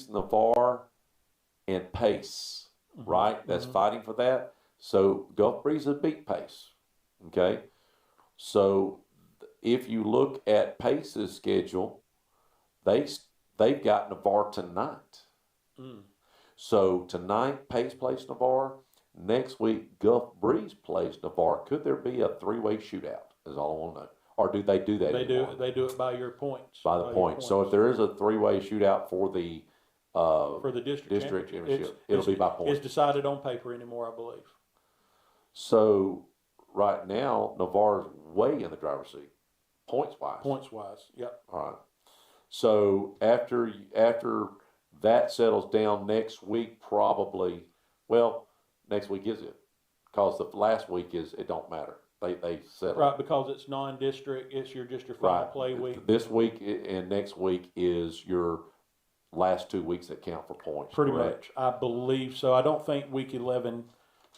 Navarre, and Pace, right? That's fighting for that. So Gulf Breeze has beat Pace. Okay. So if you look at Pace's schedule, they've got Navarre tonight. So tonight, Pace plays Navarre. Next week, Gulf Breeze plays Navarre. Could there be a three-way shootout? Is all I want to know. Or do they do that? They do it by your points. By the points. So if there is a three-way shootout for the district championship, it'll be by points. It's decided on paper anymore, I believe. So right now, Navarre's way in the driver's seat, points-wise. Points-wise, yep. All right. So after that settles down next week, probably, well, next week is it? Because the last week it don't matter. They settle. Right, because it's non-district, it's your final play week. This week and next week is your last 2 weeks that count for points. Pretty correct? much, I believe so. I don't think week 11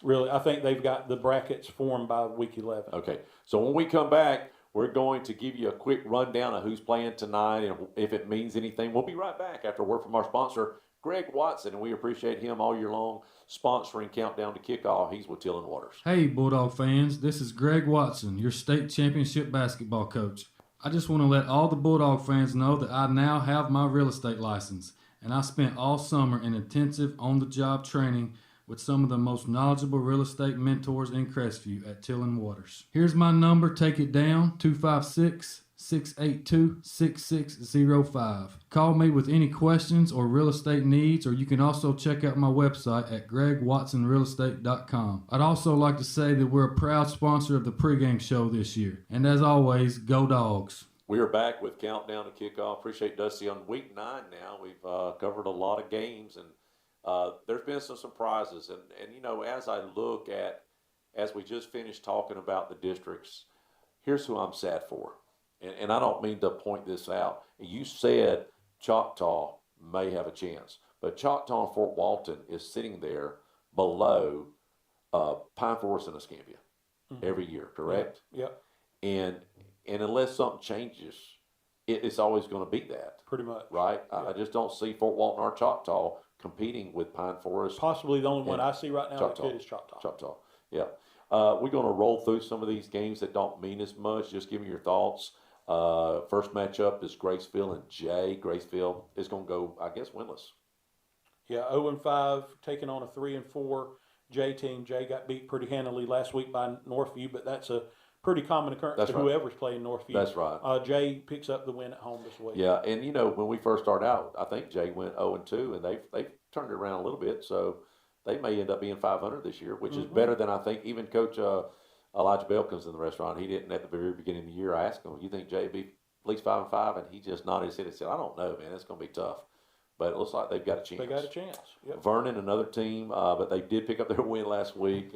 really. I think they've got the brackets formed by week 11. Okay, so when we come back, we're going to give you a quick rundown of who's playing tonight and if it means anything. We'll be right back after a word from our sponsor, Greg Watson, and we appreciate him all year long sponsoring Countdown to Kickoff. He's with Till & Waters. Hey, Bulldog fans, this is Greg Watson, your state championship basketball coach. I just want to let all the Bulldog fans know that I now have my real estate license, and I spent all summer in intensive on-the-job training with some of the most knowledgeable real estate mentors in Crestview at Till & Waters. Here's my number, take it down, 256-682-6605. Call me with any questions or real estate needs, or you can also check out my website at gregwatsonrealestate.com. I'd also like to say that we're a proud sponsor of the pregame show this year. And as always, go Dogs. We are back with Countdown to Kickoff. Appreciate Dusty on week 9 now. We've covered a lot of games, and there's been some surprises. And as I look at, as we just finished talking about the districts, here's who I'm sad for. And I don't mean to point this out. You said Choctaw may have a chance, but Choctaw and Fort Walton is sitting there below Pine Forest and Escambia every year, correct? Yep. And unless something changes, it's always going to be that. Pretty much. Right? Yeah. I just don't see Fort Walton or Choctaw competing with Pine Forest. Possibly the only one I see right now that could is Choctaw. Choctaw, yeah. We're going to roll through some of these games that don't mean as much. Just give me your thoughts. First matchup is Graceville and Jay. Graceville is going to go, I guess, winless. Yeah, 0-5, taking on a 3-4 Jay team. Jay got beat pretty handily last week by Northview, but that's a pretty common occurrence to whoever's playing Northview. That's right. Jay picks up the win at home this week. Yeah, and when we first started out, I think Jay went 0-2, and they've turned it around a little bit, so they may end up being 500 this year, which is better than I think even Coach Elijah Bell comes in the restaurant. He didn't at the very beginning of the year. I asked him, "You think Jay would be at least 5-5?" And he just nodded his head and said, "I don't know, man. It's going to be tough." But it looks like they've got a chance. They got a chance. Yep. Vernon, another team, but they did pick up their win last week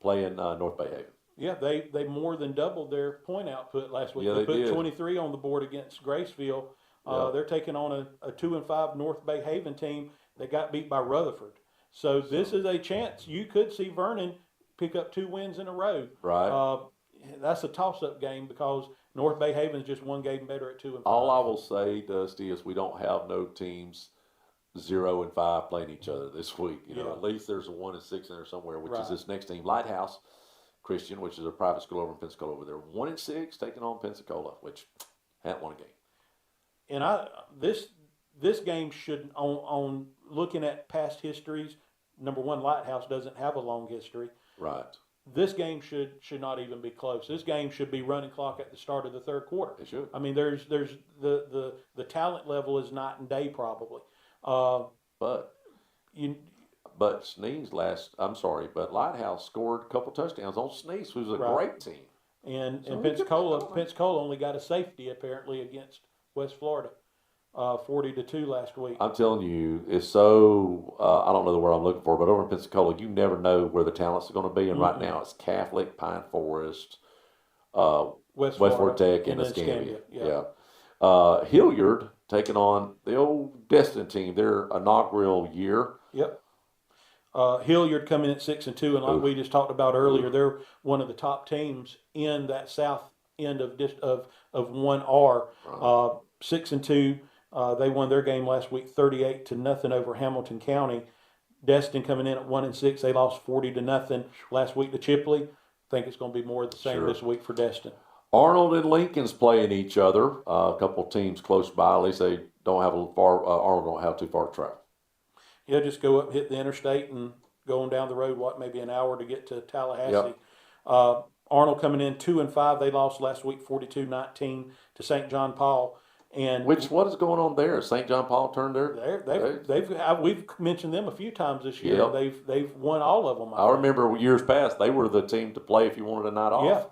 playing North Bay Haven. Yeah, they more than doubled their point output last week. Yeah, they put did. 23 on the board against Graceville. They're taking on a 2-5 North Bay Haven team that got beat by Rutherford. So this is a chance. You could see Vernon pick up 2 wins in a row. Right. That's a toss-up game because North Bay Haven's just one game better at 2-5. All I will say, Dusty, is we don't have no teams 0-5 playing each other this week. At least there's a 1-6 in there somewhere, which is this next team, Lighthouse Christian, which is a private school over in Pensacola over there. 1-6 taking on Pensacola, which hadn't won a game. And this game should, on looking at past histories, number one, Lighthouse doesn't have a long history. Right. This game should not even be close. This game should be running clock at the start of the third quarter. It should. I mean, there's the talent level is night and day probably. But Lighthouse scored a couple touchdowns on Sneeze, who's a great team. And Pensacola only got a safety apparently against West Florida, 40-2 last week. I'm telling you, it's so I don't know the word I'm looking for, but over in Pensacola, you never know where the talents are going to be. And right now, it's Catholic, Pine Forest, West Florida Tech, and Escambia. Yeah. Hilliard taking on the old Destin team, their inaugural year. Yep. Hilliard coming at 6-2, and like we just talked about earlier, they're one of the top teams in that south end of 1R. 6-2. They won their game last week 38-0 over Hamilton County. Destin coming in at 1-6. They lost 40-0 last week to Chipley. I think it's going to be more of the same this week for Destin. Arnold and Lincoln's playing each other. A couple of teams close by. At least they don't have Arnold don't have too far to travel. Yeah, just go up, hit the interstate, and going down the road, maybe an hour to get to Tallahassee. Yep. Arnold coming in 2-5. They lost last week 42-19 to St. John Paul. And what is going on there? St. John Paul turned there. We've mentioned them a few times this year. Yep. They've won all of them. I remember years past they were the team to play if you wanted a night off. Yeah.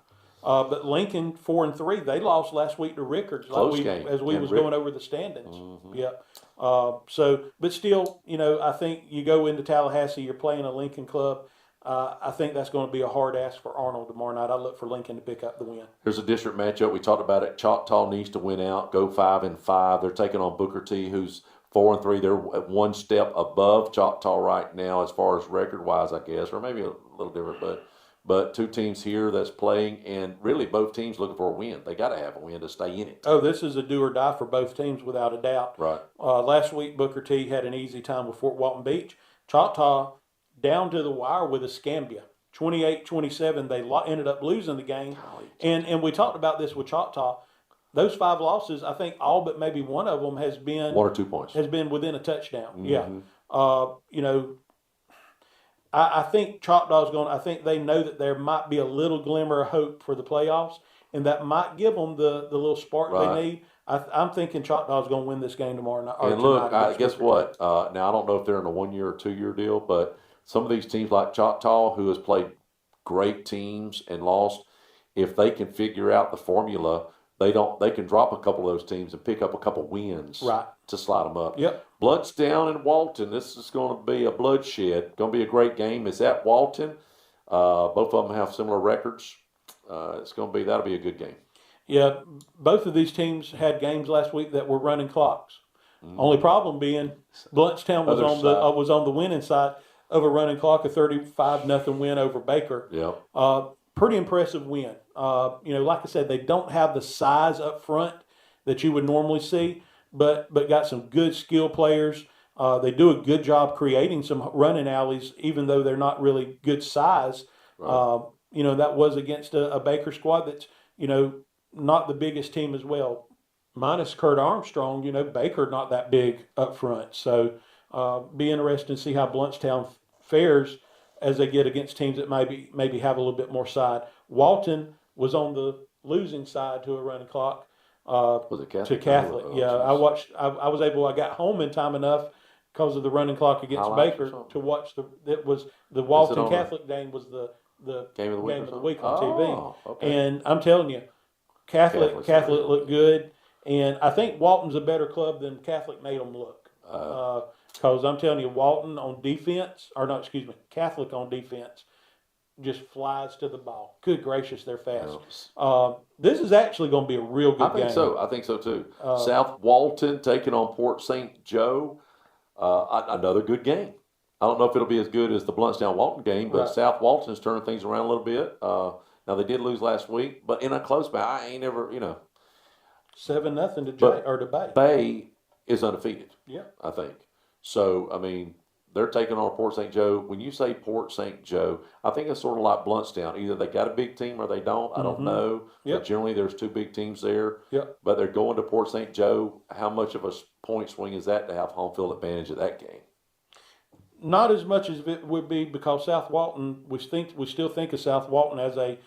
But Lincoln 4-3. They lost last week to Rickards. Close game. As we was going over the standings. Mm-hmm. Yeah. But still, I think you go into Tallahassee, you're playing a Lincoln club. I think that's going to be a hard ask for Arnold tomorrow night. I look for Lincoln to pick up the win. Here's a district matchup. We talked about it. Choctaw needs to win out, go 5-5. They're taking on Booker T, who's 4-3. They're one step above Choctaw right now as far as record-wise, I guess, or maybe a little different. But two teams here that's playing, and really both teams looking for a win. They got to have a win to stay in it. Oh, this is a do or die for both teams without a doubt. Right. Last week, Booker T had an easy time with Fort Walton Beach. Choctaw down to the wire with Escambia. 28-27, they ended up losing the game. And we talked about this with Choctaw. Those 5 losses, I think all but maybe one of them has been 1 or 2 points. Has been within a touchdown. Mm-hmm. Yeah. I think Choctaw's going. I think they know that there might be a little glimmer of hope for the playoffs, and that might give them the little spark they need. I'm thinking Choctaw's going to win this game tomorrow night. And look, guess what? Now I don't know if they're in a 1 year or 2 year deal, but some of these teams like Choctaw, who has played great teams and lost, if they can figure out the formula, they can drop a couple of those teams and pick up a couple wins to slide them up. Yep. Bloodstown and Walton. This is going to be a bloodshed. Going to be a great game. It's at Walton. Both of them have similar records. That'll be a good game. Yeah, both of these teams had games last week that were running clocks. Mm-hmm. Only problem being Bloodstown was on the winning side of a running clock, a 35-0 win over Baker. Yeah. Pretty impressive win. Like I said, they don't have the size up front that you would normally see, but got some good skill players. They do a good job creating some running alleys, even though they're not really good size. Right. That was against a Baker squad that's, not the biggest team as well. Minus Kurt Armstrong, Baker not that big up front. So be interesting to see how Bluntstown fares as they get against teams that maybe have a little bit more side. Walton was on the losing side to a running clock. Was it Catholic? To Catholic. I was able. I got home in time enough because of the running clock against Baker to watch the Walton Catholic game was the game of the week on TV. Okay. And I'm telling you, Catholic looked good, and I think Walton's a better club than Catholic made them look. Because I'm telling you, Walton on defense, Catholic on defense, just flies to the ball. Good gracious, they're fast. This is actually going to be a real good game. I think so too. South Walton taking on Port St. Joe, another good game. I don't know if it'll be as good as the Bluntstown Walton game, but South Walton's turning things around a little bit. Now they did lose last week, but in a close match, I ain't ever, 7-0 to Bay. Bay is undefeated. Yeah, I think. So they're taking on Port St. Joe. When you say Port St. Joe, I think it's sort of like Bluntstown. Either they got a big team or they don't. I don't know. Yep. But generally, there's 2 big teams there. Yep. But they're going to Port St. Joe. How much of a point swing is that to have home field advantage of that game? Not as much as it would be, because South Walton, we still think of South Walton as a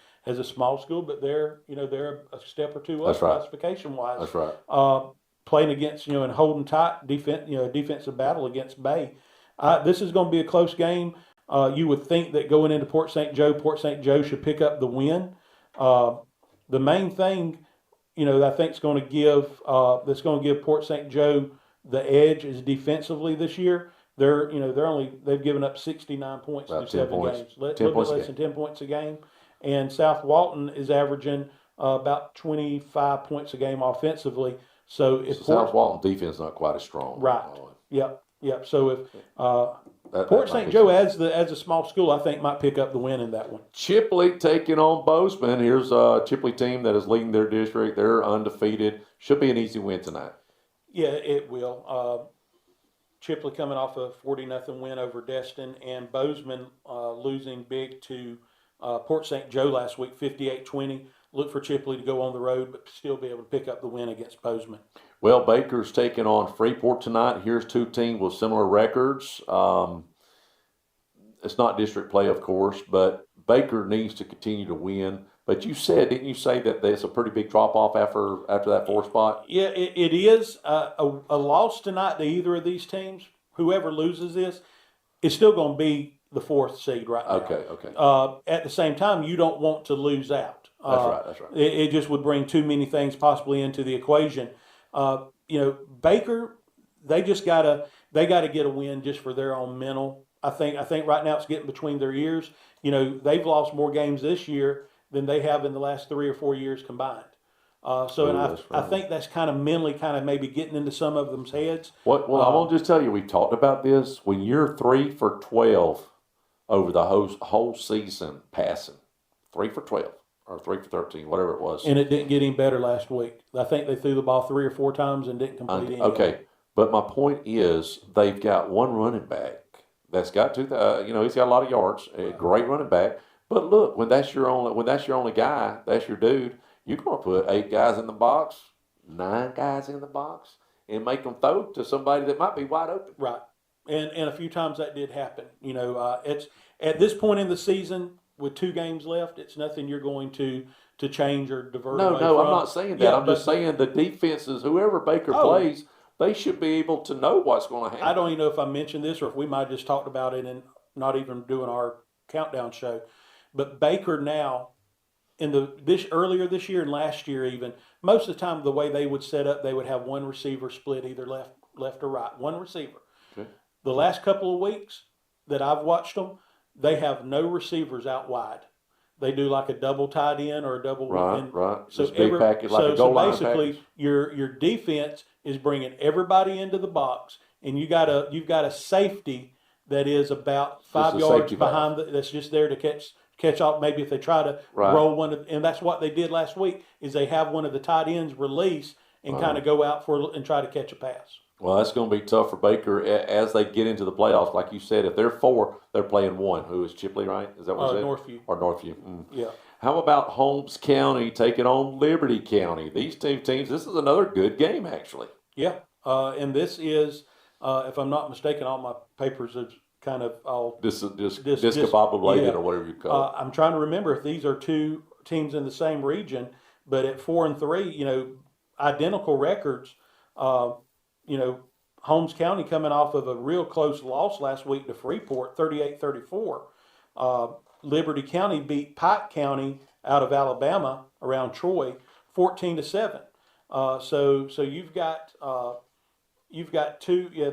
small school, but they're a step or two up classification wise. That's right. Playing against and holding tight defensive battle against Bay. This is going to be a close game. You would think that going into Port St. Joe should pick up the win. The main thing, I think is going to give Port St. Joe the edge is defensively this year. They've given up 69 points through 7 games, a little bit less than 10 points a game, and South Walton is averaging about 25 points a game offensively. So South Walton defense is not quite as strong, right? Yep. So if Port St. Joe as a small school, I think might pick up the win in that one. Chipley taking on Bozeman. Here's a Chipley team that is leading their district. They're undefeated. Should be an easy win tonight. Yeah, it will. Chipley coming off a 40-0 win over Destin, and Bozeman losing big to Port St. Joe last week, 58-20. Look for Chipley to go on the road, but still be able to pick up the win against Bozeman. Well, Baker's taking on Freeport tonight. Here's two teams with similar records. It's not district play, of course, but Baker needs to continue to win. But didn't you say that there's a pretty big drop off after that 4 spot? Yeah, it is a loss tonight to either of these teams. Whoever loses this is still going to be the 4th seed right now. Okay. At the same time, you don't want to lose out. That's right. It just would bring too many things possibly into the equation. Baker, they gotta get a win just for their own mental. I think right now it's getting between their ears. They've lost more games this year than they have in the last 3 or 4 years combined. I think that's kind of mentally maybe getting into some of them's heads. Well, I won't just tell you, we've talked about this. When you're 3 for 12 over the whole season passing, 3 for 12 or 3 for 13, whatever it was. And it didn't get any better last week. I think they threw the ball 3 or 4 times and didn't complete any. Okay, but my point is they've got one running back that's got he's got a lot of yards, a great running back. But look, when that's your only guy, that's your dude. You're going to put 8 guys in the box, 9 guys in the box, and make them throw to somebody that might be wide open. Right, and a few times that did happen. It's at this point in the season with 2 games left, it's nothing you're going to change or divert. No, away I'm from. not saying that. Yeah, I'm just saying the defenses, whoever Baker plays, they should be able to know what's going to happen. I don't even know if I mentioned this or if we might have just talked about it and not even doing our countdown show. But Baker now, earlier this year and last year even, most of the time the way they would set up, they would have one receiver split either left or right, one receiver. Okay. The last couple of weeks that I've watched them, they have no receivers out wide. They do like a double tight end or a double. Right. So big package, like a goal line basically, package. your defense is bringing everybody into the box, and you've got a safety that is about 5 yards behind. That's just there to catch off. Maybe if they try to roll one, and that's what they did last week. Is they have one of the tight ends release and kind of go out and try to catch a pass. Well, that's going to be tough for Baker as they get into the playoffs. Like you said, if they're 4, they're playing 1. Who is Chipley, right? Is that what you said? Northview. Or Northview. Mm. Yeah. How about Holmes County taking on Liberty County? These 2 teams, this is another good game, actually. Yeah. And this is, if I'm not mistaken, all my papers are kind of all discombobulated or whatever you call it. I'm trying to remember if these are 2 teams in the same region, but at 4 and 3, identical records. Holmes County coming off of a real close loss last week to Freeport, 38-34. Liberty County beat Pike County out of Alabama around Troy, 14-7. So you've got 2. Yeah,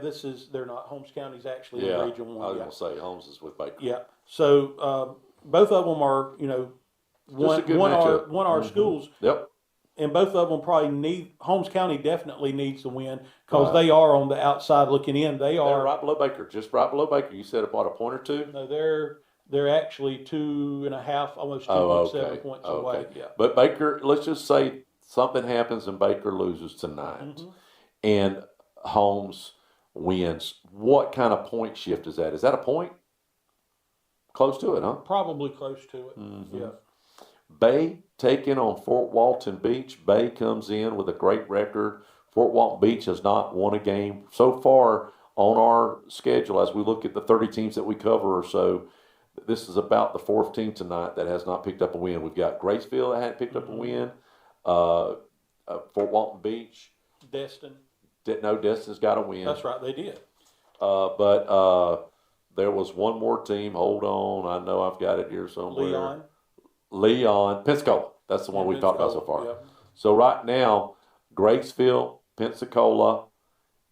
they're not. Holmes County's actually in Region 1. I was going to say Holmes is with Baker. Yeah. So both of them are one our schools. Yep. And both of them probably Holmes County definitely needs to win because they are on the outside looking in. They're right below Baker, just right below Baker. You said about a point or 2? No, they're actually 2.5, almost 2.7 points away. Yeah. But Baker, let's just say something happens and Baker loses tonight, and Holmes wins. What kind of point shift is that? Is that a point? Close to it, huh? Probably close to it. Mm-hmm. Yeah. Bay taking on Fort Walton Beach. Bay comes in with a great record. Fort Walton Beach has not won a game so far on our schedule as we look at the 30 teams that we cover or so. This is about the 4th team tonight that has not picked up a win. We've got Graceville that hadn't picked up a win. Fort Walton Beach. Destin. Destin's got a win. That's right, they did. But there was one more team. Hold on. I know I've got it here somewhere. Leon. Pensacola. That's the one we've talked about so far. Yep. So right now, Graceville, Pensacola,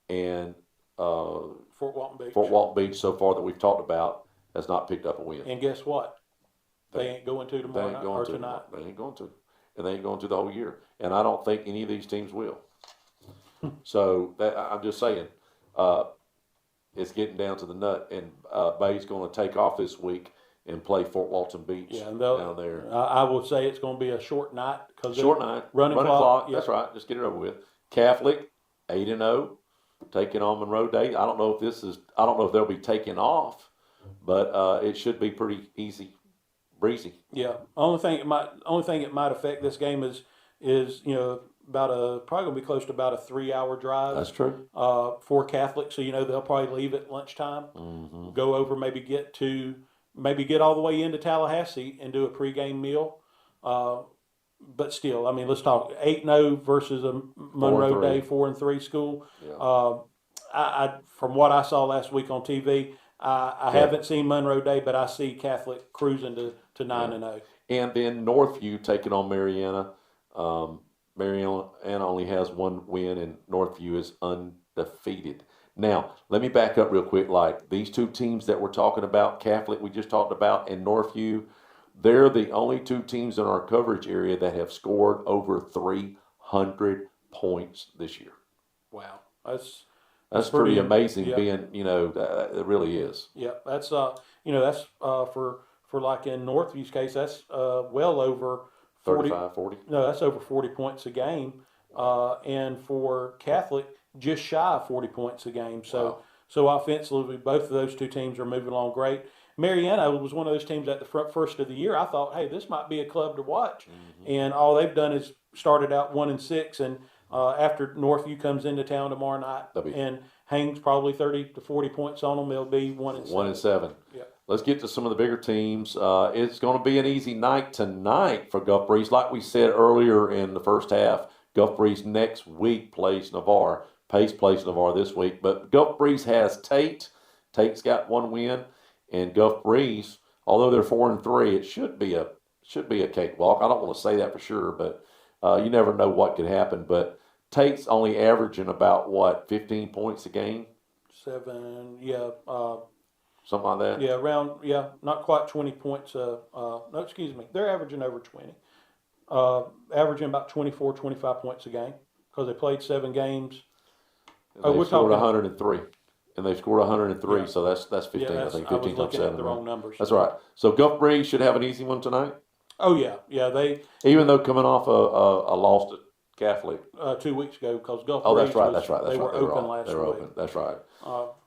and Fort Walton Beach so far that we've talked about has not picked up a win. And guess what? They ain't going to tomorrow night or tonight. They ain't going to. And they ain't going to the whole year. And I don't think any of these teams will. So I'm just saying, it's getting down to the nut. And Bay's going to take off this week and play Fort Walton Beach down there. I will say it's going to be a short night. Short night. Running clock. That's right. Just get it over with. Catholic 8-0, taking on Monroe Day. I don't know if they'll be taking off, but it should be pretty easy, breezy. Yeah. Only thing it might affect this game is probably gonna be close to about a 3-hour drive. That's true. For Catholics, so they'll probably leave at lunchtime, go over, maybe get all the way into Tallahassee and do a pregame meal. But still, I mean, let's talk 8-0 versus a Monroe Day 4-3 school. Yeah. I from what I saw last week on TV, I haven't seen Monroe Day, but I see Catholic cruising to 9-0. And then Northview taking on Mariana. Mariana only has one win, and Northview is undefeated. Now, let me back up real quick. Like these two teams that we're talking about, Catholic we just talked about, and Northview, they're the only two teams in our coverage area that have scored over 300 points this year. Wow, that's pretty amazing. Yeah. Being, it really is. Yeah, that's for like in Northview's case, that's well over 40. No, that's over 40 points a game, and for Catholic, just shy of 40 points a game. So, wow. So offensively, both of those two teams are moving along great. Mariana was one of those teams at the first of the year. I thought, hey, this might be a club to watch, and all they've done is started out 1-6, and after Northview comes into town tomorrow night and hangs probably 30 to 40 points on them, they'll be 1-7. 1-7. Yeah. Let's get to some of the bigger teams. It's going to be an easy night tonight for Gulf Breeze. Like we said earlier in the first half, Gulf Breeze next week plays Navarre. Pace plays Navarre this week. But Gulf Breeze has Tate. Tate's got one win. And Gulf Breeze, although they're 4-3, it should be a cakewalk. I don't want to say that for sure, but you never know what could happen. But Tate's only averaging about, 15 points a game? 7, yeah. Something like that? Yeah, not quite 20 points. No, excuse me. They're averaging over 20. Averaging about 24, 25 points a game because they played 7 games. They scored 103. And they've scored 103, yeah. So that's 15, I think. 15 I was looking times 7. At the wrong numbers. That's right. So Gulf Breeze should have an easy one tonight? Oh, yeah. Even though coming off a loss to Catholic. 2 weeks ago because Gulf Breeze They were open last week. They were open. That's right.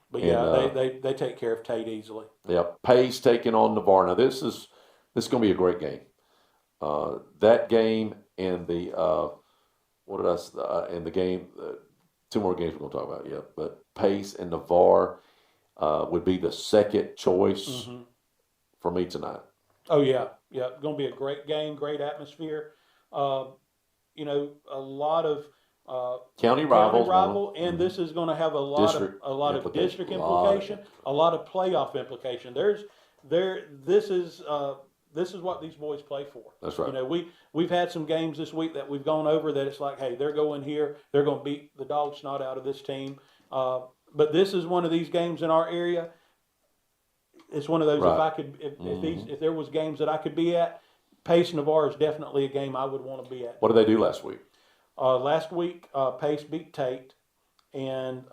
But yeah, they take care of Tate easily. Yeah, Pace taking on Navarre. Now this is going to be a great game. That game and the and the game. 2 more games we're going to talk about. Yeah, but Pace and Navarre would be the second choice for me tonight. Oh yeah, going to be a great game, great atmosphere. A lot of. County rival, and this is going to have a lot of district implication, a lot of playoff implication. This is what these boys play for. That's right. We've had some games this week that we've gone over that it's like, hey, they're going here, they're going to beat the dog snot out of this team. But this is one of these games in our area. It's one of those. Right. If there was games that I could be at, Pace Navarre is definitely a game I would want to be at. What did they do last week? Last week, Pace beat Tate, and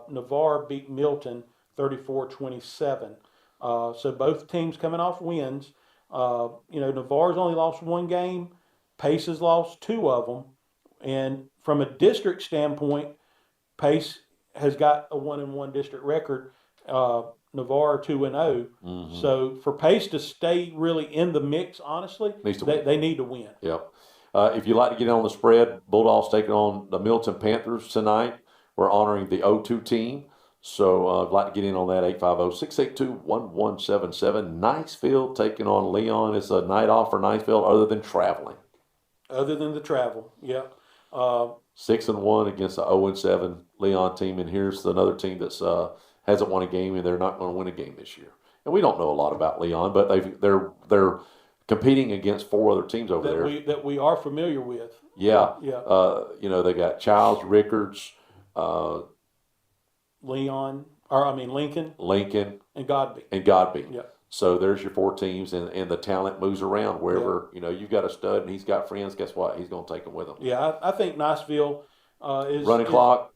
Navarre beat Milton 34-27. So both teams coming off wins. Navarre's only lost 1 game. Pace has lost 2 of them. And from a district standpoint, Pace has got a 1-1 district record. Navarre 2-0. So for Pace to stay really in the mix, honestly, they need to win. Yep. If you'd like to get in on the spread, Bulldogs taking on the Milton Panthers tonight. We're honoring the 0-2 team. So I'd like to get in on that, 850-682-1177. Niceville taking on Leon. It's a night off for Niceville other than traveling. Other than the travel, yeah. 6-1 against the 0-7 Leon team. And here's another team that's hasn't won a game, and they're not going to win a game this year. And we don't know a lot about Leon, but they're competing against 4 other teams over there that we are familiar with. Yeah. They got Childs, Rickards, Lincoln, and Godby. Yeah. So there's your 4 teams, and the talent moves around wherever you've got a stud and he's got friends. Guess what? He's going to take them with him. Yeah, I think Niceville is running clock.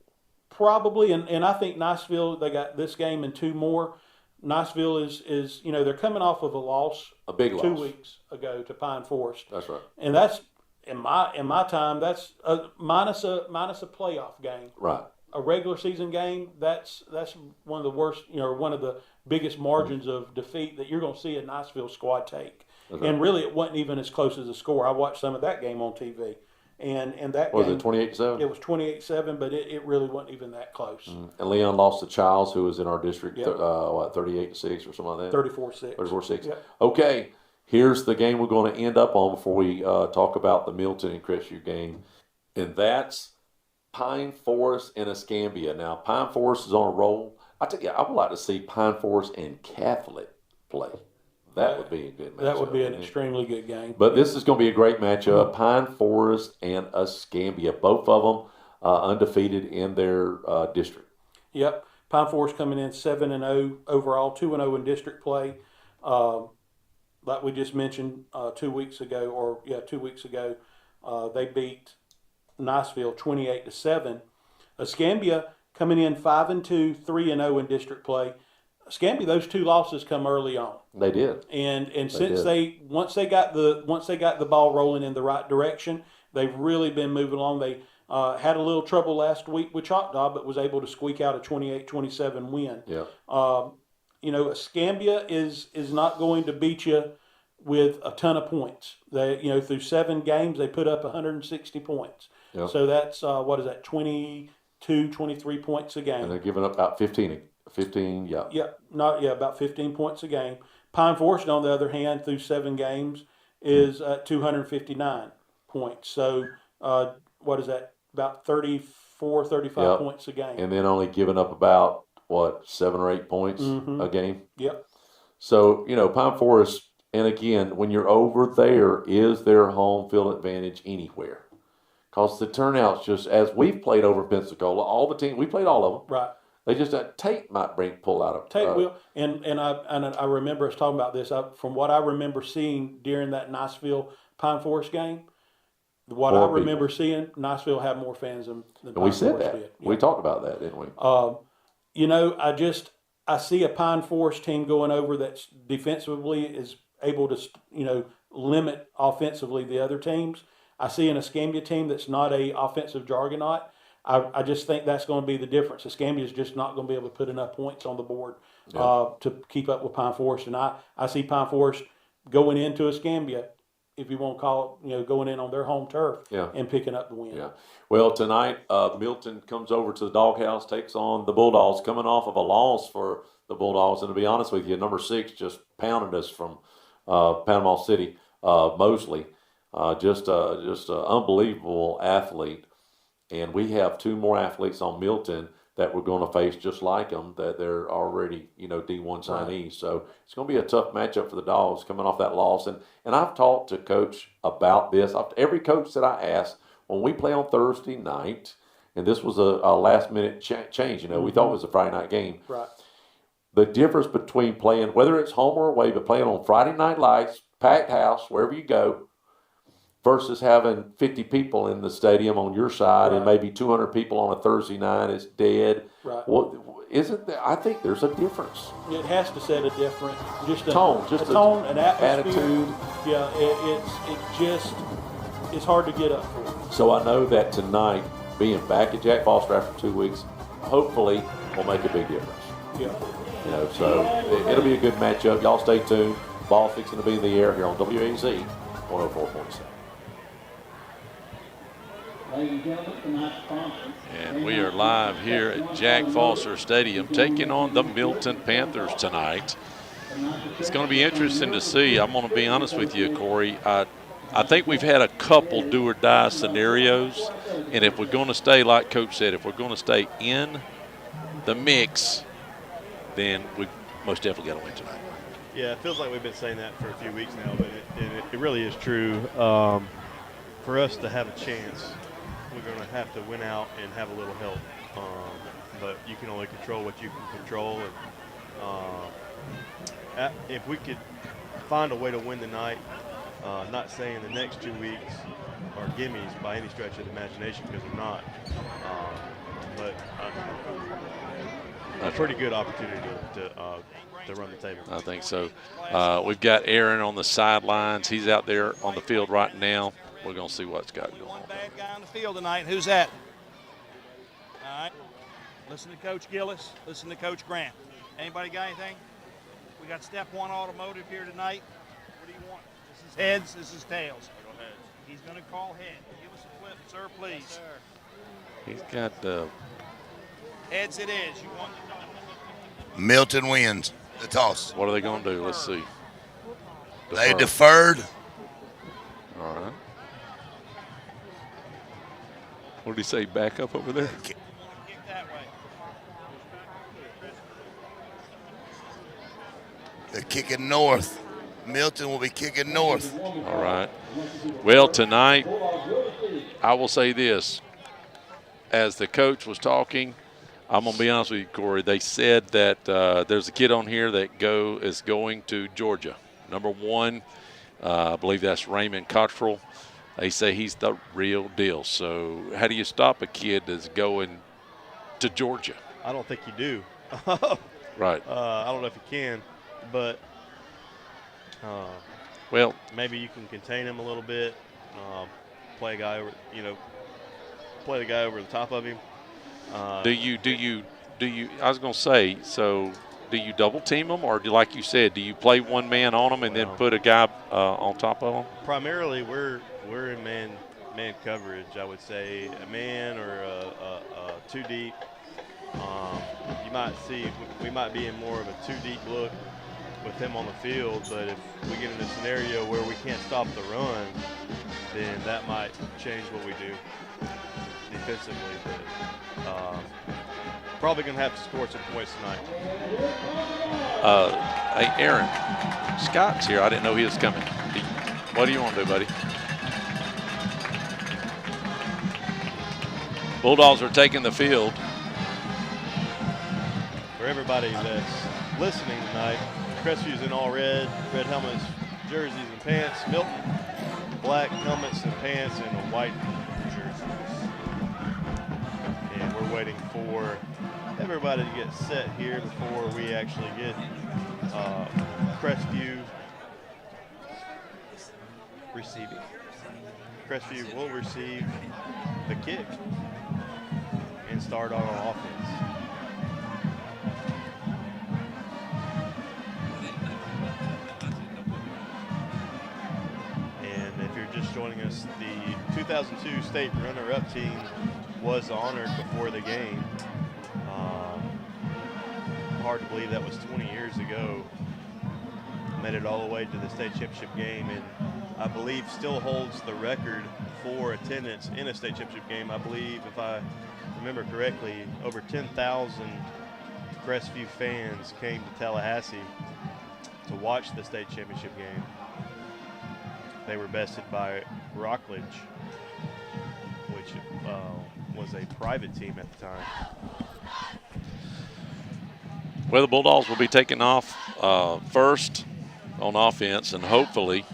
Probably, and I think Niceville, they got this game and 2 more. Niceville is they're coming off of a big 2 loss weeks ago to Pine Forest. That's right. And that's in my time that's minus a playoff game. Right. a regular season game, that's one of the worst, one of the biggest margins of defeat that you're going to see a Niceville squad take. Okay. And really, it wasn't even as close as the score. I watched some of that game on TV, and that Was game, it 28-7? It was 28-7, but it really wasn't even that close. And Leon lost to Childs, who was in our district, Yep. 38-6 or something like that. 34-6. 34-6. Yep. Okay, here's the game we're going to end up on before we talk about the Milton and Crestview game, and that's Pine Forest and Escambia. Now, Pine Forest is on a roll. I tell you, I would like to see Pine Forest and Catholic play. That would be a good matchup. That would be an extremely good game. But this is going to be a great matchup. Pine Forest and Escambia, both of them undefeated in their district. Yep. Pine Forest coming in 7-0 overall, 2-0 in district play. Like we just mentioned 2 weeks ago, they beat Niceville 28-7. Escambia coming in 5-2, 3-0 in district play. Escambia, those two losses come early on. They did. And since once they got the ball rolling in the right direction, they've really been moving along. They had a little trouble last week with Choctaw, but was able to squeak out a 28-27 win. Yeah. Escambia is not going to beat you with a ton of points. They, through 7 games, they put up 160 points. Yeah. So that's, 22, 23 points a game. And they're giving up about 15, yeah. Yeah, about 15 points a game. Pine Forest, on the other hand, through 7 games, is at 259 points. So, what is that? About 34, 35 points a game. And then only giving up about, 7 or 8 points a game? Yep. So, Pine Forest, and again, when you're over there, is their home field advantage anywhere? Because the turnout's just, as we've played over Pensacola, all the teams, we played all of them. Right. They just, Tate might pull out of Tate will, and I remember us talking about this. From what I remember seeing during that Niceville Pine Forest game, what I remember seeing, Niceville had more fans than Pine we said Forest that. did. Yeah. We talked about that, didn't we? I see a Pine Forest team going over that's defensively is able to, limit offensively the other teams. I see an Escambia team that's not a offensive juggernaut. I just think that's going to be the difference. Escambia is just not going to be able to put enough points on the board to keep up with Pine Forest. And I see Pine Forest going into Escambia, if you want to call it, going in on their home turf and picking up the win. Yeah. Well, tonight, Milton comes over to the Doghouse, takes on the Bulldogs, coming off of a loss for the Bulldogs. And to be honest with you, number 6 just pounded us from Panama City, Mosley. Just an unbelievable athlete. And we have 2 more athletes on Milton that we're going to face just like them, that they're already, D1 signees. So it's going to be a tough matchup for the Dogs coming off that loss. And I've talked to Coach about this. Every coach that I asked, when we play on Thursday night, and this was a last-minute change, we thought it was a Friday night game. Right. The difference between playing, whether it's home or away, but playing on Friday night lights, packed house, wherever you go, versus having 50 people in the stadium on your side and maybe 200 people on a Thursday night is dead. Right. Well, isn't there? I think there's a difference. It has to set a different tone, a tone, an atmosphere. Attitude. Yeah, it's hard to get up for. So I know that tonight, being back at Jack Foster after 2 weeks, hopefully will make a big difference. Yeah. So it'll be a good matchup. Y'all stay tuned. Ball fixing to be in the air here on WAZ 104.7. And we are live here at Jack Foster Stadium taking on the Milton Panthers tonight. It's going to be interesting to see. I'm going to be honest with you, Corey. I think we've had a couple do-or-die scenarios, and if we're going to stay, like Coach said, if we're going to stay in the mix, then we most definitely got to win tonight. Yeah, it feels like we've been saying that for a few weeks now, but it really is true. For us to have a chance, we're going to have to win out and have a little help. But you can only control what you can control. And if we could find a way to win tonight, not saying the next 2 weeks are gimmies by any stretch of the imagination, because they're not. But a pretty good opportunity to run the table. I think so. We've got Aaron on the sidelines. He's out there on the field right now. We're going to see what's got going on. Bad guy on the field tonight. Who's that? All right. Listen to Coach Gillis. Listen to Coach Grant. Anybody got anything? We got Step 1 Automotive here tonight. What do you want? This is heads. This is tails. Go ahead. He's going to call head. Give us a flip, sir, please. Yes, sir. He's got the Heads it is. You want Milton wins the toss. what are they going to do? Let's see. They Defer. deferred. All right. What did he say? Back up over there? kick that way. They're kicking north. Milton will be kicking north. All right. Well, tonight, I will say this. As the coach was talking, I'm going to be honest with you, Corey. They said that there's a kid on here that is going to Georgia. Number 1, I believe that's Raymond Cottrell. They say he's the real deal. So how do you stop a kid that's going to Georgia? I don't think you do. Right. I don't know if you can, but Well, maybe you can contain him a little bit. Play a guy over, play the guy over the top of him. do you? I was going to say, so do you double team them, or like you said, do you play one man on them and then put a guy on top of them? Primarily, we're in man coverage. I would say a man or a 2 deep. You might see we might be in more of a 2 deep look with him on the field, but if we get in a scenario where we can't stop the run, then that might change what we do defensively. But probably going to have to score some points tonight. Hey, Aaron, Scott's here. I didn't know he was coming. What do you want to do, buddy? Bulldogs are taking the field. For everybody that's listening tonight, Crestview's in all red helmets, jerseys, and pants. Milton, black helmets and pants, and a white jerseys. And we're waiting for everybody to get set here before we actually get Crestview receiving. Crestview will receive the kick and start on offense. And if you're just joining us, the 2002 state runner-up team was honored before the game. Hard to believe that was 20 years ago. Made it all the way to the state championship game, and I believe still holds the record for attendance in a state championship game. I believe, if I remember correctly, over 10,000 Crestview fans came to Tallahassee to watch the state championship game. They were bested by Rockledge, which was a private team at the time. Well, the Bulldogs will be taking off first on offense, and hopefully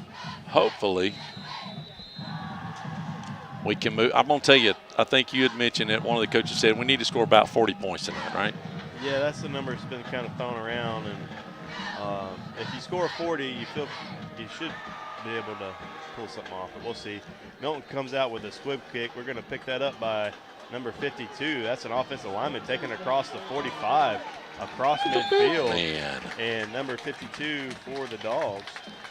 we can move. I'm going to tell you, I think you had mentioned that one of the coaches said we need to score about 40 points tonight, right? Yeah, that's the number that's been kind of thrown around, and if you score 40, you feel you should be able to pull something off, but we'll see. Milton comes out with a squib kick. We're going to pick that up by number 52. That's an offensive lineman taken across the 45, across midfield. Man. And number 52 for the Dogs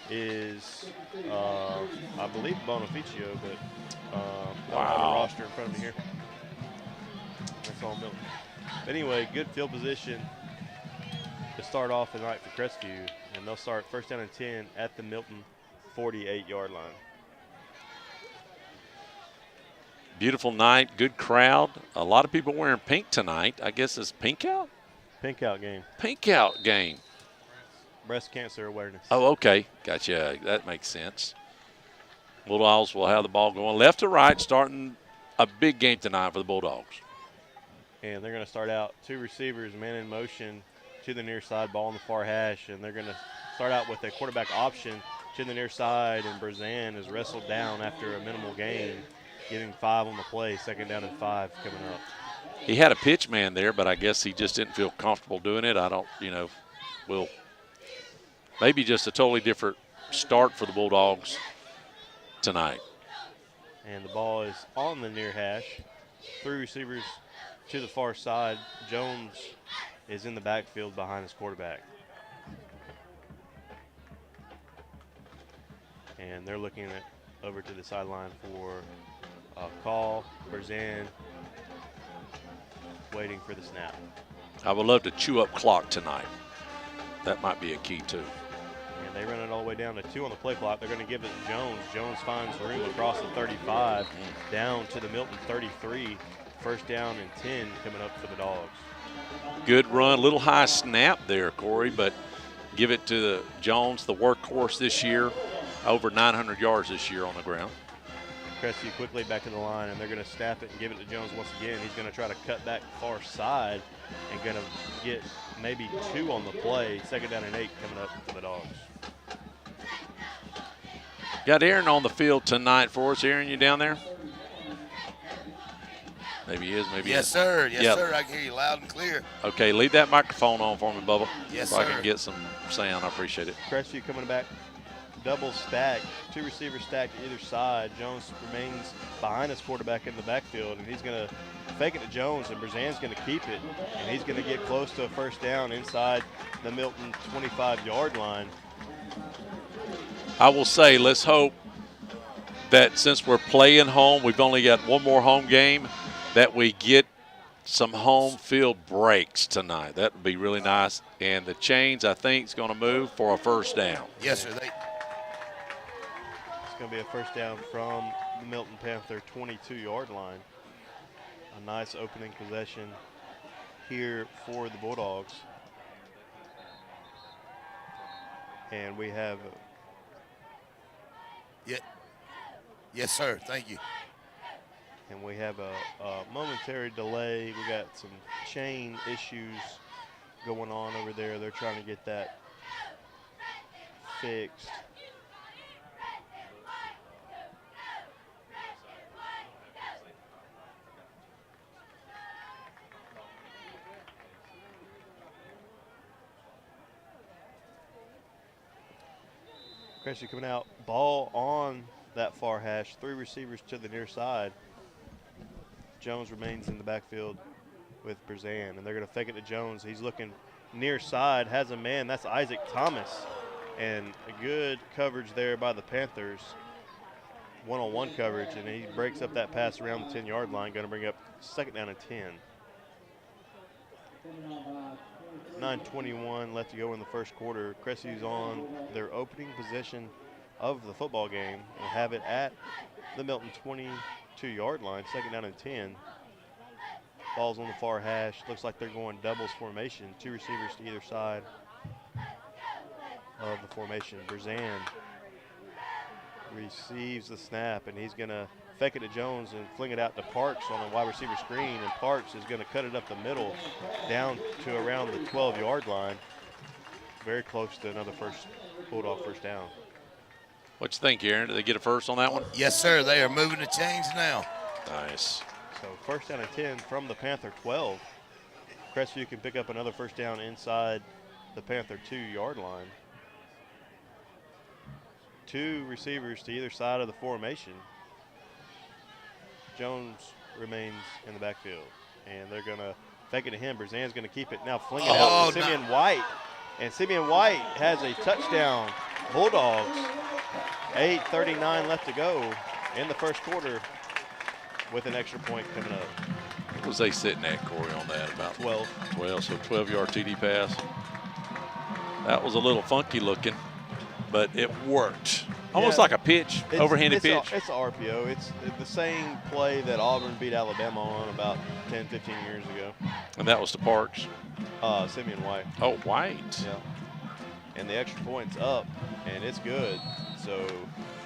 is, I believe, Bonificio, but I don't have a roster in front of me here. That's all Milton. But anyway, good field position to start off the night for Crestview, and they'll start first down and 10 at the Milton 48-yard line. Beautiful night, good crowd. A lot of people wearing pink tonight. I guess it's pink out? Pink out game. Pink out game. Breast cancer awareness. Oh, okay. Gotcha. That makes sense. Bulldogs will have the ball going left to right, starting a big game tonight for the Bulldogs. And they're going to start out 2 receivers, man in motion to the near side, ball on the far hash. And they're going to start out with a quarterback option to the near side. And Berzan is wrestled down after a minimal gain, giving 5 on the play, second down and 5 coming up. He had a pitch man there, but I guess he just didn't feel comfortable doing it. I don't, maybe just a totally different start for the Bulldogs tonight. And the ball is on the near hash. 3 receivers to the far side. Jones is in the backfield behind his quarterback. And they're looking over to the sideline for a call. Berzan waiting for the snap. I would love to chew up clock tonight. That might be a key too. And they run it all the way down to 2 on the play clock. They're going to give it to Jones. Jones finds room across the 35, down to the Milton 33. First down and 10 coming up for the Dogs. Good run, little high snap there, Corey, but give it to the Jones, the workhorse this year, over 900 yards this year on the ground. Crestview quickly back to the line, and they're going to snap it and give it to Jones once again. He's going to try to cut back far side and going to get maybe 2 on the play. Second down and 8 coming up for the Dogs. Got Aaron on the field tonight for us. Aaron, you down there? Maybe he is, maybe he Yes, is. sir. Yes, Yep. sir. I can hear you loud and clear. Okay, leave that microphone on for me, Bubba. Yes, so I sir. can get some sound. I appreciate it. Crestview coming back, double stack, 2 receivers stacked either side. Jones remains behind his quarterback in the backfield, and he's going to fake it to Jones, and Berzan's going to keep it, and he's going to get close to a first down inside the Milton 25-yard line. I will say, let's hope that since we're playing home, we've only got one more home game, that we get some home field breaks tonight. That would be really nice. And the chains, I think, is going to move for a first down. Yes, sir. It's going to be a first down from the Milton Panther 22-yard line. A nice opening possession here for the Bulldogs. And we have Yes, sir. Thank you. a momentary delay. We got some chain issues going on over there. They're trying to get that fixed. Crestview coming out, ball on that far hash, 3 receivers to the near side. Jones remains in the backfield with Berzan, and they're going to fake it to Jones. He's looking near side, has a man, that's Isaac Thomas, and a good coverage there by the Panthers. One-on-one coverage, and he breaks up that pass around the 10-yard line, going to bring up second down and 10. 9:21 left to go in the first quarter. Crestview's on their opening possession of the football game and have it at the Milton 22-yard line, second down and 10. Ball's on the far hash. Looks like they're going doubles formation. 2 receivers to either side of the formation. Berzan receives the snap, and he's going to fake it to Jones and fling it out to Parks on a wide receiver screen, and Parks is going to cut it up the middle down to around the 12-yard line. Very close to another Bulldog first down. What you think, Aaron? Did they get a first on that one? Yes, sir. They are moving the chains now. Nice. So first down and 10 from the Panther 12. Crestview can pick up another first down inside the Panther 2-yard line. 2 receivers to either side of the formation. Jones remains in the backfield, and they're going to fake it to him. Berzan's going to keep it now, fling it out to Simeon White, and Simeon White has a touchdown. Bulldogs, 8:39 left to go in the first quarter with an extra point coming up. What was they sitting at, Corey, on that? About 12. 12, so 12-yard TD pass. That was a little funky looking, but it worked. Almost like a pitch, overhanded pitch. It's an RPO. It's the same play that Auburn beat Alabama on about 10, 15 years ago. And that was to Parks. Simeon White. Oh, White. Yeah. And the extra point's up, and it's good. So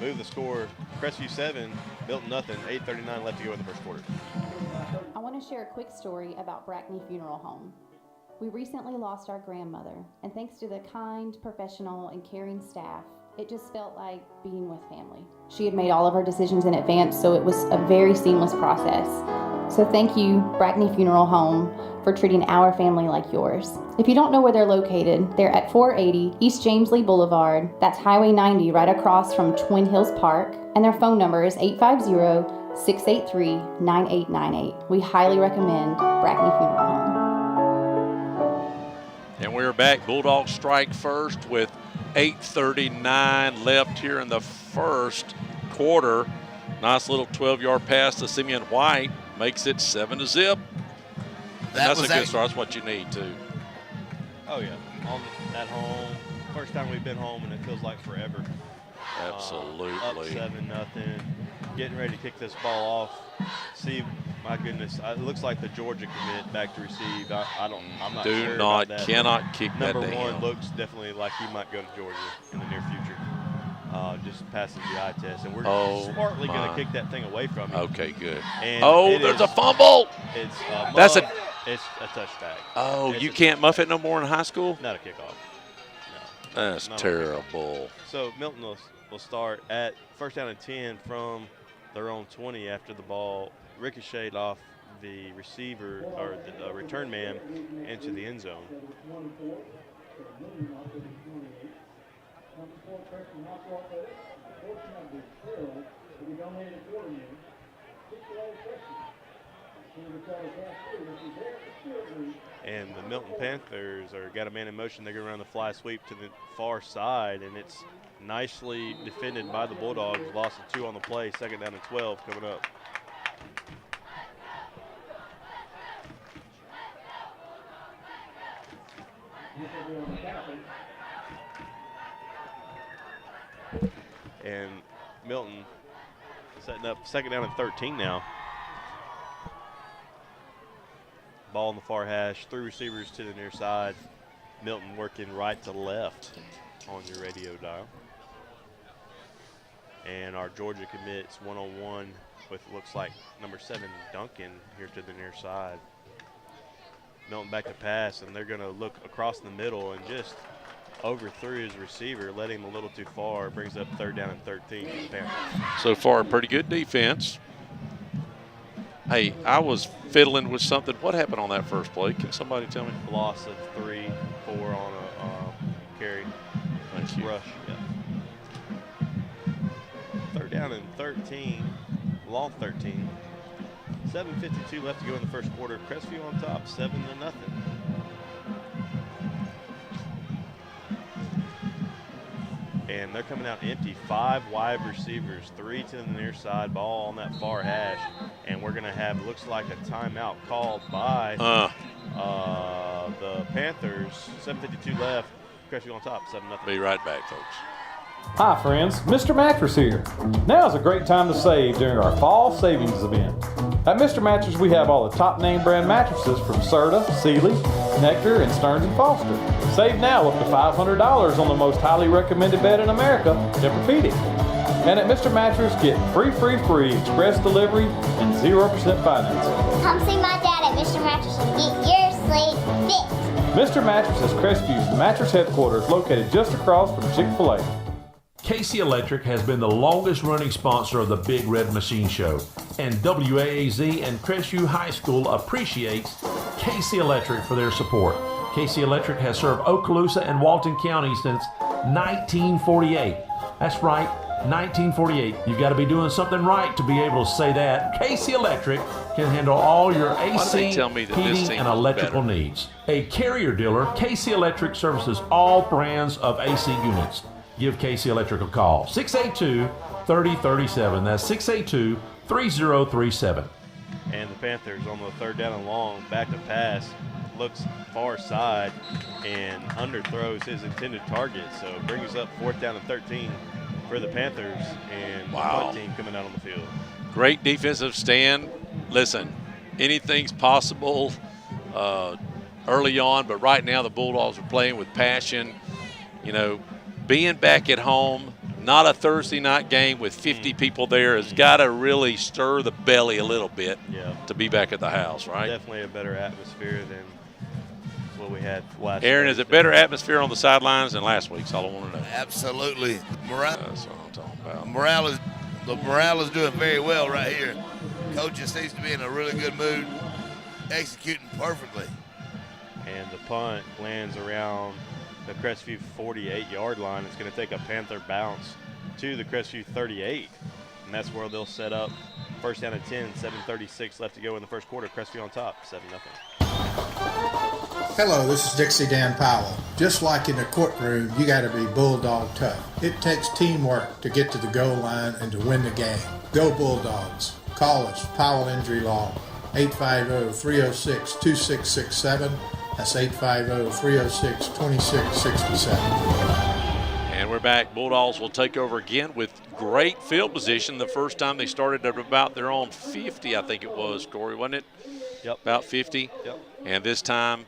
move the score. Crestview 7, Milton nothing. 8:39 left to go in the first quarter. I want to share a quick story about Brackney Funeral Home. We recently lost our grandmother, and thanks to the kind, professional, and caring staff, it just felt like being with family. She had made all of her decisions in advance, so it was a very seamless process. So thank you, Brackney Funeral Home, for treating our family like yours. If you don't know where they're located, they're at 480 East James Lee Boulevard. That's Highway 90 right across from Twin Hills Park. And their phone number is 683-9898. We highly recommend Brackney Funeral Home. And we're back. Bulldogs strike first with 8:39 left here in the first quarter. Nice little 12-yard pass to Simeon White. Makes it 7-0. That's a good start. That's what you need, too. Oh, yeah. At home. First time we've been home, and it feels like forever. Absolutely. Up 7-0. Getting ready to kick this ball off. See, my goodness, it looks like the Georgia commit back to receive. I'm not sure about that. Cannot kick that down. Number one looks definitely like he might go to Georgia in the near future. Just passes the eye test, and we're smartly going to kick that thing away from him. Okay, good. And there's a fumble. It's it's a touchback. Oh, you can't muff it no more in high school? Not a kickoff. No. That's terrible. So Milton will start at first down and 10 from their own 20 after the ball ricocheted off the receiver or the return man into the end zone. And the Milton Panthers got a man in motion. They're going to run the fly sweep to the far side, and it's nicely defended by the Bulldogs. Loss of 2 on the play. Second down and 12 coming up. And Milton setting up second down and 13 now. Ball in the far hash, 3 receivers to the near side. Milton working right to left on your radio dial. And our Georgia commits one-on-one with looks like number 7 Duncan here to the near side. Milton back to pass, and they're going to look across the middle and just overthrew his receiver, led him a little too far. Brings up third down and 13 for the Panthers. So far, pretty good defense. Hey, I was fiddling with something. What happened on that first play? Can somebody tell me? Loss of 3-4 on a carry. Thank you. Rush, yeah. Third down and 13, long 13. 7:52 left to go in the first quarter. Crestview on top, 7-0. And they're coming out empty. 5 wide receivers, 3 to the near side, ball on that far hash. And we're going to have, looks like a timeout called by the Panthers. 7:52 left. Crestview on top, 7-0. Be right back, folks. Hi friends, Mr. Mattress here. Now is a great time to save during our fall savings event. At Mr. Mattress we have all the top name brand mattresses from Serta, Sealy, Nectar, and Stearns & Foster. Save now up to $500 on the most highly recommended bed in America, Tempur-Pedic. And at Mr. Mattress get free express delivery and 0% financing. Come see my dad at Mr. Mattress and get your sleep fixed. Mr. Mattress is Crestview's mattress headquarters located just across from Chick-fil-A. KC Electric has been the longest running sponsor of the Big Red Machine Show, and WAAZ and Crestview High School appreciates KC Electric for their support. KC Electric has served Okaloosa and Walton County since 1948. That's right, 1948. You've got to be doing something right to be able to say that. KC Electric can handle all your AC, heating, and electrical needs. A Carrier dealer, KC Electric services all brands of AC units. Give KC Electric a call. 682-3037. That's 682-3037. And the Panthers on the third down and long, back to pass, looks far side and underthrows his intended target. So it brings up fourth down and 13 for the Panthers, and the punt team coming out on the field. Great defensive stand. Listen, anything's possible early on, but right now the Bulldogs are playing with passion. You know, being back at home, not a Thursday night game with 50 people there, has got to really stir the belly a little bit to be back at the house, right? Definitely a better atmosphere than what we had last Aaron, is it better atmosphere on the sidelines than last week's? All I want to know. Absolutely. That's what I'm talking about. The morale is doing very well right here. Coaches seems to be in a really good mood, executing perfectly. And the punt lands around the Crestview 48-yard line. It's going to take a Panther bounce to the Crestview 38. and that's where they'll set up. First down and 10, 7:36 left to go in the first quarter. Crestview on top, 7-0. Hello, this is Dixie Dan Powell. Just like in the courtroom, you got to be bulldog tough. It takes teamwork to get to the goal line and to win the game. Go Bulldogs. Call us, Powell Injury Law, 850-306-2667. That's 850-306-2667. And we're back. Bulldogs will take over again with great field position. The first time they started at about their own 50, I think it was, Corey, wasn't it? Yep. About 50. Yep. And this time,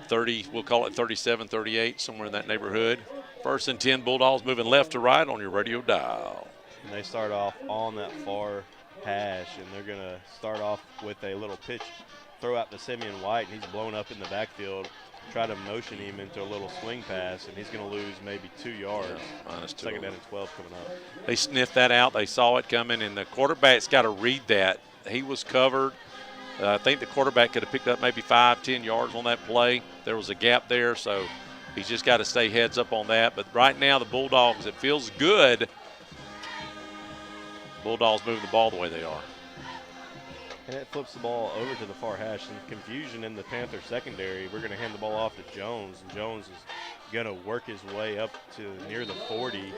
30, we'll call it 37, 38, somewhere in that neighborhood. First and 10, Bulldogs moving left to right on your radio dial. And they start off on that far hash, and they're going to start off with a little pitch, throw out to Simeon White, and he's blown up in the backfield. Try to motion him into a little swing pass, and he's going to lose maybe 2 yards. Yeah, -2. Second down and 12 coming up. They sniffed that out. They saw it coming, and the quarterback's got to read that. He was covered. I think the quarterback could have picked up maybe 5, 10 yards on that play. There was a gap there, so he's just got to stay heads up on that. But right now, the Bulldogs, it feels good. Bulldogs move the ball the way they are. And it flips the ball over to the far hash. Some confusion in the Panther secondary. We're going to hand the ball off to Jones, and Jones is going to work his way up to near the 40,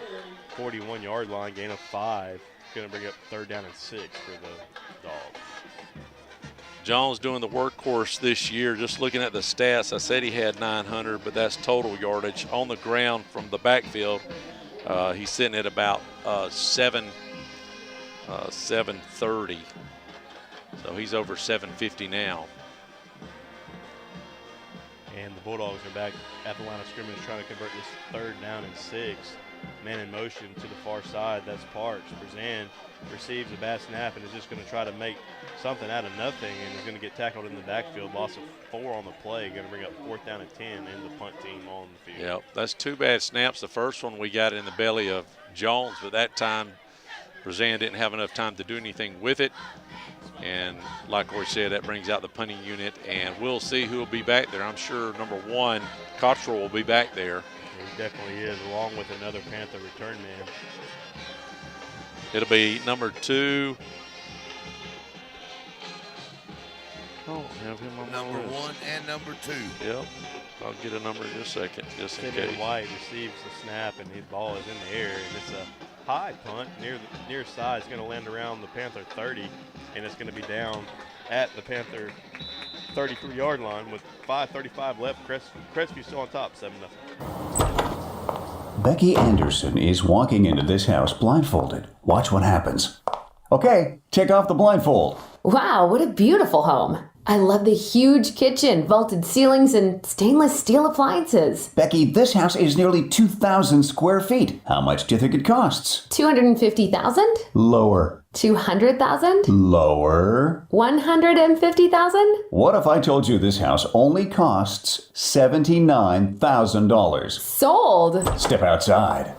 41-yard line, gain of 5. Going to bring up third down and 6 for the Dogs. Jones doing the workhorse this year. Just looking at the stats, I said he had 900, but that's total yardage on the ground from the backfield. He's sitting at about 730. So he's over 750 now. And the Bulldogs are back at the line of scrimmage trying to convert this third down and 6. Man in motion to the far side. That's Parks. Brazan receives a bad snap and is just going to try to make something out of nothing, and is going to get tackled in the backfield. Loss of 4 on the play. Going to bring up fourth down and 10 and the punt team on the field. Yep, that's 2 bad snaps. The first one we got in the belly of Jones, but that time Brazan didn't have enough time to do anything with it. And like Corey said, that brings out the punting unit, and we'll see who will be back there. I'm sure number 1, Cottrell, will be back there. He definitely is, along with another Panther return man. It'll be number 2. Oh, have him on number 1 and number 2. Yep. I'll get a number in just a second, just in case. White receives the snap, and his ball is in the air, and it's a high punt near side. It's going to land around the Panther 30, and it's going to be down at the Panther 33-yard line with 5:35 left. Crestview still on top, 7-0. Becky Anderson is walking into this house blindfolded. Watch what happens. Okay, take off the blindfold. Wow, what a beautiful home. I love the huge kitchen, vaulted ceilings, and stainless steel appliances. Becky, this house is nearly 2,000 square feet. How much do you think it costs? $250,000? Lower. $200,000? Lower. $150,000? What if I told you this house only costs $79,000? Sold! Step outside.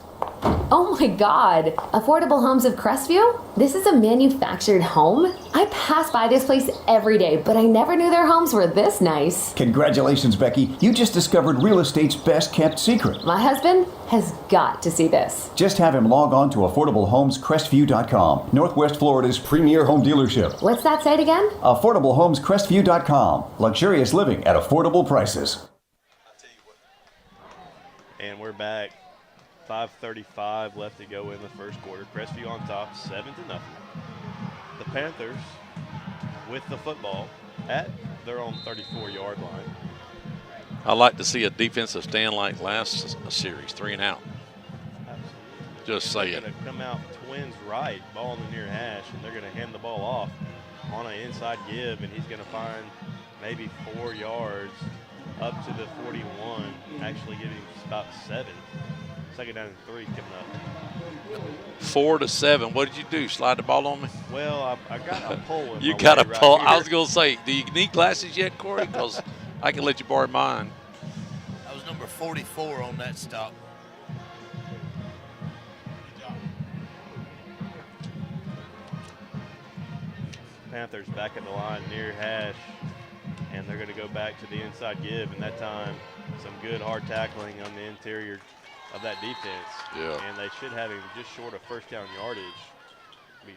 Oh my God! Affordable Homes of Crestview? This is a manufactured home? I pass by this place every day, but I never knew their homes were this nice. Congratulations, Becky. You just discovered real estate's best kept secret. My husband has got to see this. Just have him log on to AffordableHomesCrestview.com, Northwest Florida's premier home dealership. What's that site again? AffordableHomesCrestview.com. Luxurious living at affordable prices. And we're back. 5:35 left to go in the first quarter. Crestview on top, 7-0. The Panthers with the football at their own 34-yard line. I like to see a defensive stand like last series, 3 and out. Absolutely. Just saying. They're going to come out twins right, ball in the near hash, and they're going to hand the ball off on an inside give, and he's going to find maybe 4 yards up to the 41, actually getting about 7. Second down and 3 coming up. 4-7. What did you do? Slide the ball on me? Well, I got a pull in You my got a way right pull. here. I was going to say, do you need glasses yet, Corey? Because I can let you borrow mine. That was number 44 on that stop. Panthers back at the line near hash, and they're going to go back to the inside give, and that time some good hard tackling on the interior of that defense. Yeah. And they should have him just short of first down yardage. be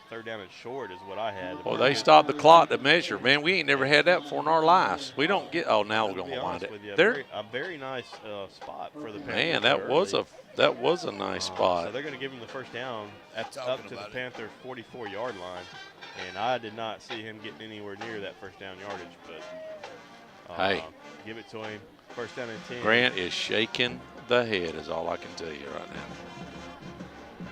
third down and short is what I had. Well, they stopped the clock to measure. Man, we ain't never had that before in our lives. We don't get. Oh, now we're gonna wind it. A very nice spot for the Panthers. Man, that was a nice spot. So they're going to give him the first down up to the Panther 44-yard line, and I did not see him getting anywhere near that first down yardage. But hey, give it to him. First down and 10. Grant is shaking the head. Is all I can tell you right now.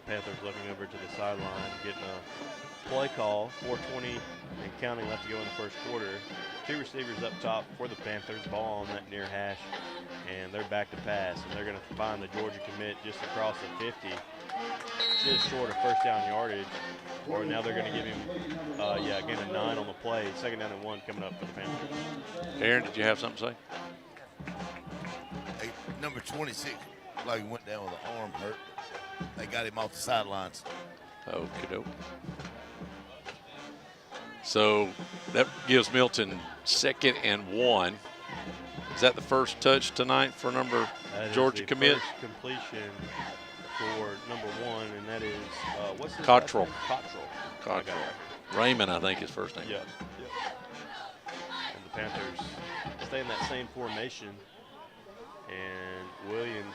Panthers looking over to the sideline, getting a play call. 4:20 and counting left to go in the first quarter. Two receivers up top for the Panthers. Ball on that near hash, and they're back to pass. And they're going to find the Georgia commit just across the 50, just short of first down yardage. Or now they're going to give him, again a 9 on the play. Second down and 1 coming up for the Panthers. Aaron, did you have something to say? Hey, number 26, like he went down with an arm hurt. They got him off the sidelines. Okie doke. So that gives Milton 2nd and 1. Is that the first touch tonight for Georgia commit? First completion for number 1, and that is what's his Cottrell. last name? Cottrell. Raymond, I think his first name. Yep. And the Panthers stay in that same formation, and Williams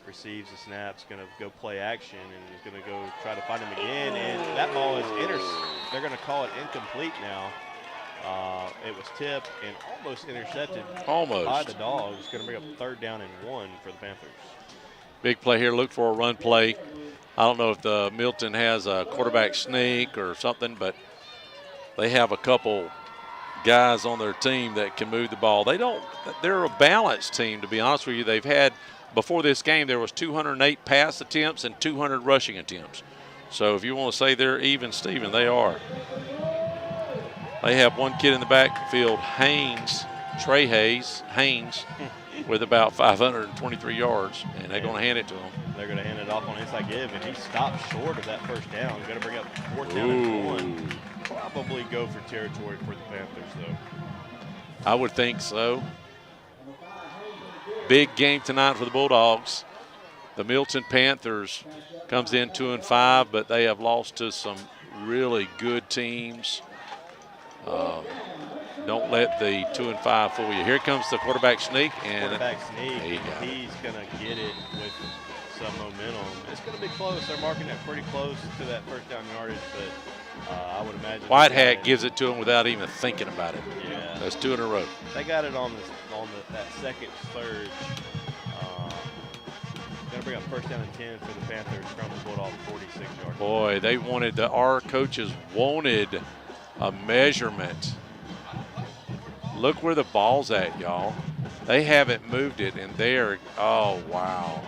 receives the snap, is going to go play action, and is going to go try to find him again, and that ball is they're going to call it incomplete now. It was tipped and almost intercepted by the Dogs. It's going to bring up third down and 1 for the Panthers. Big play here. Look for a run play. I don't know if the Milton has a quarterback sneak or something, but they have a couple guys on their team that can move the ball. They're a balanced team, to be honest with you. They've had, before this game, there was 208 pass attempts and 200 rushing attempts. So if you want to say they're even, Steven, they are. They have one kid in the backfield, Trey Haynes, with about 523 yards, and they're going to hand it to him. They're going to hand it off on inside give, and he stopped short of that first down. Going to bring up fourth down and 1. Probably go for territory for the Panthers, though. I would think so. Big game tonight for the Bulldogs. The Milton Panthers comes in 2-5, but they have lost to some really good teams. Don't let the 2-5 fool you. Here comes the quarterback sneak, and he's going to get it with some momentum. It's going to be close. They're marking it pretty close to that first down yardage, but I would imagine Whitehat gives it to him without even thinking about it. Yeah, that's 2 in a row. They got it on that second surge. Going to bring up first down and 10 for the Panthers from the Bulldogs 46-yard. Boy, our coaches wanted a measurement. Look where the ball's at, y'all. They haven't moved it, and oh, wow.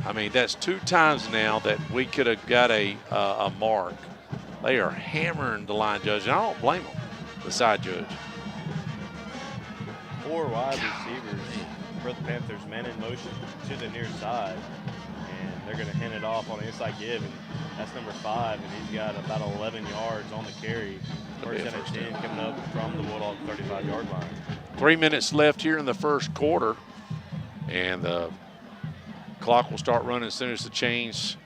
I mean, that's 2 times now that we could have got a mark. They are hammering the line judge, and I don't blame them, the side judge. 4 wide receivers for the Panthers, man in motion to the near side, and they're going to hand it off on the inside give, and that's number 5, and he's got about 11 yards on the carry. First down and 10 coming up from the Bulldog 35-yard line. 3 minutes left here in the first quarter, and the clock will start running as soon as the chains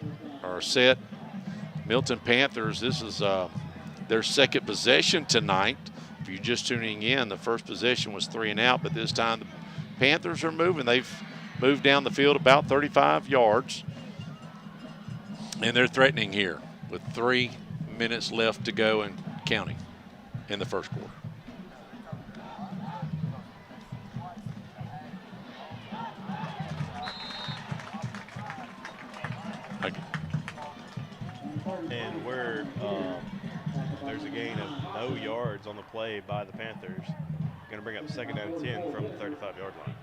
are set. Milton Panthers, this is their second possession tonight. If you're just tuning in, the first possession was 3 and out, but this time the Panthers are moving. They've moved down the field about 35 yards, and they're threatening here with 3 minutes left to go and counting in the first quarter. And there's a gain of no yards on the play by the Panthers. Going to bring up second down and 10 from the 35-yard line.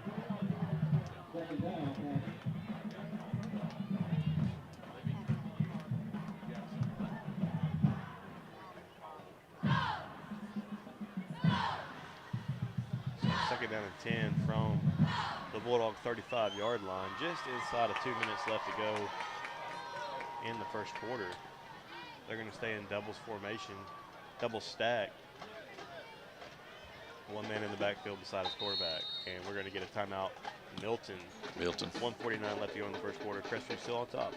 Second down and 10 from the Bulldog 35-yard line, just inside of 2 minutes left to go in the first quarter. They're going to stay in doubles formation, double stack. one man in the backfield beside his quarterback. And we're going to get a timeout. Milton. 1:49 left to go in the first quarter. Crestview still on top,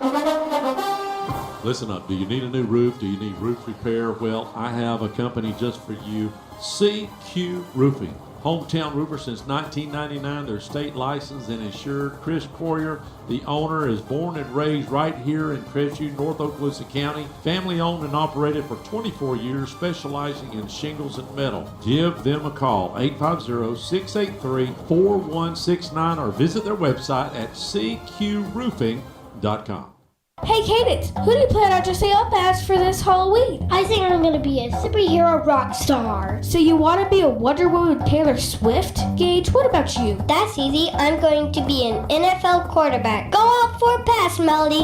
7-0. Listen up. Do you need a new roof? Do you need roof repair? Well, I have a company just for you, CQ Roofing. Hometown roofer since 1999. They're state licensed and insured. Chris Courier, the owner, is born and raised right here in Crestview, North Okaloosa County. Family owned and operated for 24 years, specializing in shingles and metal. Give them a call, 850-683-4169, or visit their website at cqroofing.com. Hey Cadence, who do you plan on dressing up as for this Halloween? I think I'm gonna be a superhero rock star. So you want to be a Wonder Woman Taylor Swift? Gage, what about you? That's easy. I'm going to be an NFL quarterback. Go out for a pass, Melody.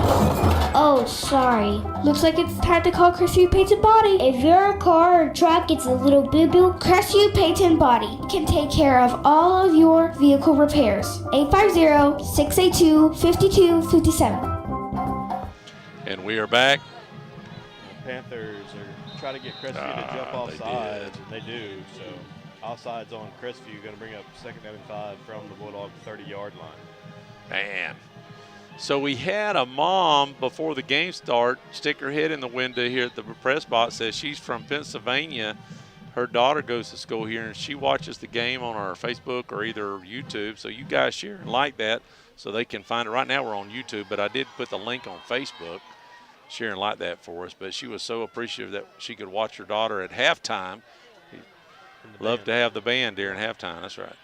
Oh, sorry. Looks like it's time to call Crestview Paint and Body. If your car or truck gets a little boo-boo, Crestview Paint and Body can take care of all of your vehicle repairs. 850-682-5257. And we are back. The Panthers are trying to get Crestview to jump offside. They do. So offside's on Crestview, going to bring up 2nd down and 5 from the Bulldog 30-yard line. Man. So we had a mom before the game start stick her head in the window here at the press box, says she's from Pennsylvania. Her daughter goes to school here, and she watches the game on our Facebook or either YouTube. So you guys share and like that so they can find it. Right now we're on YouTube, but I did put the link on Facebook. Sharon liked that for us, but she was so appreciative that she could watch her daughter at halftime. Love to have the band during halftime. That's right.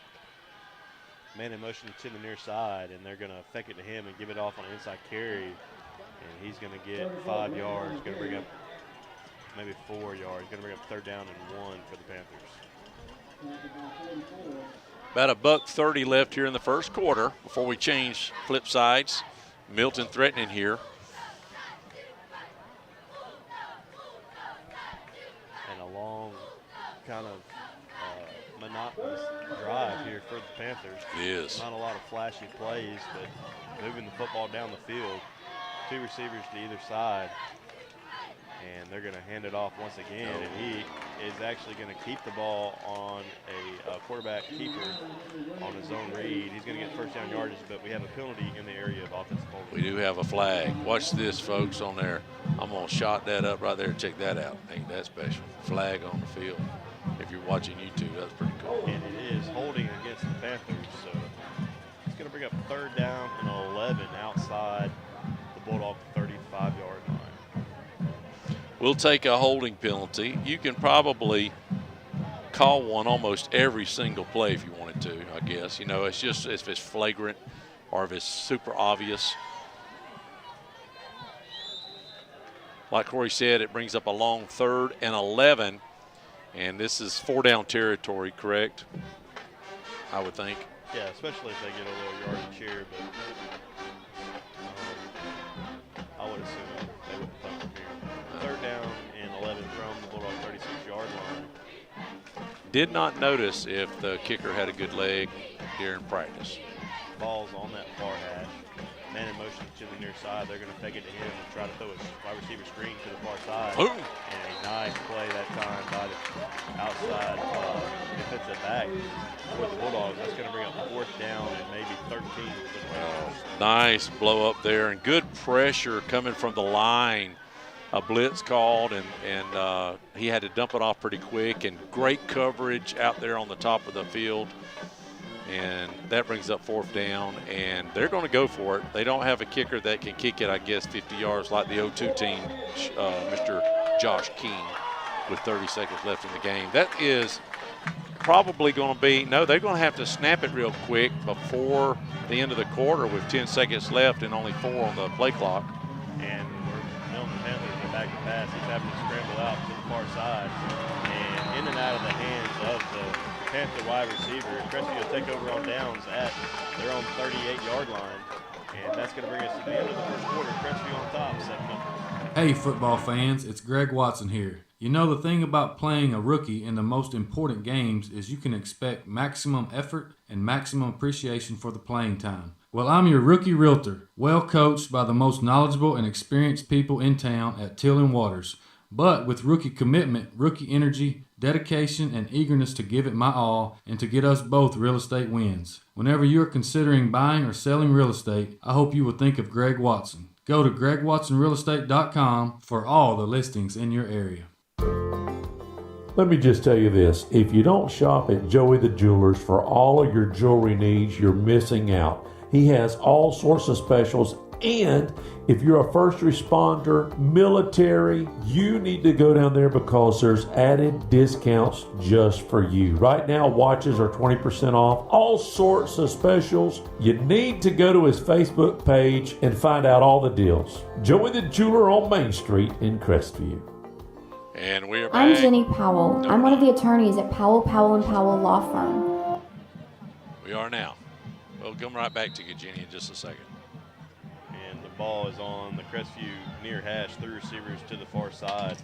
Man in motion to the near side, and they're going to fake it to him and give it off on an inside carry, and he's going to get 5 yards. Going to bring up maybe 4 yards. Going to bring up 3rd down and 1 for the Panthers. About $1:30 left here in the first quarter before we change flip sides. Milton threatening here. Long kind of monotonous drive here for the Panthers. It is. Not a lot of flashy plays, but moving the football down the field. 2 receivers to either side. And they're going to hand it off once again. And he is actually going to keep the ball on a quarterback keeper on his own read. He's going to get 1st down yardage, but we have a penalty in the area of offensive holding. We do have a flag. Watch this, folks, on there. I'm going to shot that up right there and check that out. Ain't that special? Flag on the field. If you're watching YouTube, that's pretty cool. And it is holding against the Panthers. So it's going to bring up 3rd down and 11 outside the Bulldog 35-yard line. We'll take a holding penalty. You can probably call one almost every single play if you wanted to, I guess. You know, it's just if it's flagrant or if it's super obvious. Like Corey said, it brings up a long 3rd and 11. And this is 4-down territory, correct? I would think. Yeah, especially if they get a little yardage here, but I would assume they wouldn't punt from here. 3rd down and 11 from the Bulldog 36-yard line. Did not notice if the kicker had a good leg during practice. Ball's on that far hash. Man in motion to the near side. They're going to take it to him and try to throw a wide receiver screen to the far side. Ooh. And a nice play that time by the outside defensive back for the Bulldogs. That's going to bring up 4th down and maybe 13. Nice blow up there and good pressure coming from the line. A blitz called, and he had to dump it off pretty quick, and great coverage out there on the top of the field. And that brings up 4th down, and they're going to go for it. They don't have a kicker that can kick it, I guess, 50 yards like the 0-2 team, Mr. Josh King, with 30 seconds left in the game. That is probably going to be, no, they're going to have to snap it real quick before the end of the quarter with 10 seconds left and only 4 on the play clock. And Milton Panthers are back to pass. He's having to scramble out to the far side and in and out of the hands of the Panther wide receiver. Crestview will take over on downs at their own 38-yard line. And that's going to bring us to the end of the first quarter. Crestview on top, 7-0. Hey, football fans, it's Greg Watson here. You know, the thing about playing a rookie in the most important games is you can expect maximum effort and maximum appreciation for the playing time. Well, I'm your rookie realtor, well coached by the most knowledgeable and experienced people in town at Till & Waters. But with rookie commitment, rookie energy, dedication, and eagerness to give it my all and to get us both real estate wins. Whenever you're considering buying or selling real estate, I hope you will think of Greg Watson. Go to gregwatsonrealestate.com for all the listings in your area. Let me just tell you this. If you don't shop at Joey the Jewelers for all of your jewelry needs, you're missing out. He has all sorts of specials, and if you're a first responder, military, you need to go down there because there's added discounts just for you. Right now, watches are 20% off, all sorts of specials. You need to go to his Facebook page and find out all the deals. Joey the Jeweler on Main Street in Crestview. And we're back. I'm Jenny Powell. I'm one of the attorneys at Powell, Powell & Powell Law Firm. We are now. We'll come right back to you, Jenny, in just a second. And the ball is on the Crestview near hash. 3 receivers to the far side.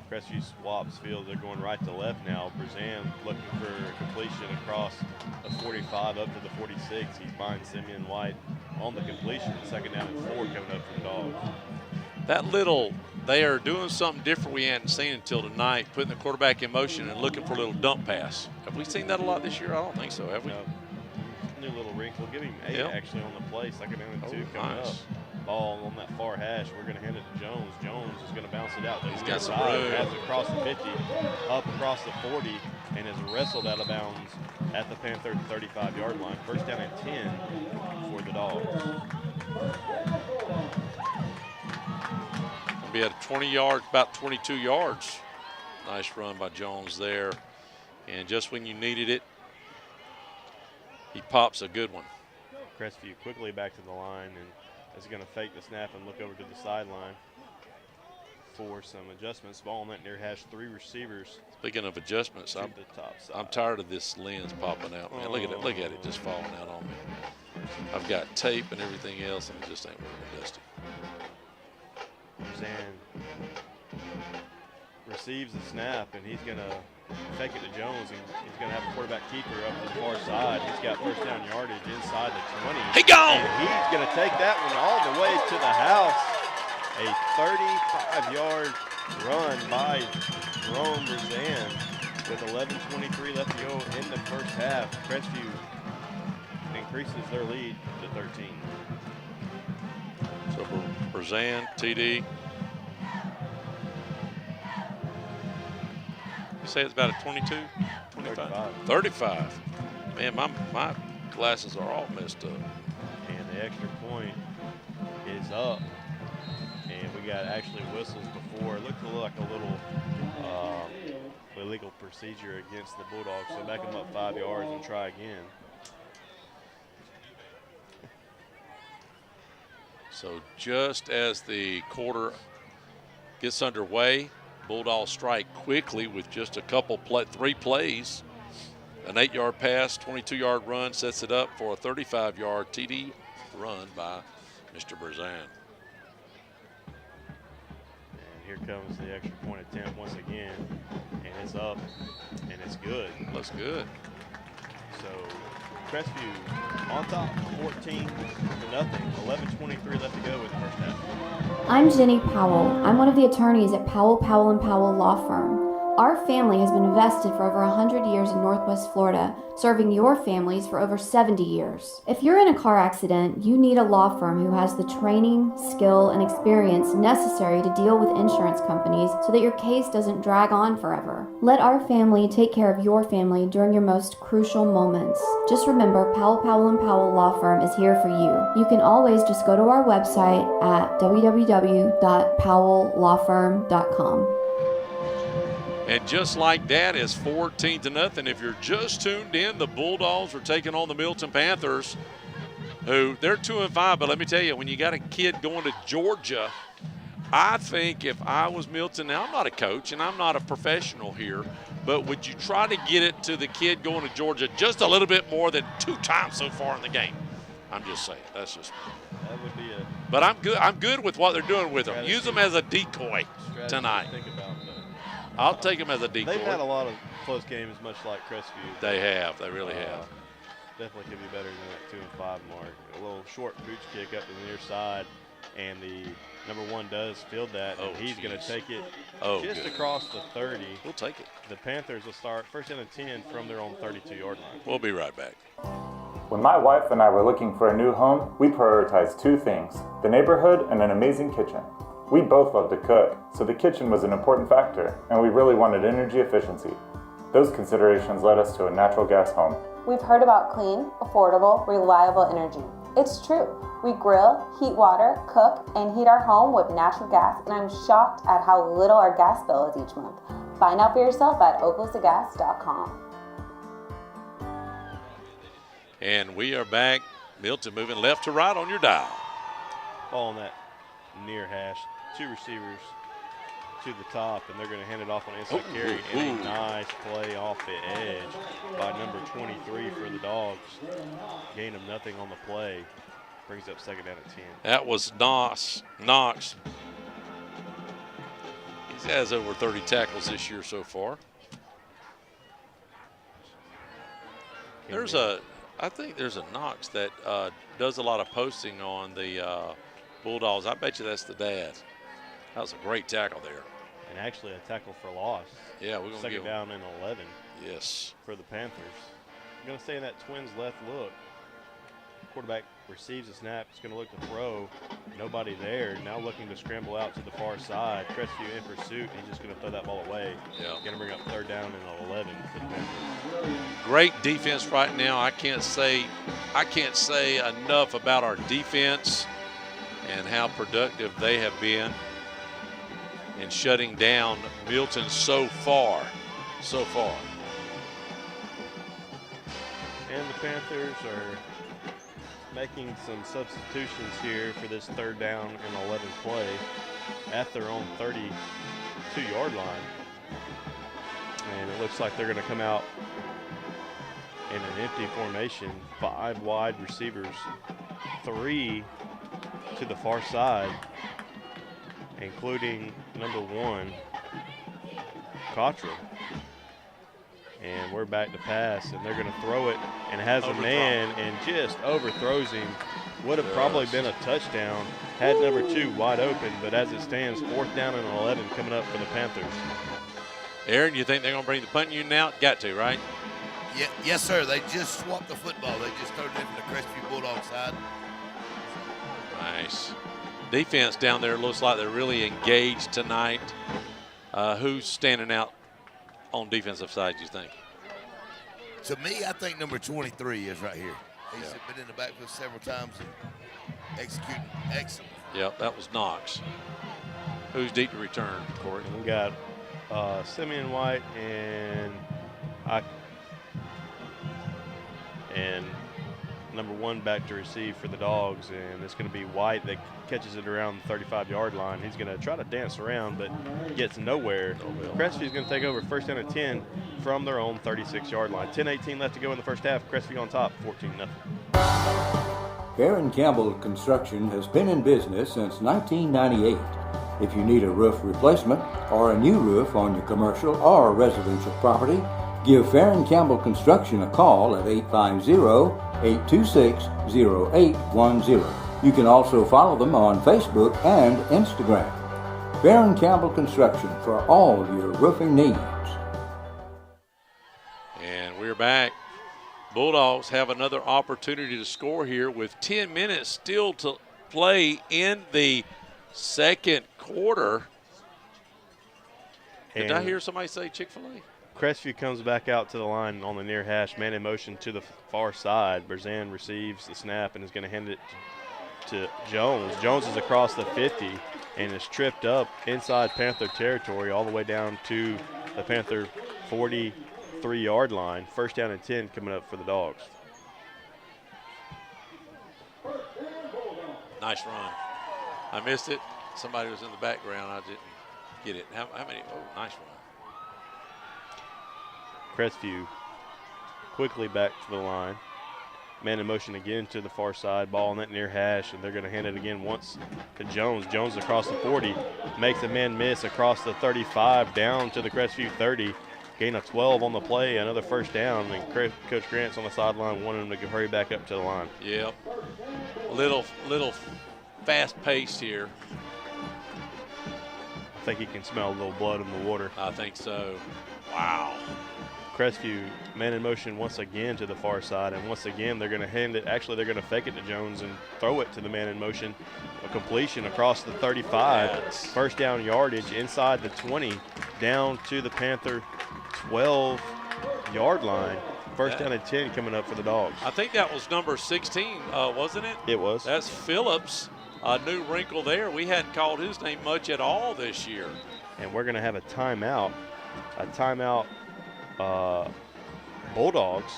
Crestview swaps field. They're going right to left now. Brazan looking for a completion across the 45 up to the 46. He's behind Simeon White on the completion. 2nd down and 4 coming up for the Dogs. They are doing something different we hadn't seen until tonight, putting the quarterback in motion and looking for a little dump pass. Have we seen that a lot this year? I don't think so, have we? No. New little wrinkle. Give him 8 actually on the play. 2nd down and 2 coming up. Ball on that far hash. We're going to hand it to Jones. Jones is going to bounce it out. He's got some room. Has it across the 50, up across the 40, and is wrestled out of bounds at the Panther 35-yard line. 1st down and 10 for the Dogs. Be at 20 yards, about 22 yards. Nice run by Jones there. And just when you needed it, he pops a good one. Crestview quickly back to the line and is going to fake the snap and look over to the sideline for some adjustments. Ball on that near hash. 3 receivers. Speaking of adjustments, I'm tired of this lens popping out, man. Look at it. Look at it just falling out on me. I've got tape and everything else, and it just ain't working, Dusty. Brazan receives the snap, and he's going to fake it to Jones, and he's going to have a quarterback keeper up to the far side. He's got 1st down yardage inside the 20. He gone! And he's going to take that one all the way to the house. A 35-yard run by Jerome Brazan with 11:23 left to go in the first half. Crestview increases their lead to 13. So Brazan, TD. You say it's about a 22, 25? 35. Man, my glasses are all messed up. And the extra point is up. And we got actually whistles before. It looked like a little illegal procedure against the Bulldogs. So back them up 5 yards and try again. So just as the quarter gets underway, Bulldogs strike quickly with just a couple 3 plays. An 8-yard pass, 22-yard run sets it up for a 35-yard TD run by Mr. Brazan. And here comes the extra point attempt once again. And it's up, and it's good. Looks good. So Crestview on top, 14-0. 11:23 left to go in the first half. I'm Jenny Powell. I'm one of the attorneys at Powell, Powell & Powell Law Firm. Our family has been invested for over 100 years in Northwest Florida, serving your families for over 70 years. If you're in a car accident, you need a law firm who has the training, skill, and experience necessary to deal with insurance companies so that your case doesn't drag on forever. Let our family take care of your family during your most crucial moments. Just remember, Powell, Powell & Powell Law Firm is here for you. You can always just go to our website at www.powelllawfirm.com. And just like that, it's 14-0. If you're just tuned in, the Bulldogs are taking on the Milton Panthers, who they're 2-5. But let me tell you, when you got a kid going to Georgia, I think if I was Milton, now I'm not a coach and I'm not a professional here, but would you try to get it to the kid going to Georgia just a little bit more than 2 times so far in the game? I'm just saying. That's just. That would be a. But I'm good. I'm good with what they're doing with them. Use them as a decoy tonight. I'll take them as a decoy. They've had a lot of close games, much like Crestview. They have. They really have. Definitely could be better than that 2-5 mark. A little short boots kick up to the near side. and the number 1 does field that, and he's going to take it just across the 30. We'll take it. The Panthers will start first down and 10 from their own 32-yard line. We'll be right back. When my wife and I were looking for a new home, we prioritized 2 things: the neighborhood and an amazing kitchen. We both love to cook, so the kitchen was an important factor, and we really wanted energy efficiency. Those considerations led us to a natural gas home. We've heard about clean, affordable, reliable energy. It's true. We grill, heat water, cook, and heat our home with natural gas, and I'm shocked at how little our gas bill is each month. Find out for yourself at oglesthegas.com. And we are back. Milton moving left to right on your dial. Ball on that near hash. 2 receivers to the top, and they're going to hand it off on inside carry. And a nice play off the edge by number 23 for the Dogs. Gain of nothing on the play. Brings up second down at 10. That was Knox. He has over 30 tackles this year so far. I think there's a Knox that does a lot of posting on the Bulldogs. I bet you that's the dad. That was a great tackle there. And actually a tackle for loss. Yeah, we're going to second down and 11. Yes. For the Panthers. I'm going to stay in that Twins left look. Quarterback receives the snap. He's going to look to throw. Nobody there. Now looking to scramble out to the far side. Crestview in pursuit. He's just going to throw that ball away. Yeah. Going to bring up third down and 11 for the Panthers. Great defense right now. I can't say enough about our defense and how productive they have been in shutting down Milton so far. And the Panthers are making some substitutions here for this third down and 11 play at their own 32-yard line. And it looks like they're going to come out in an empty formation. 5 wide receivers, 3 to the far side, including number 1, Cottrell. And we're back to pass, and they're going to throw it, and has a man and just overthrows him. Would have probably been a touchdown had number 2 wide open, but as it stands, fourth down and 11 coming up for the Panthers. Aaron, you think they're going to bring the punt unit out? Got to, right? Yeah, yes, sir. They just swapped the football. They just threw it in from the Crestview Bulldog side. Nice. Defense down there looks like they're really engaged tonight. Who's standing out on defensive side, you think? To me, I think number 23 is right here. He's been in the backfield several times and executing excellent. Yep, that was Knox. Who's deep to return, Corey? We got Simeon White and number 1 back to receive for the Dogs, and it's going to be White that catches it around the 35-yard line. He's going to try to dance around, but gets nowhere. Crestview's going to take over first down and 10 from their own 36-yard line. 10-18 left to go in the first half. Crestview on top, 14-0. Fair & Campbell Construction has been in business since 1998. If you need a roof replacement or a new roof on your commercial or residential property, give Fair & Campbell Construction a call at 850-826-0810. You can also follow them on Facebook and Instagram. Fair & Campbell Construction for all your roofing needs. And we're back. Bulldogs have another opportunity to score here with 10 minutes still to play in the second quarter. Did I hear somebody say Chick-fil-A? Crestview comes back out to the line on the near hash, man in motion to the far side. Berzan receives the snap and is going to hand it to Jones. Jones is across the 50 and is tripped up inside Panther territory all the way down to the Panther 43-yard line. First down and 10 coming up for the Dogs. Nice run. I missed it. Somebody was in the background. I didn't get it. How many? Oh, nice run. Crestview quickly back to the line. Man in motion again to the far side. Ball on that near hash, and they're going to hand it again once to Jones. Jones across the 40. Makes a man miss across the 35 down to the Crestview 30. Gain of 12 on the play. Another first down, and Coach Grant's on the sideline wanting him to hurry back up to the line. Yep. Little fast-paced here. I think he can smell a little blood in the water. I think so. Wow. Crestview, man in motion once again to the far side, and once again they're going to hand it. Actually, they're going to fake it to Jones and throw it to the man in motion. A completion across the 35. Yes. First down yardage inside the 20, down to the Panther 12-yard line. First down and 10 coming up for the Dogs. I think that was number 16, wasn't it? It was. That's Phillips. A new wrinkle there. We hadn't called his name much at all this year. And we're going to have a timeout. A timeout. Bulldogs.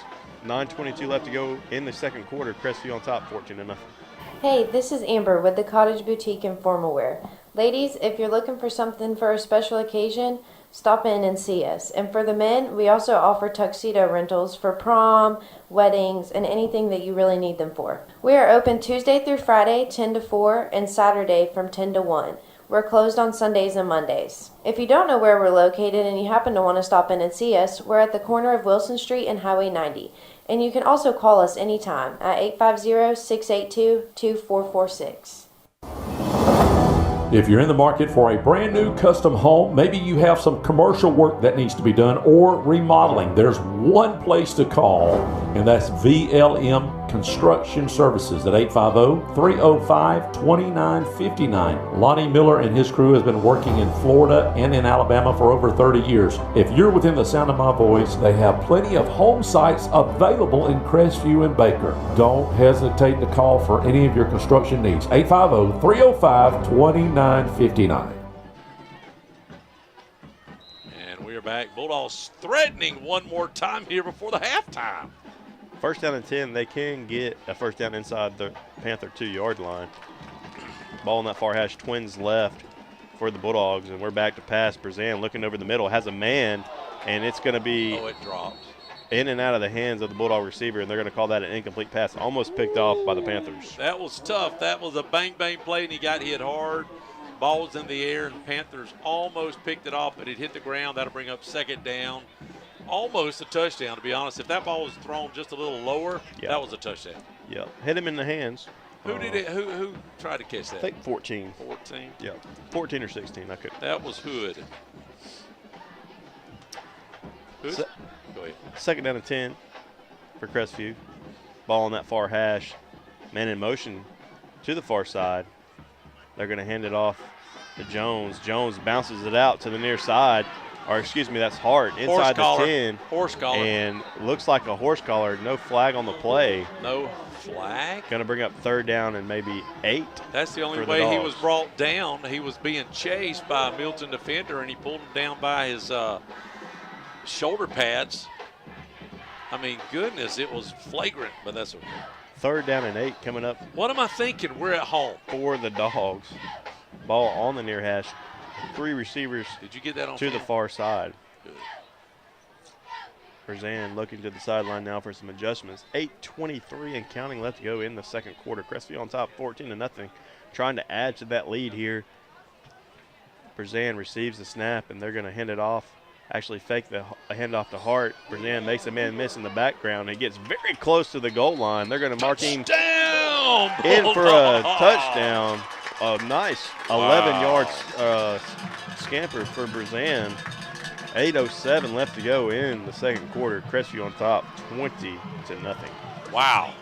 9:22 left to go in the second quarter. Crestview on top, 14-0. Hey, this is Amber with the Cottage Boutique and Formal Wear. Ladies, if you're looking for something for a special occasion, stop in and see us. And for the men, we also offer tuxedo rentals for prom, weddings, and anything that you really need them for. We are open Tuesday through Friday, 10 to 4, and Saturday from 10 to 1. We're closed on Sundays and Mondays. If you don't know where we're located and you happen to want to stop in and see us, we're at the corner of Wilson Street and Highway 90. And you can also call us anytime at 850-682-2446. If you're in the market for a brand new custom home, maybe you have some commercial work that needs to be done or remodeling, there's one place to call, and that's VLM Construction Services at 850-305-2959. Lonnie Miller and his crew has been working in Florida and in Alabama for over 30 years. If you're within the sound of my voice, they have plenty of home sites available in Crestview and Baker. Don't hesitate to call for any of your construction needs. 850-305-2959. And we are back. Bulldogs threatening one more time here before the halftime. First down and 10, they can get a first down inside the Panther 2-yard line. Ball in that far hash, twins left for the Bulldogs, and we're back to pass. Brazan looking over the middle, has a man, and it's going to be it drops in and out of the hands of the Bulldog receiver, and they're going to call that an incomplete pass, almost picked off by the Panthers. That was tough. That was a bang-bang play, and he got hit hard. Ball was in the air, and the Panthers almost picked it off, but it hit the ground. That'll bring up second down. Almost a touchdown, to be honest. If that ball was thrown just a little lower, that was a touchdown. Yep, hit him in the hands. Who did it? Who tried to catch that? I think 14. 14? Yeah, 14 or 16. I could. That was Hood. Go ahead. Second down and 10 for Crestview. Ball on that far hash. Man in motion to the far side. They're going to hand it off to Jones. Jones bounces it out to the near side. Or excuse me, that's Hart inside the 10. Horse collar. And looks like a horse collar. No flag on the play. No flag. Going to bring up third down and maybe 8. That's the only way he was brought down. He was being chased by a Milton defender, and he pulled him down by his shoulder pads. I mean, goodness, it was flagrant, but that's okay. Third down and 8 coming up. What am I thinking? We're at home. For the Dogs. Ball on the near hash. 3 receivers. Did you get that on to film? the far side? Good. Brazan looking to the sideline now for some adjustments. 8:23 and counting left to go in the second quarter. Crestview on top, 14-0. Trying to add to that lead here. Brazan receives the snap, and they're going to hand it off. Actually fake the handoff to Hart. Brazan makes a man miss in the background. He gets very close to the goal line. They're going to mark him in for a touchdown. A nice 11-yard scamper for Brazan. 8:07 left to go in the second quarter. Crestview on top, 20-0. Wow.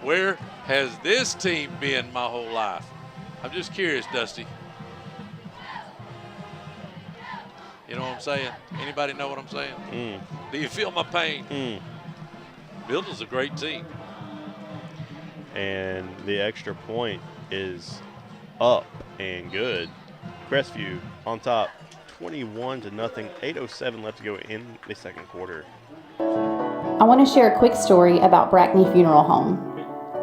Where has this team been my whole life? I'm just curious, Dusty. You know what I'm saying? Anybody know what I'm saying? Do you feel my pain? Milton's a great team. And the extra point is up and good. Crestview on top, 21-0. 8:07 left to go in the second quarter. I want to share a quick story about Brackney Funeral Home.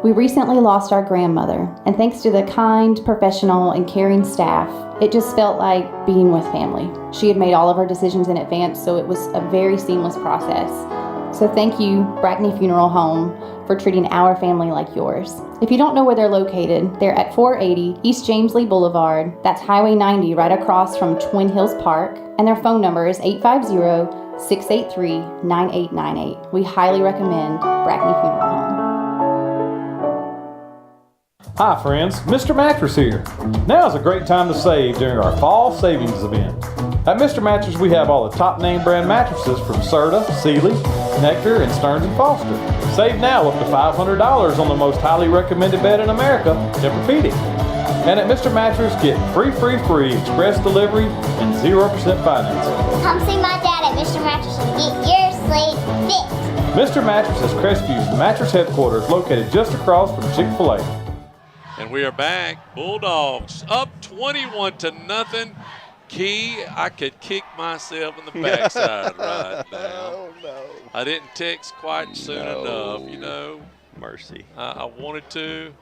We recently lost our grandmother, and thanks to the kind, professional, and caring staff, it just felt like being with family. She had made all of her decisions in advance, so it was a very seamless process. So thank you, Brackney Funeral Home, for treating our family like yours. If you don't know where they're located, they're at 480 East James Lee Boulevard. That's Highway 90 right across from Twin Hills Park, and their phone number is 850-683-9898. We highly recommend Brackney Funeral Home. Hi friends, Mr. Mattress here. Now is a great time to save during our fall savings event. At Mr. Mattress we have all the top name brand mattresses from Serta, Sealy, Nectar, and Stearns & Foster. Save now up to $500 on the most highly recommended bed in America, Tempur-Pedic. And at Mr. Mattress, get free express delivery and 0% financing. Come see my dad at Mr. Mattress and get your sleep fixed. Mr. Mattress is Crestview's mattress headquarters located just across from Chick-fil-A. And we are back. Bulldogs up 21-0. Key, I could kick myself in the backside right now. Oh, no. I didn't text quite soon enough, you know. Mercy. I wanted to.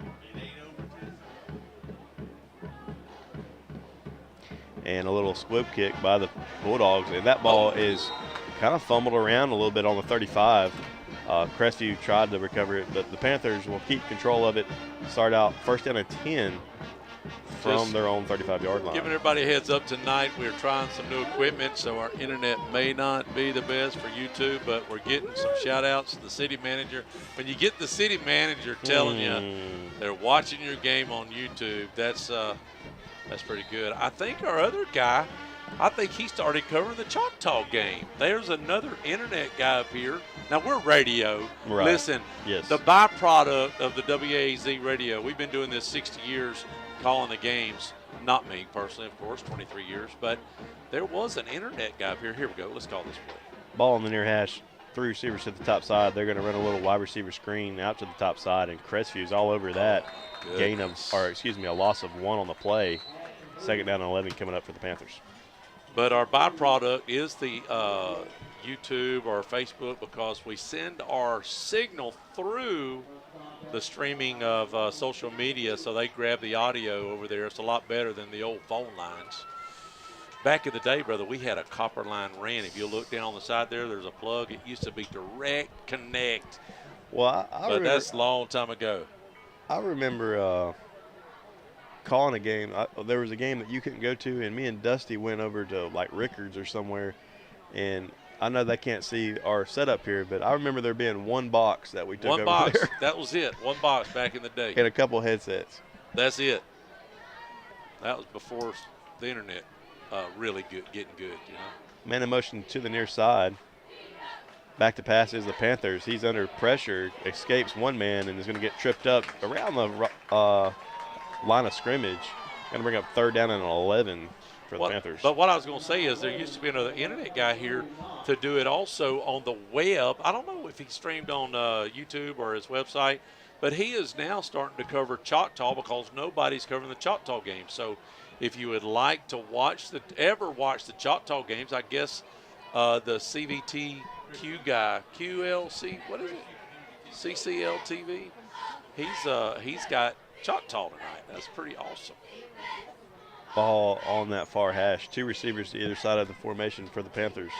And a little squib kick by the Bulldogs. And that ball is kind of fumbled around a little bit on the 35. Crestview tried to recover it, but the Panthers will keep control of it. Start out first down and 10 from their own 35-yard line. Giving everybody a heads up tonight, we're trying some new equipment, so our internet may not be the best for YouTube, but we're getting some shout-outs to the city manager. When you get the city manager telling you they're watching your game on YouTube, that's pretty good. I think our other guy, I think he started covering the Choctaw game. There's another internet guy up here. Now, we're radio. Right. Listen, yes. The byproduct of the WAAZ radio, we've been doing this 60 years, calling the games. Not me personally, of course, 23 years. But there was an internet guy up here. Here we go. Let's call this play. Ball in the near hash. 3 receivers to the top side. They're going to run a little wide receiver screen out to the top side, and Crestview's all over that. A loss of 1 on the play. Second down and 11 coming up for the Panthers. But our byproduct is the YouTube or Facebook, because we send our signal through the streaming of social media, so they grab the audio over there. It's a lot better than the old phone lines. Back in the day, brother, we had a copper line ran. If you look down on the side there's a plug. It used to be direct connect. Well, but that's a long time ago. I remember calling a game. There was a game that you couldn't go to, and me and Dusty went over to like Rickards or somewhere, and I know they can't see our setup here, but I remember there being one box that we took over box. there. That was it. One box back in the day. And a couple headsets. That's it. That was before the internet really getting good, you know. Man in motion to the near side. Back to pass is the Panthers. He's under pressure, escapes one man, and is going to get tripped up around the line of scrimmage. Going to bring up third down and 11 for the Panthers. But what I was going to say is there used to be another internet guy here to do it also on the web. I don't know if he streamed on YouTube or his website, but he is now starting to cover Choctaw because nobody's covering the Choctaw game. So if you would like to watch the Choctaw games, I guess the CVTQ guy, QLC, what is it? CCL TV. He's got Choctaw tonight. That's pretty awesome. Ball on that far hash. 2 receivers to either side of the formation for the Panthers.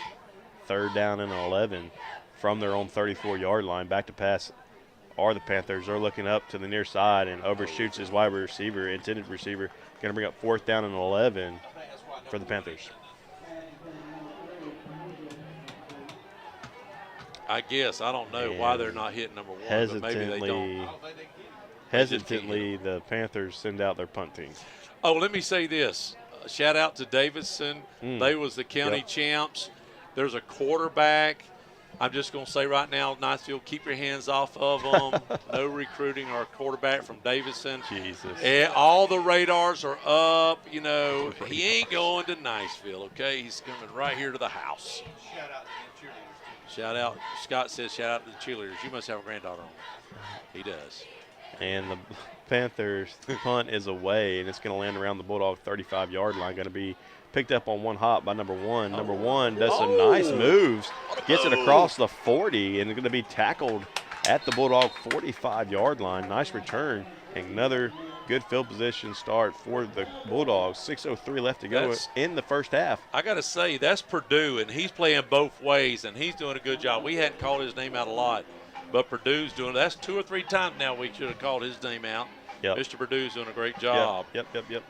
Third down and 11 from their own 34-yard line. Back to pass are the Panthers. They're looking up to the near side and overshoots his wide receiver, intended receiver. Going to bring up fourth down and 11 for the Panthers. I guess. I don't know why they're not hitting number 1, but maybe they don't. Hesitantly, the Panthers send out their punt team. Oh, let me say this. Shout out to Davidson. They was the county champs. There's a quarterback. I'm just going to say right now, Niceville, keep your hands off of them. No recruiting our quarterback from Davidson. Jesus. All the radars are up. You know, he ain't going to Niceville, okay? He's coming right here to the house. Shout out to the cheerleaders. Shout out. Scott says shout out to the cheerleaders. You must have a granddaughter on. He does. And the Panthers punt is away, and it's going to land around the Bulldog 35-yard line. Going to be picked up on one hop by number 1. Number 1 does some nice moves, gets it across the 40, and going to be tackled at the Bulldog 45-yard line. Nice return, and another good field position start for the Bulldogs. 6:03 left to go in the first half. I got to say, that's Purdue, and he's playing both ways, and he's doing a good job. We hadn't called his name out a lot. But Purdue's doing – that's 2 or 3 times now we should have called his name out. Yep. Mr. Purdue's doing a great job. Yep.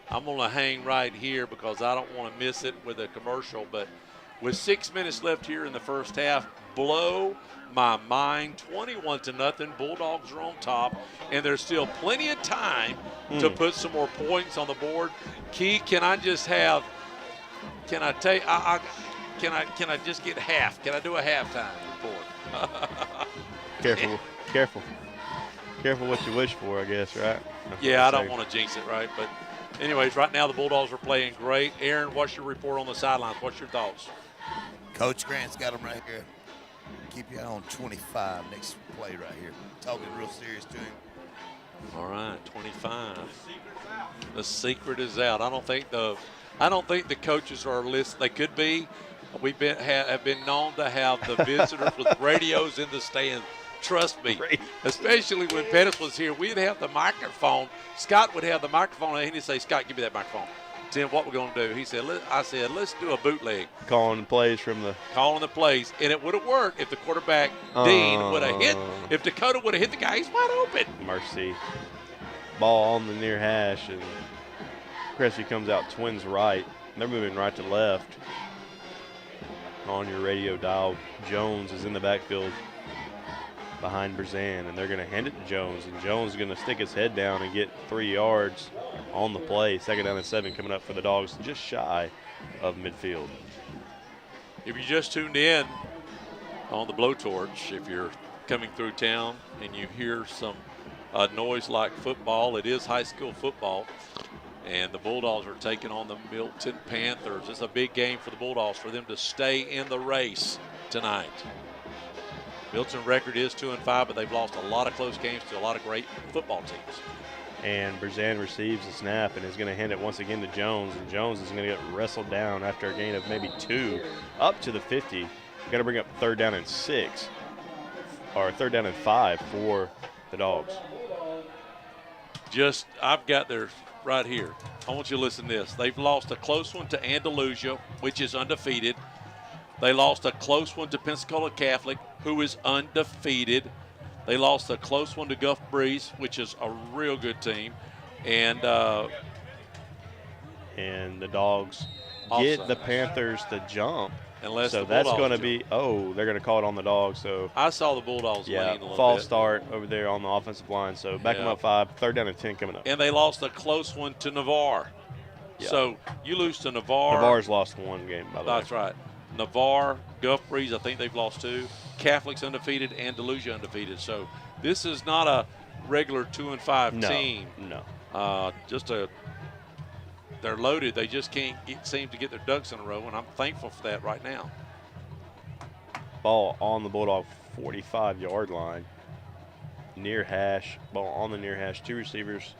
I'm going to hang right here because I don't want to miss it with a commercial. But with 6 minutes left here in the first half. Blow my mind. 21-0. Bulldogs are on top, and there's still plenty of time to put some more points on the board. Key, can I just have? Can I take? Can I just get half? Can I do a halftime report? Careful what you wish for, I guess, right? Yeah, I don't want to jinx it, right? But anyways, right now the Bulldogs are playing great. Aaron, what's your report on the sidelines? What's your thoughts? Coach Grant's got them right here. Keep your eye on 25 next play right here. Talking real serious to him. All right, 25. The secret is out. I don't think the coaches are listening. They could be. Have been known to have the visitors with radios in the stands. Trust me, especially when Pettis was here, we'd have the microphone. Scott would have the microphone, and he'd say, "Scott, give me that microphone." Tim, what we're going to do? He said, "I said, let's do a bootleg." Calling the plays, and it would have worked if the quarterback Dean would have hit. If Dakota would have hit the guy, he's wide open. Mercy. Ball on the near hash, and Crestview comes out twins right. They're moving right to left. On your radio dial, Jones is in the backfield behind Berzan, and they're going to hand it to Jones, and Jones is going to stick his head down and get 3 yards on the play. 2nd down and 7 coming up for the Dogs, just shy of midfield. If you just tuned in on the blowtorch, if you're coming through town and you hear some noise like football, it is high school football, and the Bulldogs are taking on the Milton Panthers. It's a big game for the Bulldogs for them to stay in the race tonight. Milton record is 2-5, but they've lost a lot of close games to a lot of great football teams. And Berzan receives the snap and is going to hand it once again to Jones. And Jones is going to get wrestled down after a gain of maybe 2 up to the 50. Got to bring up 3rd down and 6, or 3rd down and 5 for the Dogs. I've got their right here. I want you to listen to this. They've lost a close one to Andalusia, which is undefeated. They lost a close one to Pensacola Catholic, who is undefeated. They lost a close one to Gulf Breeze, which is a real good team. And the Dogs get the offside. Panthers to jump. Unless so the that's Bulldogs going to be, they're going to call it on the Dogs. So I saw the Bulldogs lean a little false bit. start over there on the offensive line. So back them up 5, 3rd down and 10 coming up. And they lost a close one to Navarre. Yeah. So you lose to Navarre. Navarre's lost 1 game, by the way. That's right. Navarre, Gulf Breeze, I think they've lost 2. Catholic's undefeated, Andalusia undefeated. So this is not a regular 2-5 team. No. They're loaded. They just can't seem to get their ducks in a row, and I'm thankful for that right now. Ball on the Bulldog 45-yard line. Near hash. Ball on the near hash. 2 receivers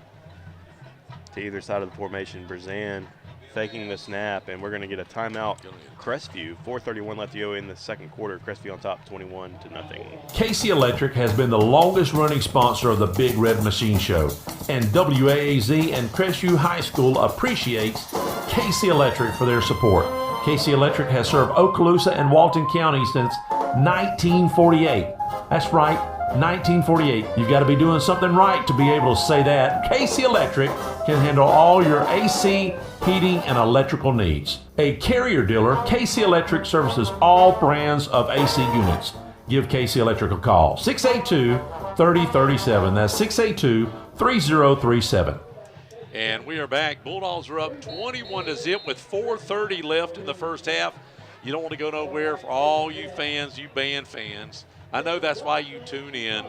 to either side of the formation. Berzan faking the snap, and we're going to get a timeout. Crestview, 4:31 left to go in the 2nd quarter. Crestview on top, 21-0. KC Electric has been the longest running sponsor of the Big Red Machine Show, and WAAZ and Crestview High School appreciates KC Electric for their support. KC Electric has served Okaloosa and Walton County since 1948. That's right, 1948. You've got to be doing something right to be able to say that. KC Electric can handle all your AC, heating, and electrical needs. A Carrier dealer, KC Electric services all brands of AC units. Give KC Electric a call. 682-3037. That's 682-3037. And we are back. Bulldogs are up 21-0 with 4:30 left in the first half. You don't want to go nowhere for all you fans, you band fans. I know that's why you tune in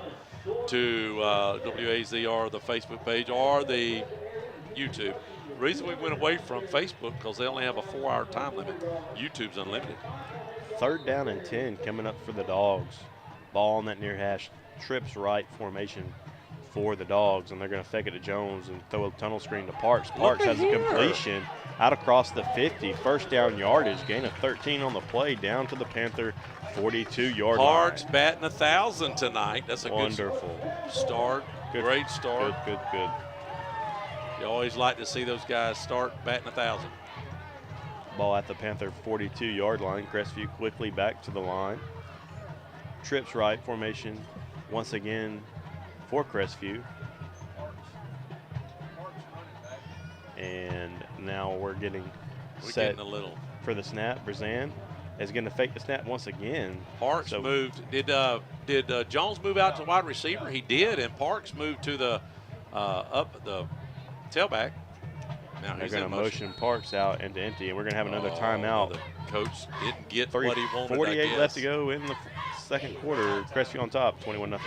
to WAZR, the Facebook page, or the YouTube. The reason we went away from Facebook because they only have a 4-hour time limit. YouTube's unlimited. 3rd down and 10 coming up for the Dogs. Ball on that near hash. Trips right formation for the Dogs, and they're going to fake it to Jones and throw a tunnel screen to Parks. Parks has a completion out across the 50. 1st down yardage, gain of 13 on the play, down to the Panther 42-yard line. Parks batting 1,000 tonight. That's a wonderful good start. Great start. Good. You always like to see those guys start batting 1,000. Ball at the Panther 42-yard line. Crestview quickly back to the line. Trips right formation once again for Crestview. And now we're getting set a little for the snap. Berzan is going to fake the snap once again. Parks moved. Did Jones move out to wide receiver? He did, and Parks moved to the tailback. Now they're going to motion Parks out into empty, and we're going to have another timeout. The coach didn't get what he wanted. 48 left to go in the second quarter. Crestview on top, 21-0.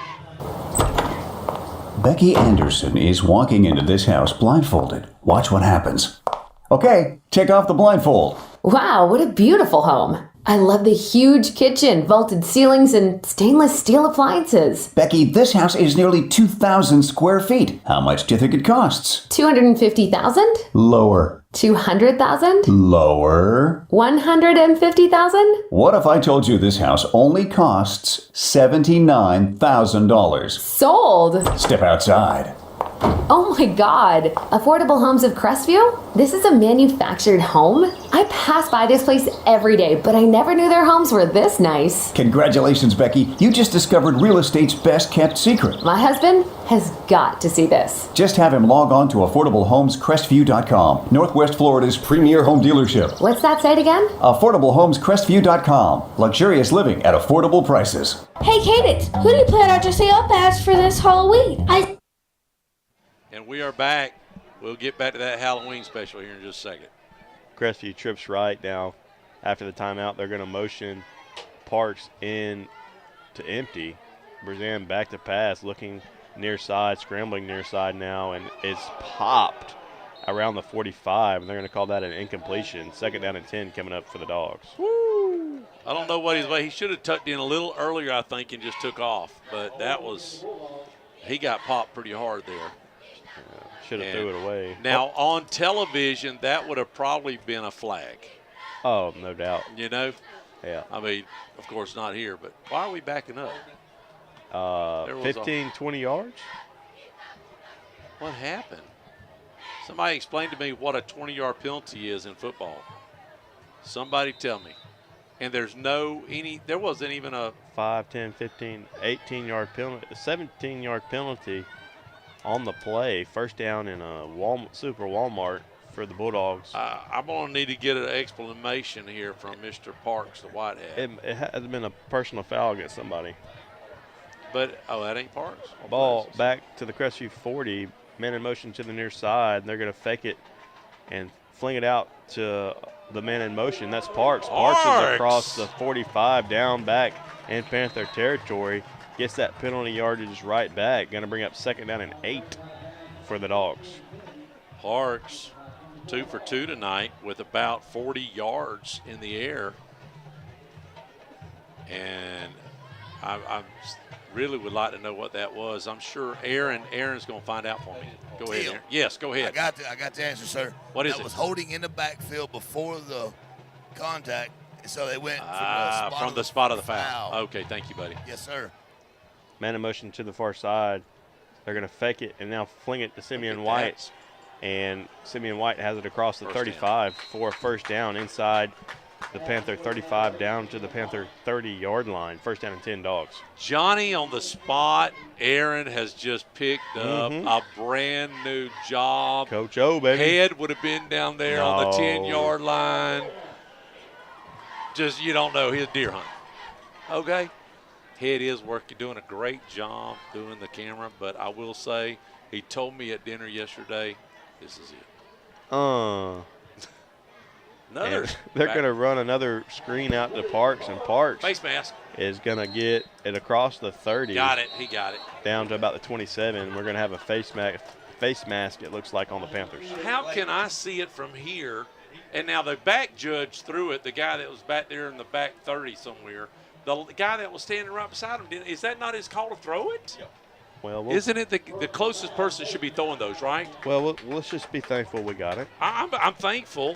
Becky Anderson is walking into this house blindfolded. Watch what happens. Okay, take off the blindfold. Wow, what a beautiful home. I love the huge kitchen, vaulted ceilings, and stainless steel appliances. Becky, this house is nearly 2,000 square feet. How much do you think it costs? $250,000? Lower. $200,000? Lower. $150,000? What if I told you this house only costs $79,000? Sold! Step outside. Oh my God! Affordable Homes of Crestview? This is a manufactured home? I pass by this place every day, but I never knew their homes were this nice. Congratulations, Becky. You just discovered real estate's best kept secret. My husband has got to see this. Just have him log on to AffordableHomesCrestview.com, Northwest Florida's premier home dealership. What's that site again? AffordableHomesCrestview.com. Luxurious living at affordable prices. Hey, Cadence, who do you plan on dressing up as for this Halloween? And we are back. We'll get back to that Halloween special here in just a second. Crestview trips right now. After the timeout, they're going to motion Parks in to empty. Brazan back to pass, looking near side, scrambling near side now, and it's popped around the 45. And they're going to call that an incompletion. 2nd down and 10 coming up for the Dogs. Woo! I don't know what he should have tucked in a little earlier, I think, and just took off. But he got popped pretty hard there. Should have threw it away. Now, on television, that would have probably been a flag. Oh, no doubt. You know? Yeah. I mean, of course, not here, but why are we backing up? 15, 20 yards? What happened? Somebody explain to me what a 20-yard penalty is in football. Somebody tell me. And there wasn't even a 5, 10, 15, 18-yard penalty, 17-yard penalty on the play. First down in a Super Walmart for the Bulldogs. I'm going to need to get an explanation here from Mr. Parks, the white hat. It has been a personal foul against somebody. But, that ain't Parks? Ball back to the Crestview 40. Man in motion to the near side. And they're going to fake it and fling it out to the man in motion. That's Parks. Parks is across the 45, down back in Panther territory. Gets that penalty yardage right back. Going to bring up 2nd down and 8 for the Dogs. Parks, 2 for 2 tonight with about 40 yards in the air. And I really would like to know what that was. I'm sure Aaron's going to find out for me. Go ahead, Aaron. Yes, go ahead. I got the answer, sir. What is it? That was holding in the backfield before the contact, so they went from the spot of the foul. Okay, thank you, buddy. Yes, sir. Man in motion to the far side. They're going to fake it and now fling it to Simeon White. And Simeon White has it across the 35 for a first down inside the Panther 35 down to the Panther 30-yard line. 1st down and 10 Dogs. Johnny on the spot. Aaron has just picked up a brand new job. Coach O, baby. Head would have been down there on the 10-yard line. Just, you don't know, he's a deer hunter. Okay? Head is doing a great job doing the camera, but I will say he told me at dinner yesterday, this is it. They're going to run another screen out to Parks, and Parks face mask is going to get it across the 30. Got it. He got it. Down to about the 27. We're going to have a face mask, it looks like, on the Panthers. How can I see it from here? And now the back judge threw it, the guy that was back there in the back 30 somewhere. The guy that was standing right beside him, is that not his call to throw it? Yep. Well, isn't it the closest person should be throwing those, right? Well, let's just be thankful we got it. I'm thankful.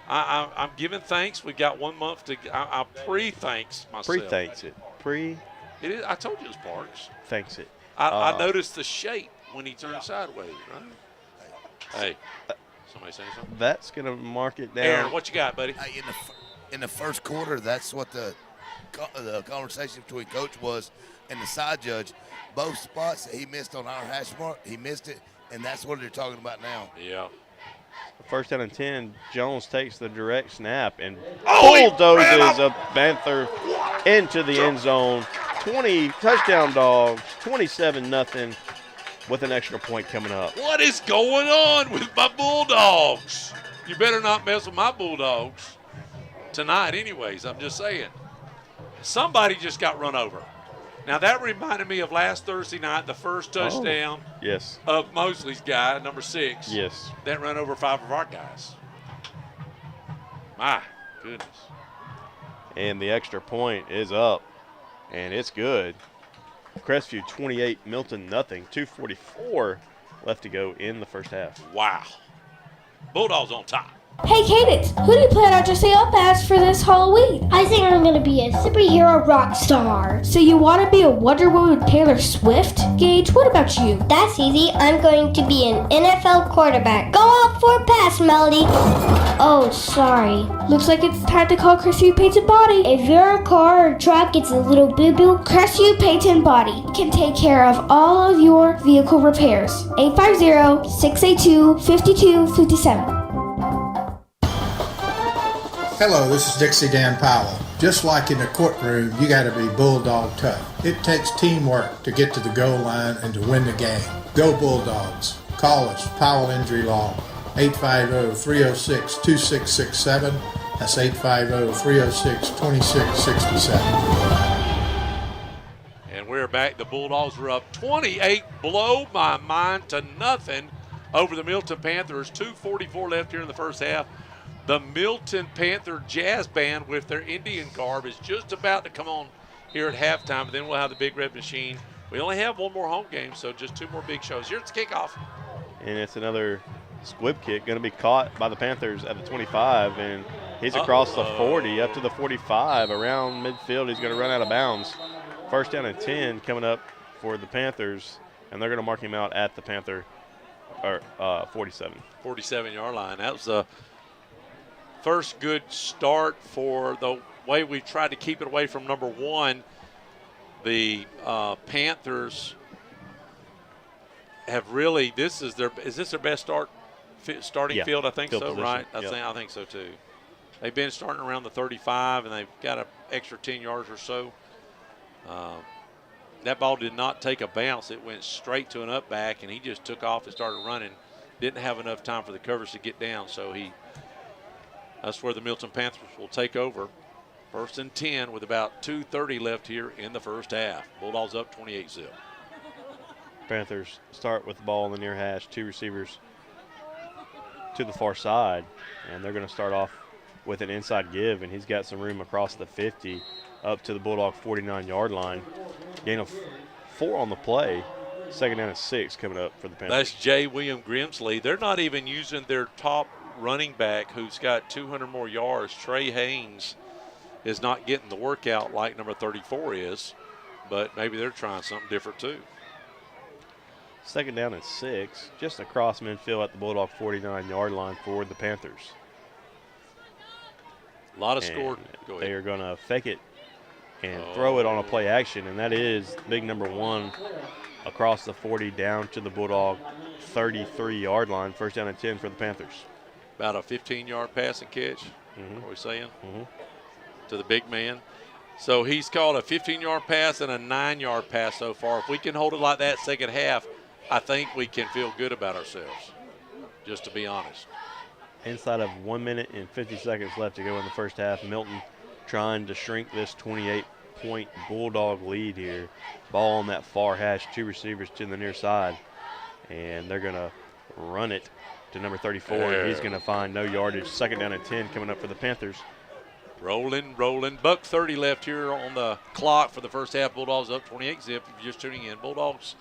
I'm giving thanks. We got 1 month to. I pre-thanks myself. Pre-thanks it. It is. I told you it was Parks. Thanks it. I noticed the shape when he turned sideways. Right. Hey, somebody saying something? That's gonna mark it down. Aaron, what you got, buddy? In the first quarter, that's what the conversation between Coach was and the side judge. Both spots that he missed on our hash mark, he missed it, and that's what they're talking about now. Yeah. First down and 10, Jones takes the direct snap and bulldozes a Panther into the end zone. 20 touchdown Dogs, 27-0 with an extra point coming up. What is going on with my Bulldogs? You better not mess with my Bulldogs tonight anyways, I'm just saying. Somebody just got run over. Now, that reminded me of last Thursday night, the first touchdown of Mosley's guy, number 6. Yes. That ran over 5 of our guys. My goodness. And the extra point is up, and it's good. Crestview 28, Milton nothing. 2:44 left to go in the first half. Wow. Bulldogs on top. Hey, Cadence, who do you plan on dressing up as for this Halloween? I think I'm gonna be a superhero rock star. So you want to be a Wonder Woman with Taylor Swift? Gage, what about you? That's easy. I'm going to be an NFL quarterback. Go out for a pass, Melody. Oh, sorry. Looks like it's time to call Crestview Paint and Body. If your car or truck gets a little boo-boo, Crestview Paint and Body can take care of all of your vehicle repairs. 850-682-5257. Hello, this is Dixie Dan Powell. Just like in the courtroom, you got to be bulldog tough. It takes teamwork to get to the goal line and to win the game. Go Bulldogs. Call us, Powell Injury Law, 850-306-2667. That's 850-306-2667. And we're back. The Bulldogs are up 28, blow my mind to nothing over the Milton Panthers. 2:44 left here in the first half. The Milton Panther Jazz Band with their Indian garb is just about to come on here at halftime, and then we'll have the Big Red Machine. We only have one more home game, so just 2 more big shows. Here's the kickoff. And it's another squib kick going to be caught by the Panthers at the 25, and he's across the 40 up to the 45. Around midfield, he's going to run out of bounds. First down and 10 coming up for the Panthers, and they're going to mark him out at the Panther 47. 47-yard line. That was a first good start for the way we tried to keep it away from number 1. The Panthers have really, is this their best starting field? I think field so, position. right? Yep. I think so too. They've been starting around the 35, and they've got an extra 10 yards or so. That ball did not take a bounce. It went straight to an up back, and he just took off and started running. Didn't have enough time for the coverage to get down, so that's where the Milton Panthers will take over. First and 10 with about 2:30 left here in the first half. Bulldogs up 28-0. Panthers start with the ball in the near hash, 2 receivers to the far side, and they're going to start off with an inside give, and he's got some room across the 50 up to the Bulldog 49-yard line. Gain of 4 on the play. Second down and 6 coming up for the Panthers. That's J. William Grimsley. They're not even using their top running back who's got 200 more yards. Trey Haynes is not getting the workout like number 34 is, but maybe they're trying something different too. Second down and 6, just across midfield at the Bulldog 49-yard line for the Panthers. A lot of scored. Go ahead. They are going to fake it and throw it on a play action, and that is big number 1 across the 40 down to the Bulldog 33-yard line. First down and 10 for the Panthers. About a 15-yard pass and catch, what are we saying? To the big man. So he's called a 15-yard pass and a 9-yard pass so far. If we can hold it like that second half, I think we can feel good about ourselves, just to be honest. Inside of 1 minute and 50 seconds left to go in the first half. Milton trying to shrink this 28-point Bulldog lead here. Ball on that far hash, 2 receivers to the near side, and they're going to run it to number 34, and he's going to find no yardage. Second down and 10 coming up for the Panthers. Rolling. $1:30 left here on the clock for the first half. Bulldogs up 28-0 if you're just tuning in. Bulldogs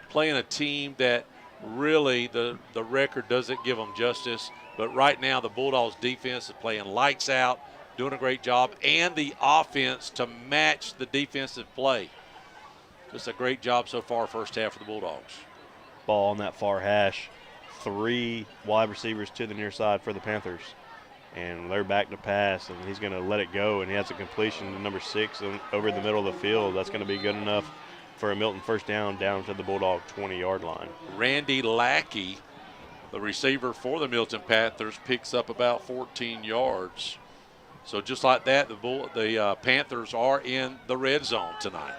playing a team that really the record doesn't give them justice, but right now the Bulldogs defense is playing lights out, doing a great job, and the offense to match the defensive play. Just a great job so far first half for the Bulldogs. Ball on that far hash. 3 wide receivers to the near side for the Panthers. And they're back to pass, and he's going to let it go, and he has a completion to number 6 over the middle of the field. That's going to be good enough for a Milton first down to the Bulldog 20-yard line. Randy Lackey, the receiver for the Milton Panthers, picks up about 14 yards. So just like that, the Panthers are in the red zone tonight.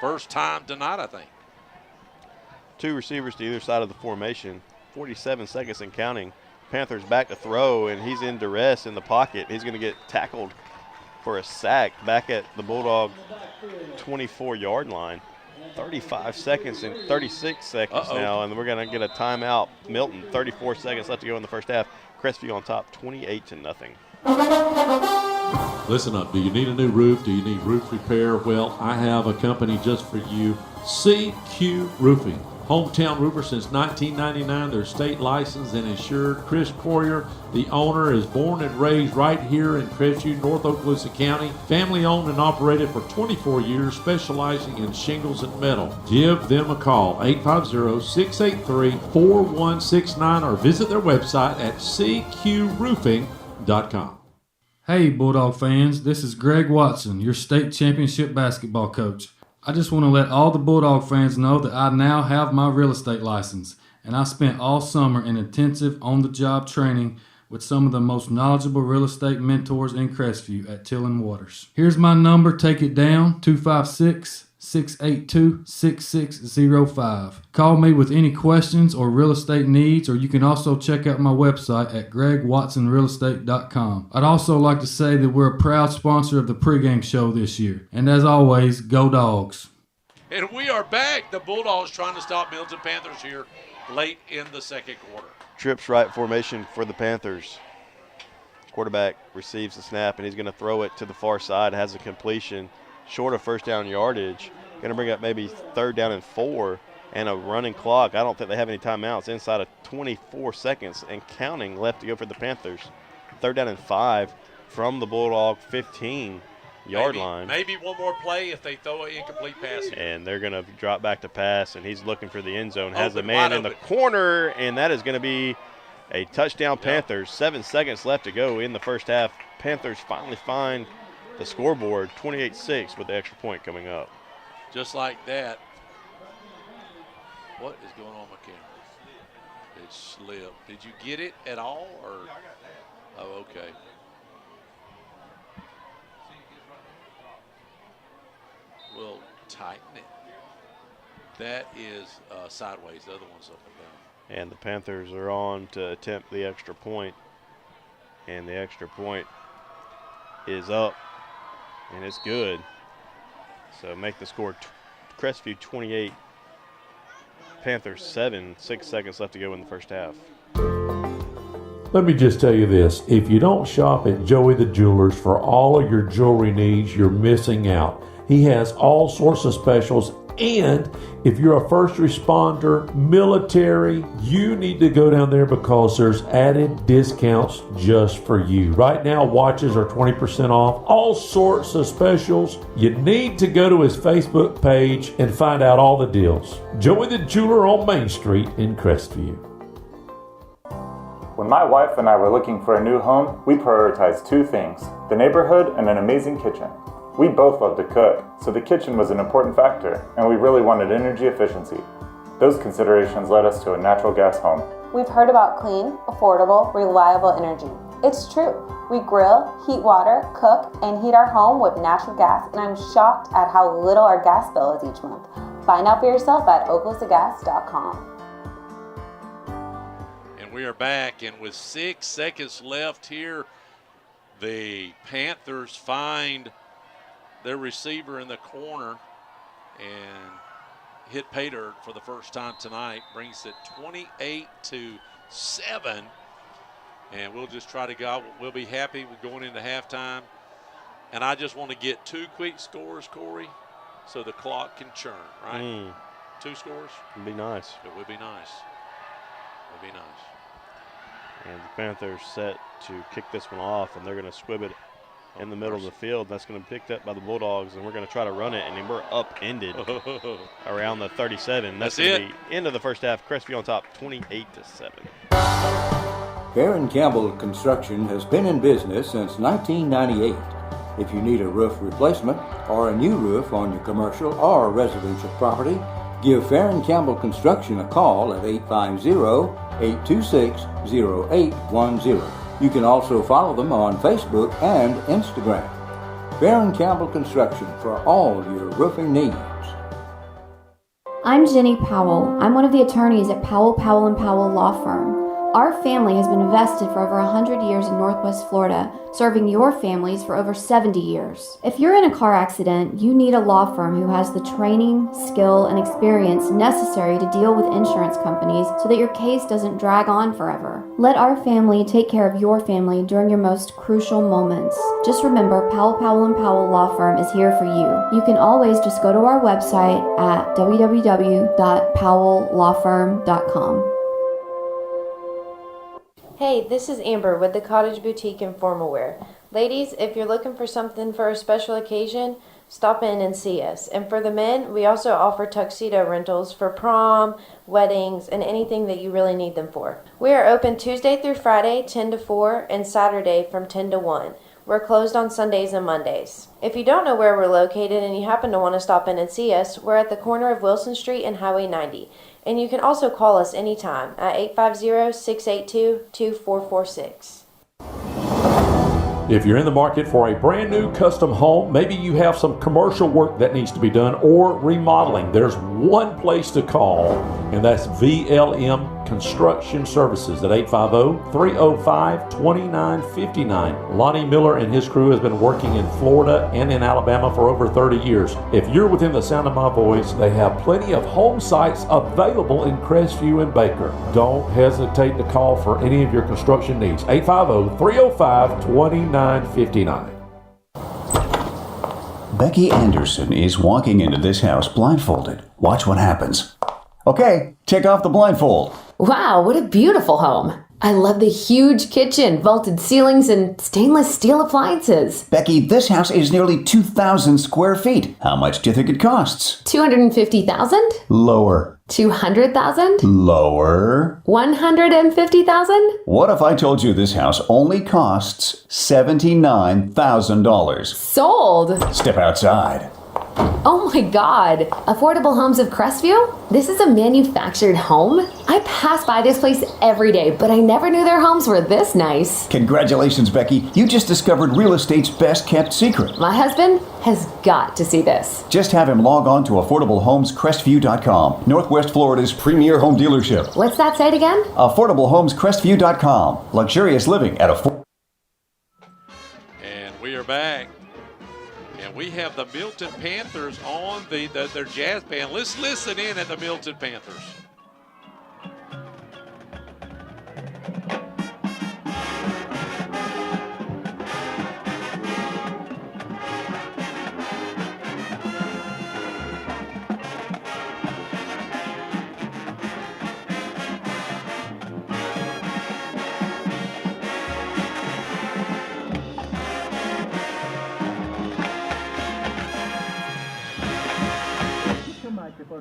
First time tonight, I think. 2 receivers to either side of the formation, 47 seconds and counting. Panthers back to throw, and he's in duress in the pocket. He's going to get tackled for a sack back at the Bulldog 24-yard line. 35 seconds and 36 seconds now, and we're going to get a timeout. Milton, 34 seconds left to go in the first half. Crestview on top, 28-0. Listen up. Do you need a new roof? Do you need roof repair? Well, I have a company just for you, CQ Roofing. Hometown roofer since 1999. They're state licensed and insured. Chris Poirier, the owner, is born and raised right here in Crestview, North Okaloosa County. Family owned and operated for 24 years, specializing in shingles and metal. Give them a call, 850-683-4169, or visit their website at cqroofing.com. Hey, Bulldog fans, this is Greg Watson, your state championship basketball coach. I just want to let all the Bulldog fans know that I now have my real estate license, and I spent all summer in intensive on-the-job training with some of the most knowledgeable real estate mentors in Crestview at Till & Waters. Here's my number, take it down, 256-682-6605. Call me with any questions or real estate needs, or you can also check out my website at gregwatsonrealestate.com. I'd also like to say that we're a proud sponsor of the pregame show this year. And as always, go Dogs. And we are back. The Bulldogs trying to stop Milton Panthers here late in the second quarter. Trips right formation for the Panthers. Quarterback receives the snap, and he's going to throw it to the far side. Has a completion short of first down yardage. Going to bring up maybe 3rd down and 4 and a running clock. I don't think they have any timeouts. Inside of 24 seconds and counting left to go for the Panthers. 3rd down and 5 from the Bulldog 15-yard line. Maybe one more play if they throw an incomplete pass here. And they're going to drop back to pass, and he's looking for the end zone. Has a man in the corner, and that is going to be a touchdown Panthers. 7 seconds left to go in the first half. Panthers finally find the scoreboard, 28-6 with the extra point coming up. Just like that. What is going on with my camera? It slipped. Did you get it at all? Or? Oh, okay. We'll tighten it. That is sideways. The other one's up and down. And the Panthers are on to attempt the extra point. And the extra point is up. And it's good. So make the score Crestview 28, Panthers 7, 6 seconds left to go in the first half. Let me just tell you this. If you don't shop at Joey the Jewelers for all of your jewelry needs, you're missing out. He has all sorts of specials. And if you're a first responder, military, you need to go down there because there's added discounts just for you. Right now, watches are 20% off, all sorts of specials. You need to go to his Facebook page and find out all the deals. Joey the Jeweler on Main Street in Crestview. When my wife and I were looking for a new home, we prioritized 2 things: the neighborhood and an amazing kitchen. We both love to cook, so the kitchen was an important factor, and we really wanted energy efficiency. Those considerations led us to a natural gas home. We've heard about clean, affordable, reliable energy. It's true. We grill, heat water, cook, and heat our home with natural gas, and I'm shocked at how little our gas bill is each month. Find out for yourself at oklahosagas.com. And we are back, and with 6 seconds left here, the Panthers find their receiver in the corner and hit pay dirt for the first time tonight. Brings it 28-7. And we'll just try to go. We'll be happy with going into halftime. And I just want to get 2 quick scores, Corey, so the clock can churn, right? 2 scores? Would be nice. It would be nice. It would be nice. And the Panthers set to kick this one off, and they're going to squib it in the middle of the field. That's going to be picked up by the Bulldogs, and we're going to try to run it, and we're upended around the 37. That's going to be end of the first half. Crestview on top, 28-7. Baron Campbell Construction has been in business since 1998. If you need a roof replacement or a new roof on your commercial or residential property, give Baron Campbell Construction a call at 826-0810. You can also follow them on Facebook and Instagram. Baron Campbell Construction for all your roofing needs. I'm Jenny Powell. I'm one of the attorneys at Powell, Powell & Powell Law Firm. Our family has been vested for over 100 years in Northwest Florida, serving your families for over 70 years. If you're in a car accident, you need a law firm who has the training, skill, and experience necessary to deal with insurance companies so that your case doesn't drag on forever. Let our family take care of your family during your most crucial moments. Just remember, Powell, Powell & Powell Law Firm is here for you. You can always just go to our website at www.powelllawfirm.com. Hey, this is Amber with the Cottage Boutique and Formal Wear. Ladies, if you're looking for something for a special occasion, stop in and see us. And for the men, we also offer tuxedo rentals for prom, weddings, and anything that you really need them for. We are open Tuesday through Friday, 10 to 4, and Saturday from 10 to 1. We're closed on Sundays and Mondays. If you don't know where we're located and you happen to want to stop in and see us, we're at the corner of Wilson Street and Highway 90. And you can also call us anytime at 850-682-2446. If you're in the market for a brand new custom home, maybe you have some commercial work that needs to be done or remodeling, there's one place to call, and that's VLM Construction Services at 850-305-2959. Lonnie Miller and his crew has been working in Florida and in Alabama for over 30 years. If you're within the sound of my voice, they have plenty of home sites available in Crestview and Baker. Don't hesitate to call for any of your construction needs. 850-305-2959. Becky Anderson is walking into this house blindfolded. Watch what happens. Okay, take off the blindfold. Wow, what a beautiful home. I love the huge kitchen, vaulted ceilings, and stainless steel appliances. Becky, this house is nearly 2,000 square feet. How much do you think it costs? $250,000? Lower. $200,000? Lower. $150,000? What if I told you this house only costs $79,000? Sold! Step outside. Oh my God! Affordable Homes of Crestview? This is a manufactured home? I pass by this place every day, but I never knew their homes were this nice. Congratulations, Becky. You just discovered real estate's best kept secret. My husband has got to see this. Just have him log on to AffordableHomesCrestview.com, Northwest Florida's premier home dealership. What's that site again? AffordableHomesCrestview.com. Luxurious living at affordable. And we are back. We have the Milton Panthers on their jazz band. Let's listen in at the Milton Panthers.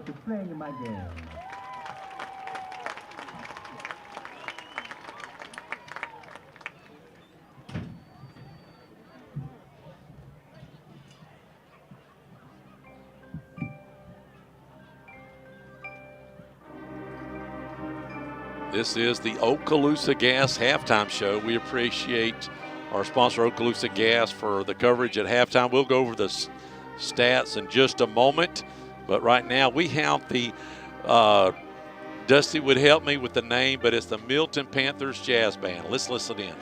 To playing my game. This is the Okaloosa Gas halftime show. We appreciate our sponsor, Okaloosa Gas, for the coverage at halftime. We'll go over the stats in just a moment. But right now we have the, Dusty would help me with the name, but it's the Milton Panthers Jazz Band. Let's listen in.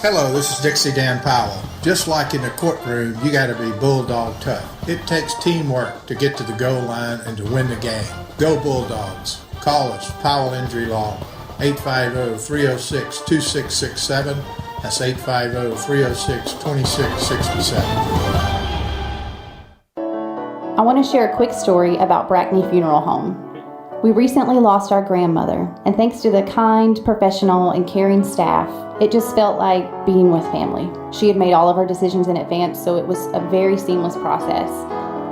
Hello, this is Dixie Dan Powell. Just like in the courtroom, you got to be bulldog tough. It takes teamwork to get to the goal line and to win the game. Go Bulldogs. Call us, Powell Injury Law, 850-306-2667. That's 850-306-2667. I want to share a quick story about Brackney Funeral Home. We recently lost our grandmother, and thanks to the kind, professional, and caring staff, it just felt like being with family. She had made all of her decisions in advance, so it was a very seamless process.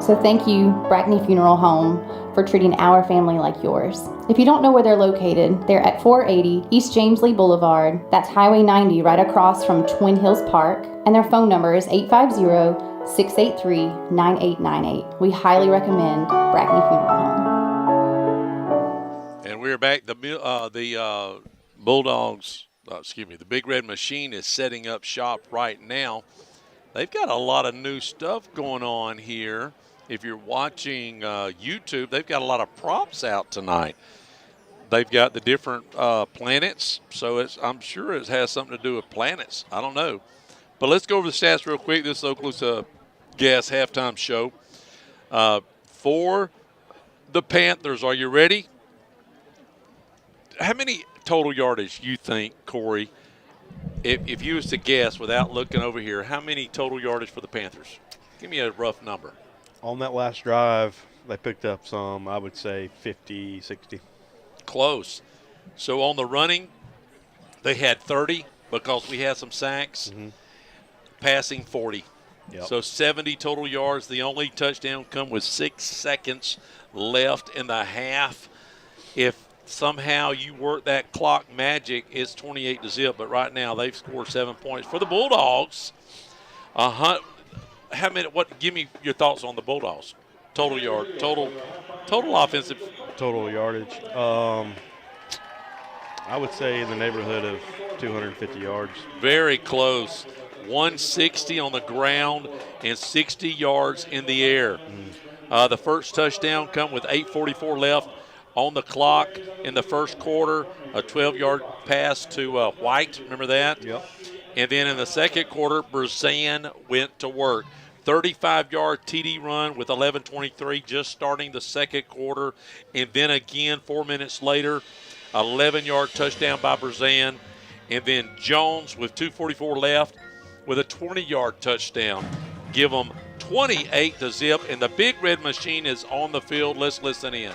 So thank you, Brackney Funeral Home, for treating our family like yours. If you don't know where they're located, they're at 480 East James Lee Boulevard. That's Highway 90 right across from Twin Hills Park, and their phone number is 850-683-9898. We highly recommend Brackney Funeral Home. And we're back. The Bulldogs, the Big Red Machine is setting up shop right now. They've got a lot of new stuff going on here. If you're watching YouTube, they've got a lot of props out tonight. They've got the different planets, so I'm sure it has something to do with planets. I don't know. But let's go over the stats real quick. This is Okaloosa Gas halftime show. For the Panthers, are you ready? How many total yardage you think, Corey, if you was to guess without looking over here, how many total yardage for the Panthers? Give me a rough number. On that last drive, they picked up some, I would say 50, 60. Close. So on the running, they had 30 because we had some sacks. Mm-hmm. Passing 40. Yep. So 70 total yards. The only touchdown come with 6 seconds left in the half. If somehow you work that clock magic, it's 28-0. But right now they've scored 7 points. For the Bulldogs, how many? Give me your thoughts on the Bulldogs. Total offensive. Total yardage. I would say in the neighborhood of 250 yards. Very close. 160 on the ground and 60 yards in the air. The first touchdown come with 8:44 left on the clock in the first quarter. A 12-yard pass to White. Remember that? Yep. And then in the second quarter, Brazan went to work. 35-yard TD run with 11:23 just starting the second quarter. And then again, 4 minutes later, 11-yard touchdown by Brazan. And then Jones with 2:44 left with a 20-yard touchdown. Give them 28-0. And the Big Red Machine is on the field. Let's listen in.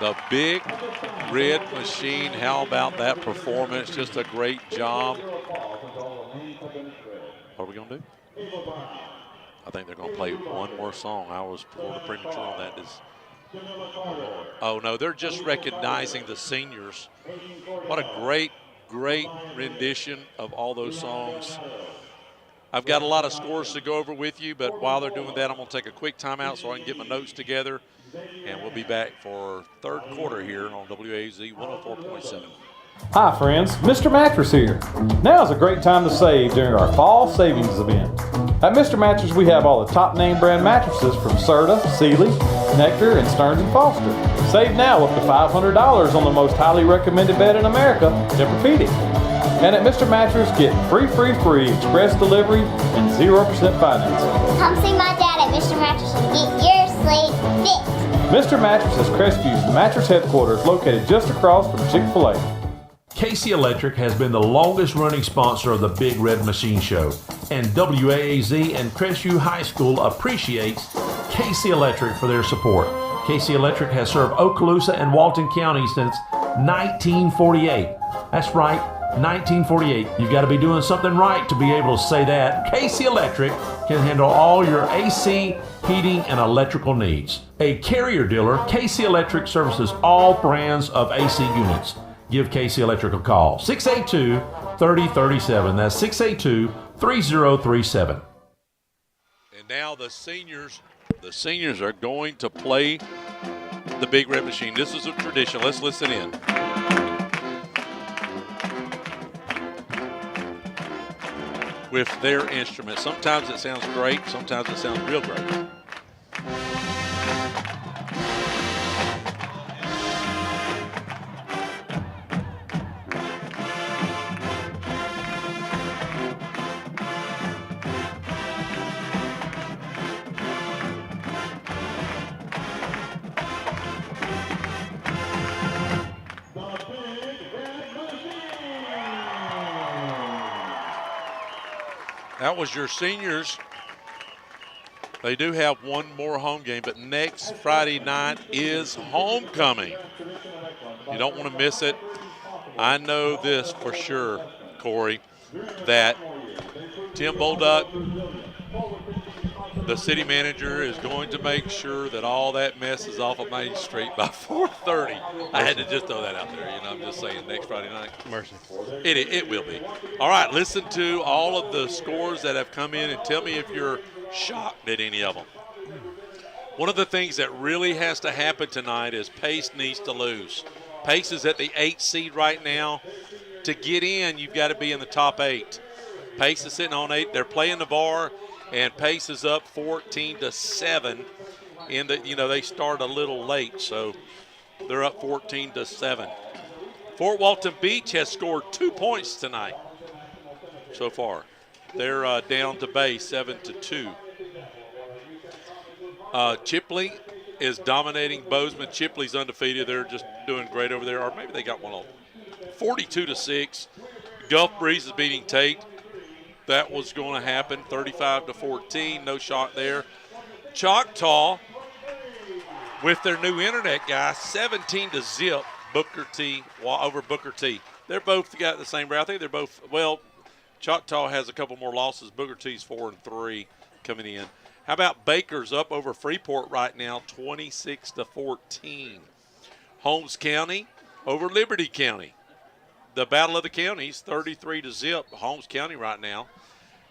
The Big Red Machine, how about that performance? Just a great job. What are we going to do? I think they're going to play one more song. I was a little premature on that. Oh, no, they're just recognizing the seniors. What a great, great rendition of all those songs. I've got a lot of scores to go over with you, but while they're doing that, I'm going to take a quick timeout so I can get my notes together. And we'll be back for third quarter here on WAZ 104.7. Hi friends, Mr. Mattress here. Now is a great time to save during our fall savings event. At Mr. Mattress we have all the top name brand mattresses from Serta, Sealy, Nectar, and Stearns & Foster. Save now up to $500 on the most highly recommended bed in America, Tempur-Pedic. And at Mr. Mattress get free express delivery and 0% financing. Come see my dad at Mr. Mattress and get your sleep fixed. Mr. Mattress is Crestview's mattress headquarters located just across from Chick-fil-A. KC Electric has been the longest running sponsor of the Big Red Machine Show, and WAAZ and Crestview High School appreciates KC Electric for their support. KC Electric has served Okaloosa and Walton County since 1948. That's right, 1948. You've got to be doing something right to be able to say that. KC Electric can handle all your AC, heating, and electrical needs. A Carrier dealer, KC Electric services all brands of AC units. Give KC Electric a call, 682-3037. That's 682-3037. And now the seniors are going to play the Big Red Machine. This is a tradition. Let's listen in. With their instrument. Sometimes it sounds great, sometimes it sounds real great. That was your seniors. They do have one more home game, but next Friday night is homecoming. You don't want to miss it. I know this for sure, Corey, that Tim Bolduck, the city manager, is going to make sure that all that mess is off of Main Street by 4:30. I had to just throw that out there. You know, I'm just saying next Friday night. Mercy. It will be. All right, listen to all of the scores that have come in and tell me if you're shocked at any of them. One of the things that really has to happen tonight is Pace needs to lose. Pace is at the 8th seed right now. To get in, you've got to be in the top 8. Pace is sitting on 8. They're playing Navarre, and Pace is up 14-7. In the, they start a little late, so they're up 14-7. Fort Walton Beach has scored 2 points tonight so far. They're down to Bay 7-2. Chipley is dominating Bozeman. Chipley's undefeated. They're just doing great over there. Or maybe they got one on 42-6. Gulf Breeze is beating Tate. That was going to happen. 35-14. No shot there. Choctaw with their new internet guy, 17-0 Booker T over Booker T. They're both got the same record. I think they're both, well, Choctaw has a couple more losses. Booker T's 4-3 coming in. How about Baker's up over Freeport right now, 26-14. Holmes County over Liberty County. The battle of the counties, 33-0. Holmes County right now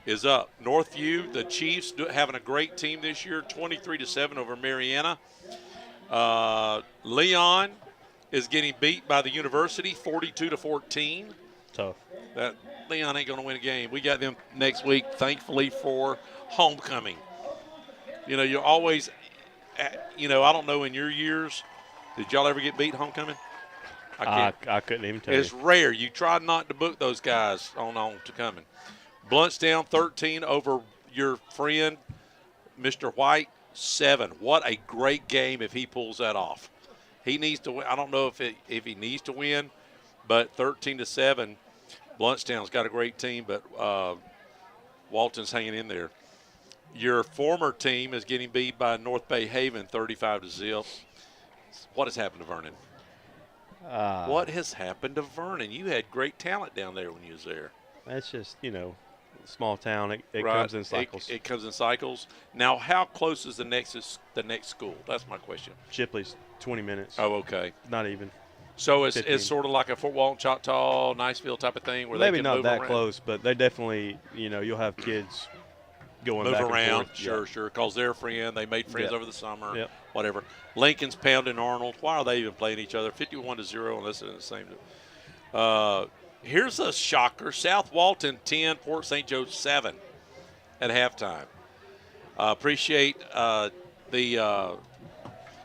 is up. Northview, the Chiefs having a great team this year, 23-7 over Mariana. Leon is getting beat by the University, 42-14. Tough. That Leon ain't going to win a game. We got them next week, thankfully, for homecoming. You know, you're always, you know, I don't know in your years, did y'all ever get beat homecoming? I couldn't even tell you. It's rare. You try not to book those guys on to coming. Bluntstown 13 over your friend, Mr. White, 7. What a great game if he pulls that off. He needs to win. I don't know if he needs to win, but 13-7. Bluntstown's got a great team, but Walton's hanging in there. Your former team is getting beat by North Bay Haven 35-0. What has happened to Vernon? What has happened to Vernon? You had great talent down there when you was there. That's just, you know, small town. It Right. comes in cycles. It comes in cycles. Now, how close is the next school? That's my question. Chipley's 20 minutes. Oh, okay. Not even. So 15. it's sort of like a Fort Walton, Choctaw, Niceville type of thing where Maybe they can not move that around. close, but they definitely, you know, you'll have kids going Move back and around, forth. sure, Yeah. sure, because they're a friend. They made friends Yep. over the summer, Yep. whatever. Lincoln's pounding Arnold. Why are they even playing each other? 51-0 unless they're in the same. Here's a shocker. South Walton 10, Port St. Joe 7 at halftime. Appreciate the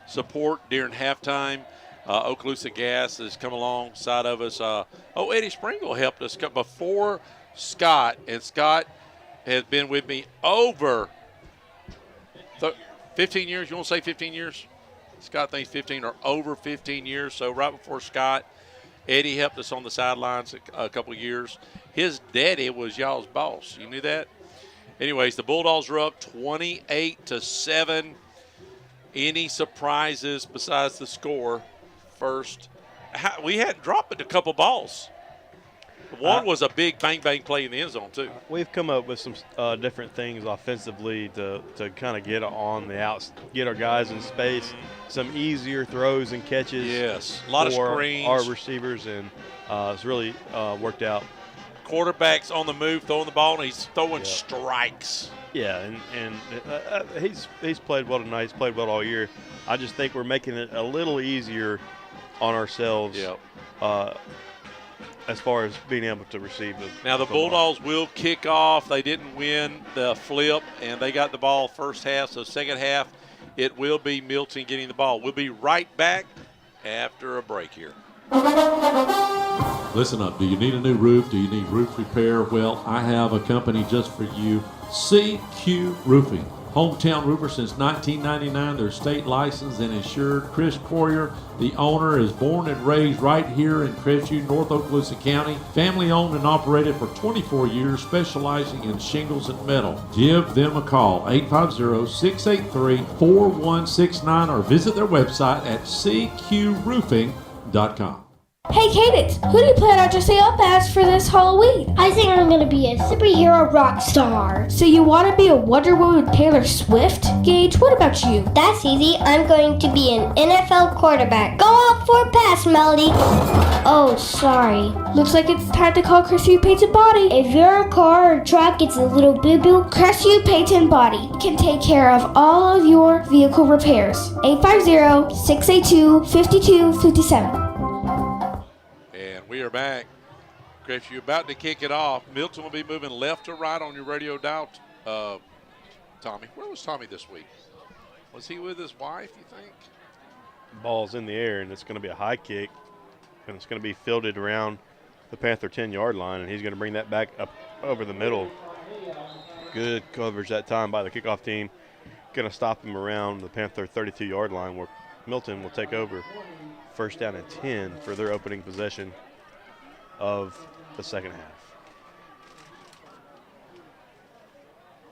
support during halftime. Okaloosa Gas has come alongside of us. Eddie Springle helped us before Scott, and Scott has been with me over 15 years. You want to say 15 years? Scott thinks 15 or over 15 years. So right before Scott, Eddie helped us on the sidelines a couple of years. His daddy was y'all's boss. You knew that? Anyways, the Bulldogs are up 28-7. Any surprises besides the score first? We hadn't dropped but a couple balls. One was a big bang-bang play in the end zone, too. We've come up with some different things offensively to kind of get on the outs, get our guys in space, some easier throws and catches. Yes, a lot of for screens. our receivers, and it's really worked out. Quarterback's on the move, throwing the ball, and he's throwing strikes. Yeah, and he's played well tonight. He's played well all year. I just think we're making it a little easier on ourselves. Yep. As far as being able to receive the Now, the Bulldogs will kick off. They didn't win the flip, and they got the ball first half. So second half, it will be Milton getting the ball. We'll be right back after a break here. Listen up. Do you need a new roof? Do you need roof repair? Well, I have a company just for you, CQ Roofing. Hometown roofer since 1999. They're state licensed and insured. Chris Poirier, the owner, is born and raised right here in Crestview, North Okaloosa County. Family owned and operated for 24 years, specializing in shingles and metal. Give them a call, 850-683-4169, or visit their website at cqroofing.com. Hey, Cadence, who do you plan on dressing up as for this Halloween? I think I'm gonna be a superhero rock star. So you want to be a Wonder Woman with Taylor Swift? Gage, what about you? That's easy. I'm going to be an NFL quarterback. Go out for a pass, Melody. Oh, sorry. Looks like it's time to call Crestview Paint and Body. If your car or truck gets a little boo-boo, Crestview Paint and Body can take care of all of your vehicle repairs. 850-682-5257. We are back. Chris, you're about to kick it off. Milton will be moving left to right on your radio dial. Tommy, where was Tommy this week? Was he with his wife, you think? Ball's in the air, and it's going to be a high kick, and it's going to be fielded around the Panther 10-yard line, and he's going to bring that back up over the middle. Good coverage that time by the kickoff team. going to stop him around the Panther 32-yard line, where Milton will take over first down and 10 for their opening possession of the second half.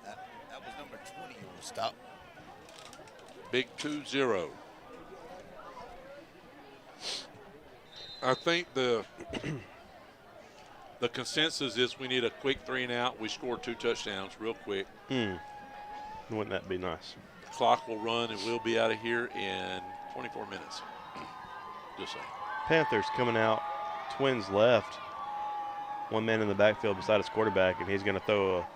That was number 20 who will stop. Big 2-0. I think the consensus is we need a quick 3 and out. We score 2 touchdowns real quick. Wouldn't that be nice? Clock will run and we'll be out of here in 24 minutes. Just saying. Panthers coming out, twins left. One man in the backfield beside his quarterback, and he's going to throw a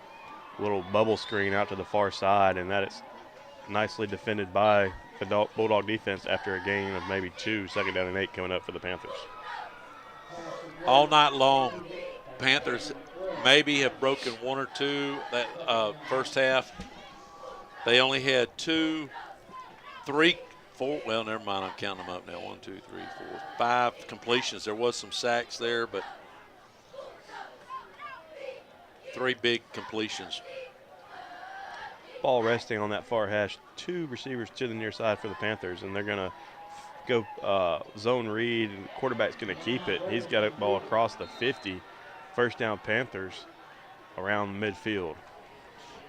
little bubble screen out to the far side, and that is nicely defended by the Bulldog defense after a gain of maybe 2, second down and 8 coming up for the Panthers. All night long, Panthers maybe have broken 1 or 2 that first half. They only had 2, 3, 4. Well, never mind. I'm counting them up now. 1, 2, 3, 4, 5 completions. There was some sacks there, but 3 big completions. Ball resting on that far hash. 2 receivers to the near side for the Panthers, and they're going to go zone read, and quarterback's going to keep it. He's got a ball across the 50. First down Panthers around midfield.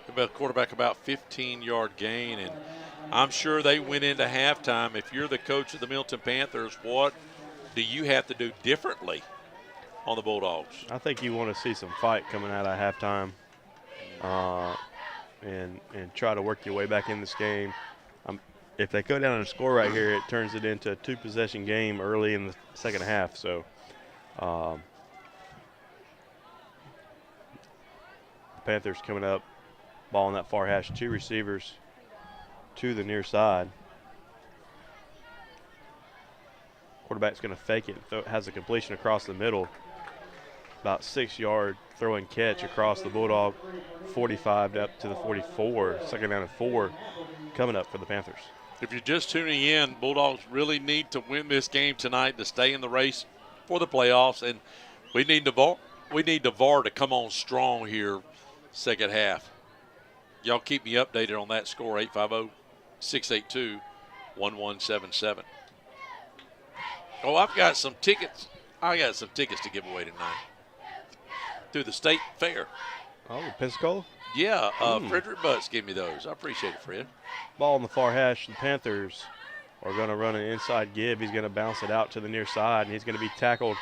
About quarterback about 15-yard gain, and I'm sure they went into halftime. If you're the coach of the Milton Panthers, what do you have to do differently on the Bulldogs? I think you want to see some fight coming out of halftime, and try to work your way back in this game. If they go down and score right here, it turns it into a 2-possession game early in the second half. So the Panthers coming up, ball on that far hash, 2 receivers to the near side. Quarterback's going to fake it, has a completion across the middle. About 6-yard throw and catch across the Bulldog 45 up to the 44. Second down and 4 coming up for the Panthers. If you're just tuning in, Bulldogs really need to win this game tonight to stay in the race for the playoffs, and we need the VAR to come on strong here second half. Y'all keep me updated on that score, 850-682-1177. Oh, I've got some tickets. I got some tickets to give away tonight through the state fair. Oh, Pensacola? Yeah, Frederick Butts gave me those. I appreciate it, Fred. Ball on the far hash. The Panthers are going to run an inside give. He's going to bounce it out to the near side, and he's going to be tackled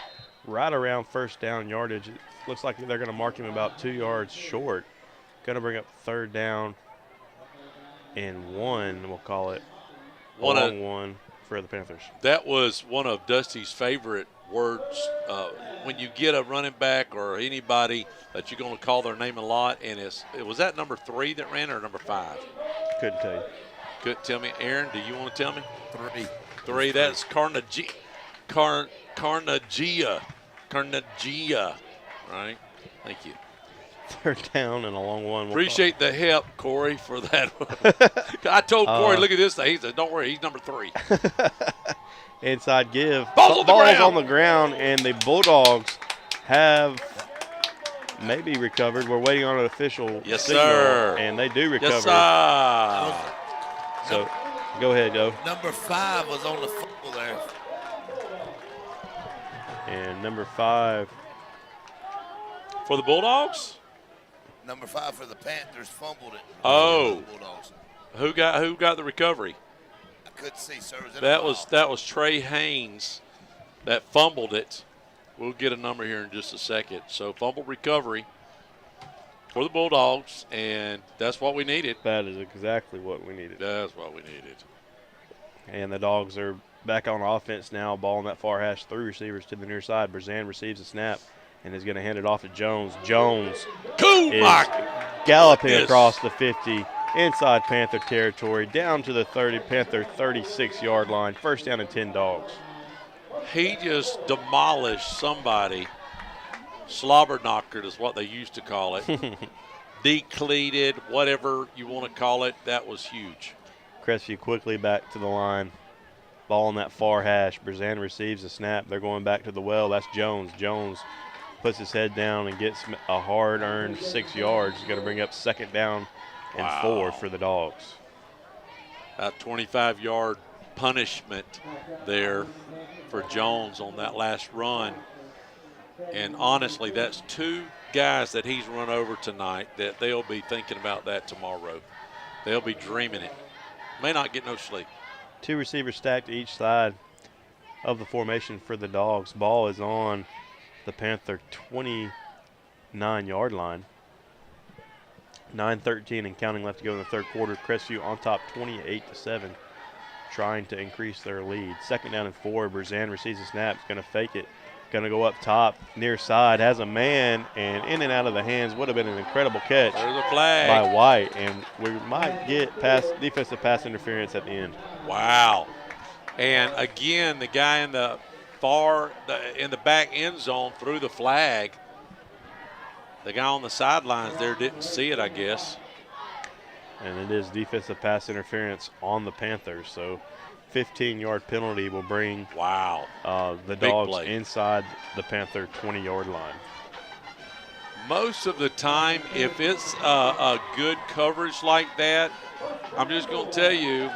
right around first down yardage. It looks like they're going to mark him about 2 yards short. Going to bring up third down and 1, we'll call it. One for the Panthers. That was one of Dusty's favorite words when you get a running back or anybody that you're going to call their name a lot, and was that number 3 that ran or number 5? Couldn't tell you. Couldn't tell me. Aaron, do you want to tell me? 3. That's Carnegie. Carnegia. Right? Thank you. Third down and a long one. Appreciate the help, Corey, for that. I told Corey, look at this thing. He said, don't worry, he's number 3. Inside give. Ball's on the ground, and the Bulldogs have maybe recovered. We're waiting on an official signal, sir. And they do recover. Yes, sir. So go ahead, go. Number 5 was on the fumble there. And number 5 for the Bulldogs. Number 5 for the Panthers fumbled it. Oh, who got the recovery? I couldn't see, sir. That was Trey Haynes that fumbled it. We'll get a number here in just a second. So fumble recovery for the Bulldogs, and that's what we needed. That is exactly what we needed. That's what we needed. And the Dogs are back on offense now. Ball on that far hash, 3 receivers to the near side. Brazan receives a snap and is going to hand it off to Jones. Jones is galloping across the 50 inside Panther territory down to the Panther 36-yard line. First down and 10 Dogs. He just demolished somebody. Slobber-knockered is what they used to call it. Decleated, whatever you want to call it. That was huge. Crestview quickly back to the line. Ball on that far hash. Brazan receives a snap. They're going back to the well. That's Jones. Jones puts his head down and gets a hard-earned 6 yards. He's going to bring up second down and 4 for the Dogs. About 25-yard punishment there for Jones on that last run. And honestly, that's 2 guys that he's run over tonight that they'll be thinking about that tomorrow. They'll be dreaming it. May not get no sleep. 2 receivers stacked each side of the formation for the Dogs. Ball is on the Panther 29-yard line. 9:13 and counting left to go in the third quarter. Crestview on top 28-7, trying to increase their lead. 2nd down and 4. Berzan receives the snap. He's going to fake it. Going to go up top, near side, has a man, and in and out of the hands. Would have been an incredible catch. There's a flag by White, and we might get defensive pass interference at the end. Wow. And again, the guy in the in the back end zone threw the flag. The guy on the sidelines there didn't see it, I guess. And it is defensive pass interference on the Panthers. So 15-yard penalty will bring the Dogs inside the Panther 20-yard line. Most of the time, if it's a good coverage like that, I'm just going to tell you,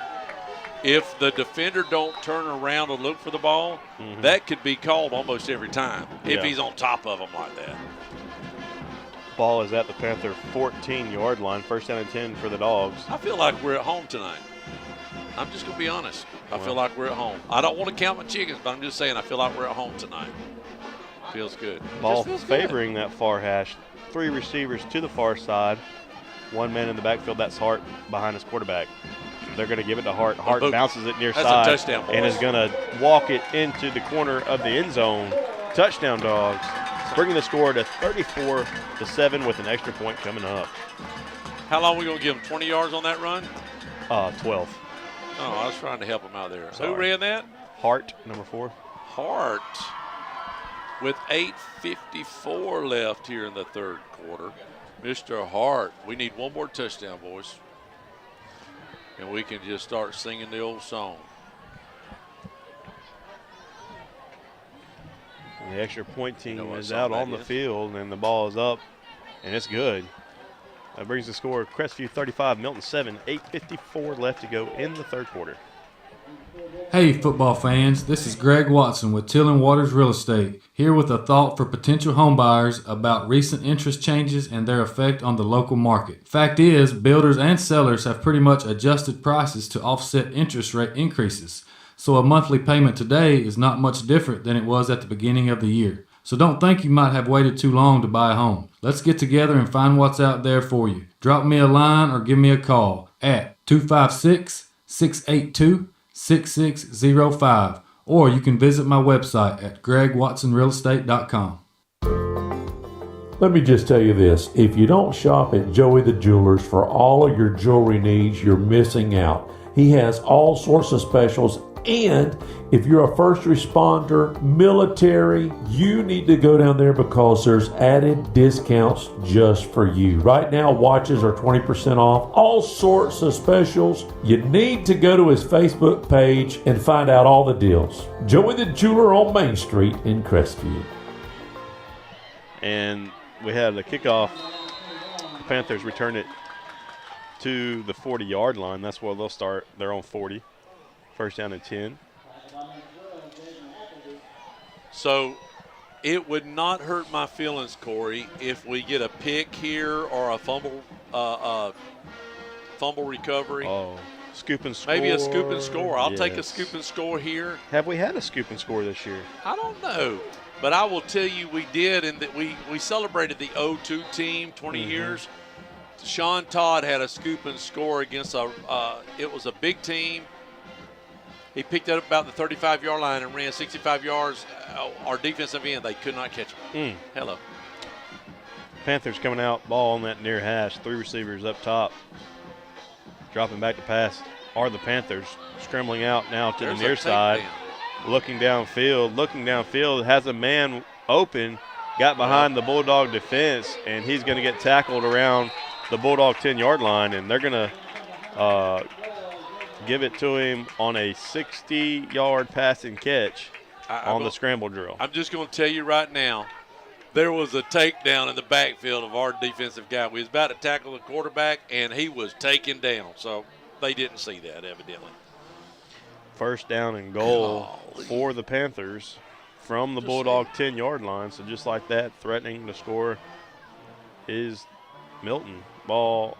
if the defender don't turn around and look for the ball, that could be called almost every time if he's on top of them like that. Ball is at the Panther 14-yard line. 1st down and 10 for the Dogs. I feel like we're at home tonight. I'm just going to be honest. I feel like we're at home. I don't want to count my chickens, but I'm just saying I feel like we're at home tonight. Feels good. Ball favoring that far hash. 3 receivers to the far side. 1 man in the backfield. That's Hart behind his quarterback. They're going to give it to Hart. Hart bounces it near side. That's a touchdown, boys. And is going to walk it into the corner of the end zone. Touchdown, Dogs. Bringing the score to 34-7 with an extra point coming up. How long are we going to give them? 20 yards on that run? 12. Oh, I was trying to help him out there. Sorry. Who ran that? Hart, number 4. Hart with 8:54 left here in the third quarter. Mr. Hart, we need one more touchdown, boys. And we can just start singing the old song. And the extra point team is out on the field, and the ball is up, and it's good. That brings the score Crestview 35, Milton 7, 8:54 left to go in the third quarter. Hey football fans, this is Greg Watson with Till & Waters Real Estate, here with a thought for potential homebuyers about recent interest changes and their effect on the local market. Fact is, builders and sellers have pretty much adjusted prices to offset interest rate increases, so a monthly payment today is not much different than it was at the beginning of the year. So don't think you might have waited too long to buy a home. Let's get together and find what's out there for you. Drop me a line or give me a call at 256-682-6605, or you can visit my website at gregwatsonrealestate.com. Let me just tell you this. If you don't shop at Joey the Jewelers for all of your jewelry needs, you're missing out. He has all sorts of specials, and if you're a first responder, military, you need to go down there because there's added discounts just for you. Right now, watches are 20% off, all sorts of specials. You need to go to his Facebook page and find out all the deals. Joey the Jeweler on Main Street in Crestview. And we had the kickoff. The Panthers return it to the 40-yard line. That's where they'll start their own 40. 1st down and 10. So it would not hurt my feelings, Corey, if we get a pick here or a fumble recovery. Oh, scoop and score. Maybe a scoop and score. I'll take a scoop and score here. Have we had a scoop and score this year? I don't know. But I will tell you we did, and that we celebrated the 0-2 team, 20 years. Sean Todd had a scoop and score against it was a big team. He picked it up about the 35-yard line and ran 65 yards. Our defensive end, they could not catch him. Hello. Panthers coming out, ball on that near hash. 3 receivers up top. Dropping back to pass are the Panthers. Scrambling out now to the near side. Looking downfield, has a man open. Got behind the Bulldog defense, and he's going to get tackled around the Bulldog 10-yard line, and they're going to give it to him on a 60-yard pass and catch on the scramble drill. I'm just going to tell you right now, there was a takedown in the backfield of our defensive guy. We was about to tackle the quarterback, and he was taken down. So they didn't see that, evidently. First down and goal for the Panthers from the Bulldog 10-yard line. So just like that, threatening to score is Milton. Ball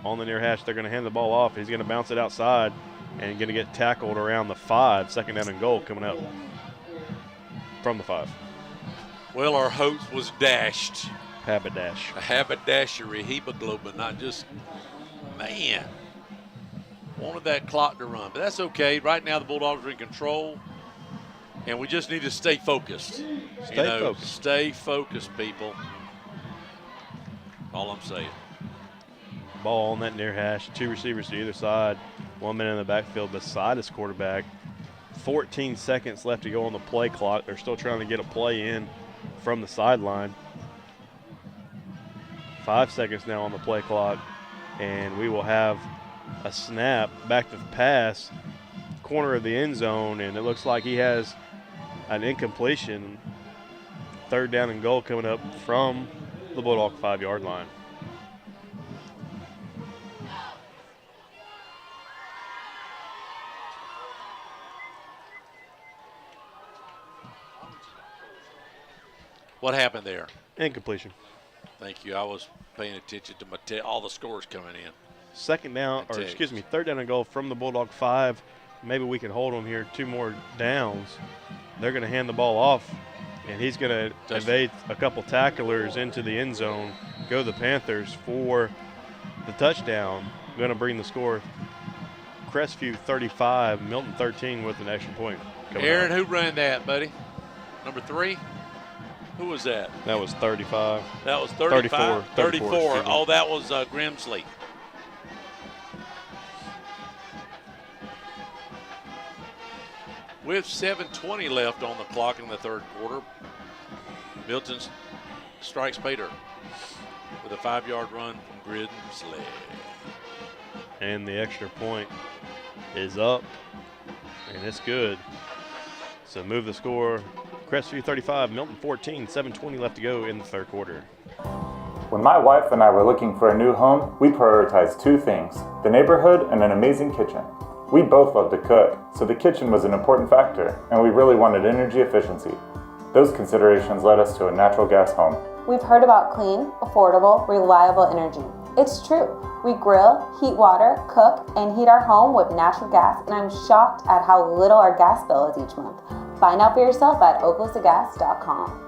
on the near hash. They're going to hand the ball off. He's going to bounce it outside and going to get tackled around the 5. Second down and goal coming up from the 5. Well, our hope was dashed. Haberdashery. A haberdashery, hemoglobin, not just, man, wanted that clock to run. But that's okay. Right now the Bulldogs are in control, and we just need to stay focused. Stay focused, people. All I'm saying. Ball on that near hash. 2 receivers to either side. 1 man in the backfield beside his quarterback. 14 seconds left to go on the play clock. They're still trying to get a play in from the sideline. 5 seconds now on the play clock, and we will have a snap back to the pass, corner of the end zone, and it looks like he has an incompletion. Third down and goal coming up from the Bulldog 5-yard line. What happened there? Incompletion. Thank you. I was paying attention to all the scores coming in. Third down and goal from the Bulldog 5. Maybe we can hold them here 2 more downs. They're going to hand the ball off, and he's going to evade a couple tacklers into the end zone. Go the Panthers for the touchdown. Going to bring the score. Crestview 35, Milton 13 with an extra point. Aaron, who ran that, buddy? Number 3? Who was that? That was 35. That was 35? 34. Oh, that was Grimsley. With 7:20 left on the clock in the third quarter, Milton strikes Pater with a 5-yard run from Grimsley. And the extra point is up, and it's good. So move the score. Crestview 35, Milton 14, 7:20 left to go in the third quarter. When my wife and I were looking for a new home, we prioritized 2 things: the neighborhood and an amazing kitchen. We both love to cook, so the kitchen was an important factor, and we really wanted energy efficiency. Those considerations led us to a natural gas home. We've heard about clean, affordable, reliable energy. It's true. We grill, heat water, cook, and heat our home with natural gas, and I'm shocked at how little our gas bill is each month. Find out for yourself at oklasagas.com.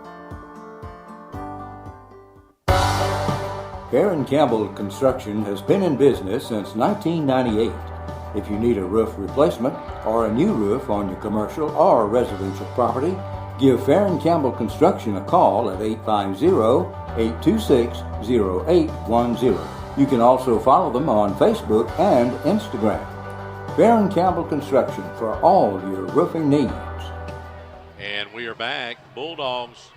Baron Campbell Construction has been in business since 1998. If you need a roof replacement or a new roof on your commercial or residential property, give Farron Campbell Construction a call at 850-826-0810. You can also follow them on Facebook and Instagram. Farron Campbell Construction for all your roofing needs. And we are back. Bulldogs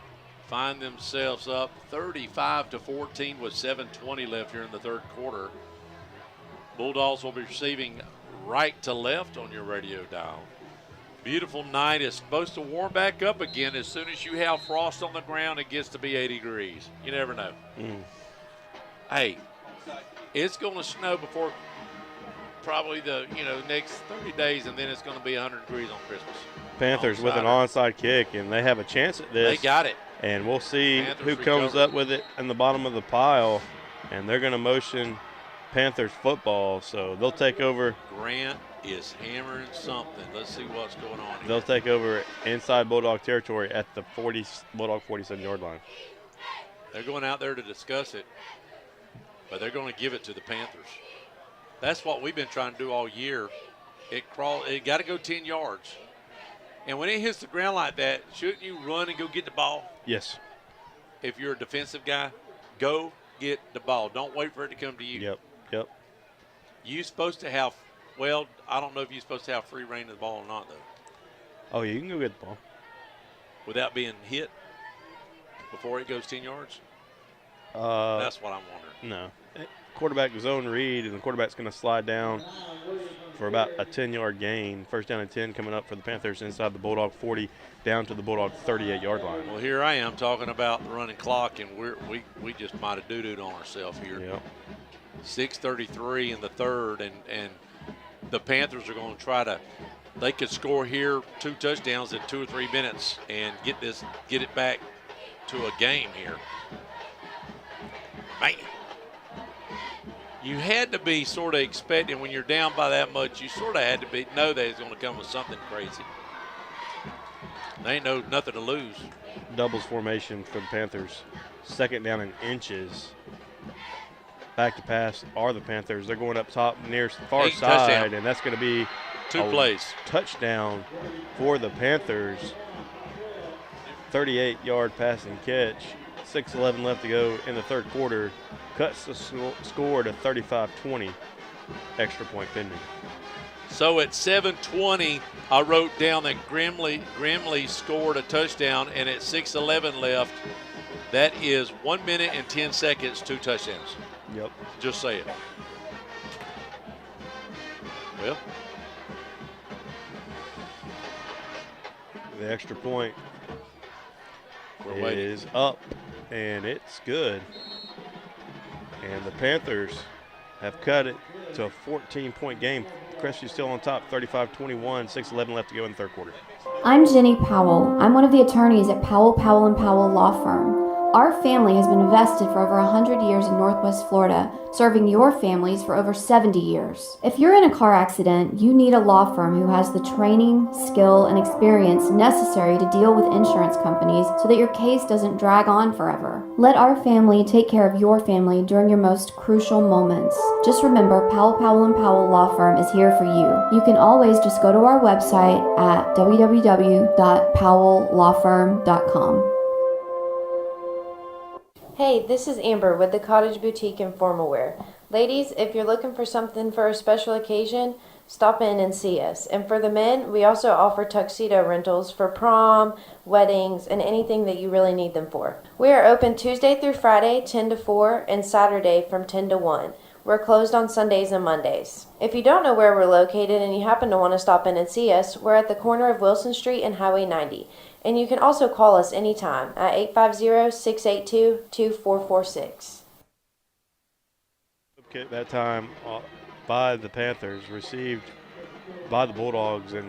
find themselves up 35-14 with 7:20 left here in the third quarter. Bulldogs will be receiving right to left on your radio dial. Beautiful night. It's supposed to warm back up again. As soon as you have frost on the ground, it gets to be 80 degrees. You never know. Hey, it's going to snow before probably the next 30 days, and then it's going to be 100 degrees on Christmas. Panthers with an onside kick, and they have a chance at this. They got it. And we'll see Panthers who comes recover. up with it in the bottom of the pile, and they're going to motion Panthers football, so they'll take over. Grant is hammering something. Let's see what's going on here. They'll take over inside Bulldog territory at the Bulldog 47-yard line. They're going out there to discuss it, but they're going to give it to the Panthers. That's what we've been trying to do all year. It got to go 10 yards. And when it hits the ground like that, shouldn't you run and go get the ball? Yes. If you're a defensive guy, go get the ball. Don't wait for it to come to you. Yep. You're supposed to have, well, I don't know if you're supposed to have free reign of the ball or not, though. Oh, yeah, you can go get the ball. Without being hit before it goes 10 yards? That's what I'm wondering. No. Quarterback zone read, and the quarterback's going to slide down for about a 10-yard gain. First down and 10 coming up for the Panthers inside the Bulldog 40 down to the Bulldog 38-yard line. Well, here I am talking about the running clock, and we just might have doo-dooed on ourselves here. Yep. 6:33 in the third, and the Panthers are going to try to. They could score here 2 touchdowns in 2 or 3 minutes and get it back to a game here. Man, you had to be sort of expecting when you're down by that much. You sort of had to know that it's going to come with something crazy. They ain't nothing to lose. Doubles formation for the Panthers. Second down in inches. Back to pass are the Panthers. They're going up top near far side, touchdown. and that's going to be 2 plays. Touchdown for the Panthers. 38-yard passing catch. 6:11 left to go in the third quarter. Cuts the score to 35-20. Extra point pending. So at 7:20, I wrote down that Grimley scored a touchdown, and at 6:11 left, that is 1 minute and 10 seconds, 2 touchdowns. Yep. Just say it. Well, the extra point we're is up, and it's good. And the Panthers have cut it to a 14-point game. Crestview's still on top, 35-21, 6:11 left to go in the third quarter. I'm Jenny Powell. I'm one of the attorneys at Powell, Powell & Powell Law Firm. Our family has been vested for over 100 years in Northwest Florida, serving your families for over 70 years. If you're in a car accident, you need a law firm who has the training, skill, and experience necessary to deal with insurance companies so that your case doesn't drag on forever. Let our family take care of your family during your most crucial moments. Just remember, Powell, Powell & Powell Law Firm is here for you. You can always just go to our website at www.powelllawfirm.com. Hey, this is Amber with the Cottage Boutique and Formal Wear. Ladies, if you're looking for something for a special occasion, stop in and see us. And for the men, we also offer tuxedo rentals for prom, weddings, and anything that you really need them for. We are open Tuesday through Friday, 10 to 4, and Saturday from 10 to 1. We're closed on Sundays and Mondays. If you don't know where we're located and you happen to want to stop in and see us, we're at the corner of Wilson Street and Highway 90. And you can also call us anytime at 850-682-2446. At that time by the Panthers, received by the Bulldogs, and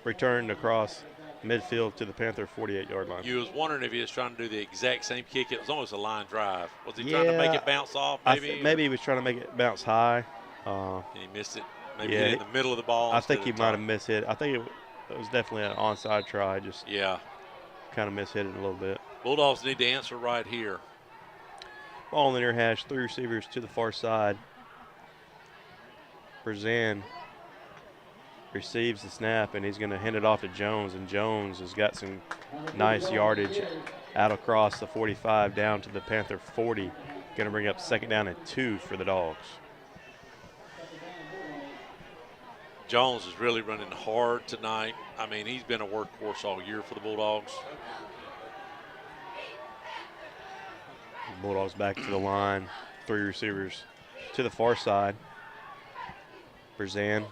returned across midfield to the Panther 48-yard line. You was wondering if he was trying to do the exact same kick. It was almost a line drive. Was he trying to make it bounce off, maybe? Maybe he was trying to make it bounce high. And he missed it. Maybe hit it in the middle of the ball. I think he might have mishit. I think it was definitely an onside try. Just kind of mishit it a little bit. Bulldogs need to answer right here. Ball in the near hash, 3 receivers to the far side. Berzan receives the snap, and he's going to hand it off to Jones, and Jones has got some nice yardage out across the 45 down to the Panther 40. Going to bring up second down and 2 for the Dogs. Jones is really running hard tonight. I mean, he's been a workhorse all year for the Bulldogs. Bulldogs back to the line. 3 receivers to the far side. Berzan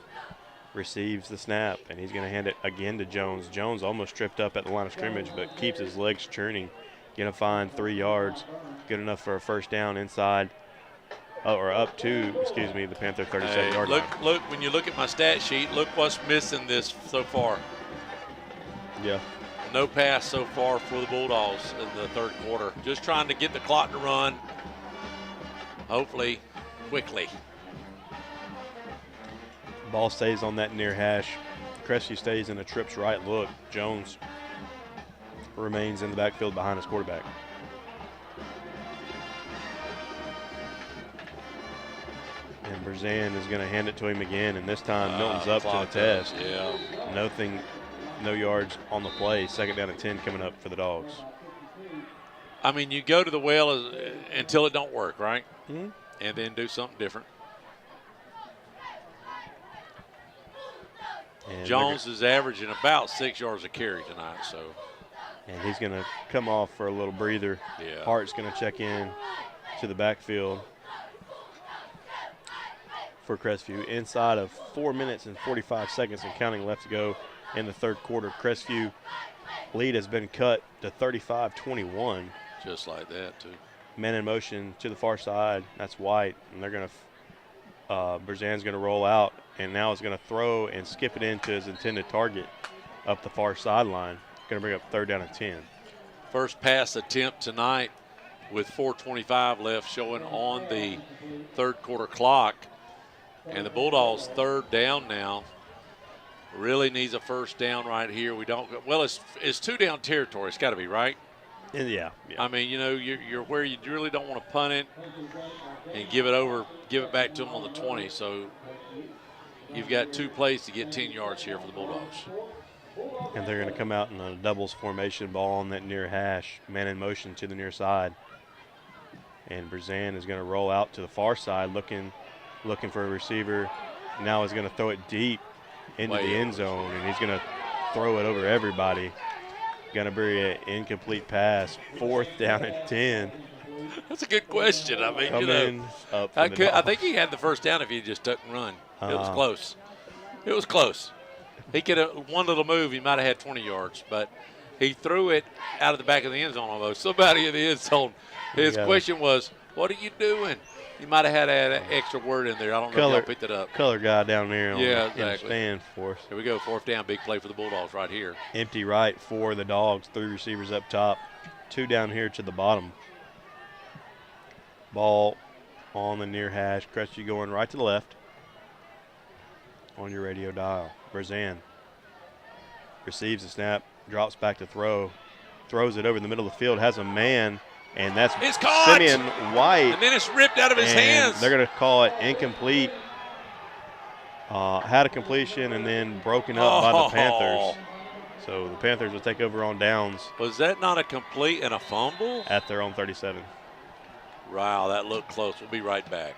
receives the snap, and he's going to hand it again to Jones. Jones almost tripped up at the line of scrimmage, but keeps his legs churning. Going to find 3 yards. Good enough for a first down inside. Or up to, the Panther 37-yard line. Look, when you look at my stat sheet, look what's missing this so far. Yeah. No pass so far for the Bulldogs in the third quarter. Just trying to get the clock to run, hopefully quickly. Ball stays on that near hash. Crestview stays in a trips right look. Jones remains in the backfield behind his quarterback. And Berzan is going to hand it to him again, and this time Milton's up to the test. Yeah. No yards on the play. Second down and 10 coming up for the Dogs. I mean, you go to the well until it don't work, right? Mm-hmm. And then do something different. And Jones is averaging about 6 yards a carry tonight, so. And he's going to come off for a little breather. Yeah. Hart's going to check in to the backfield for Crestview. Inside of 4 minutes and 45 seconds and counting left to go in the third quarter. Crestview lead has been cut to 35-21. Just like that, too. men in motion to the far side. That's White, and they're going to Berzan's going to roll out, and now is going to throw and skip it into his intended target up the far sideline. Going to bring up 3rd down and 10. First pass attempt tonight with 4:25 left showing on the third quarter clock. And the Bulldogs 3rd down now. Really needs a first down right here. Well, it's 2 down territory. It's got to be, right? Yeah. I mean, you're where you really don't want to punt it and give it back to them on the 20. So you've got 2 plays to get 10 yards here for the Bulldogs. And they're going to come out in a doubles formation, ball on that near hash, man in motion to the near side. And Berzan is going to roll out to the far side, looking for a receiver. Now he's going to throw it deep into the end zone, and he's going to throw it over everybody. Going to be an incomplete pass. 4th down and 10. That's a good question. I mean, I think he had the first down if he just took and run. It was close. It was close. He could have one little move. He might have had 20 yards, but he threw it out of the back of the end zone almost. Somebody in the end zone. His question was, "What are you doing?" You might have had an extra word in there. I don't know if y'all picked it up. Color guy down there on exactly. the stand for us. Here we go, 4th down, big play for the Bulldogs right here. Empty right for the Dogs, 3 receivers up top, 2 down here to the bottom. Ball on the near hash. Crestview going right to the left on your radio dial. Berzan receives the snap, drops back to throw, throws it over the middle of the field, has a man, and that's Simeon White. And then it's ripped out of his hands. They're going to call it incomplete. Had a completion and then broken up by the Panthers. So the Panthers will take over on downs. Was that not a complete and a fumble? At their own 37. Wow, that looked close. We'll be right back.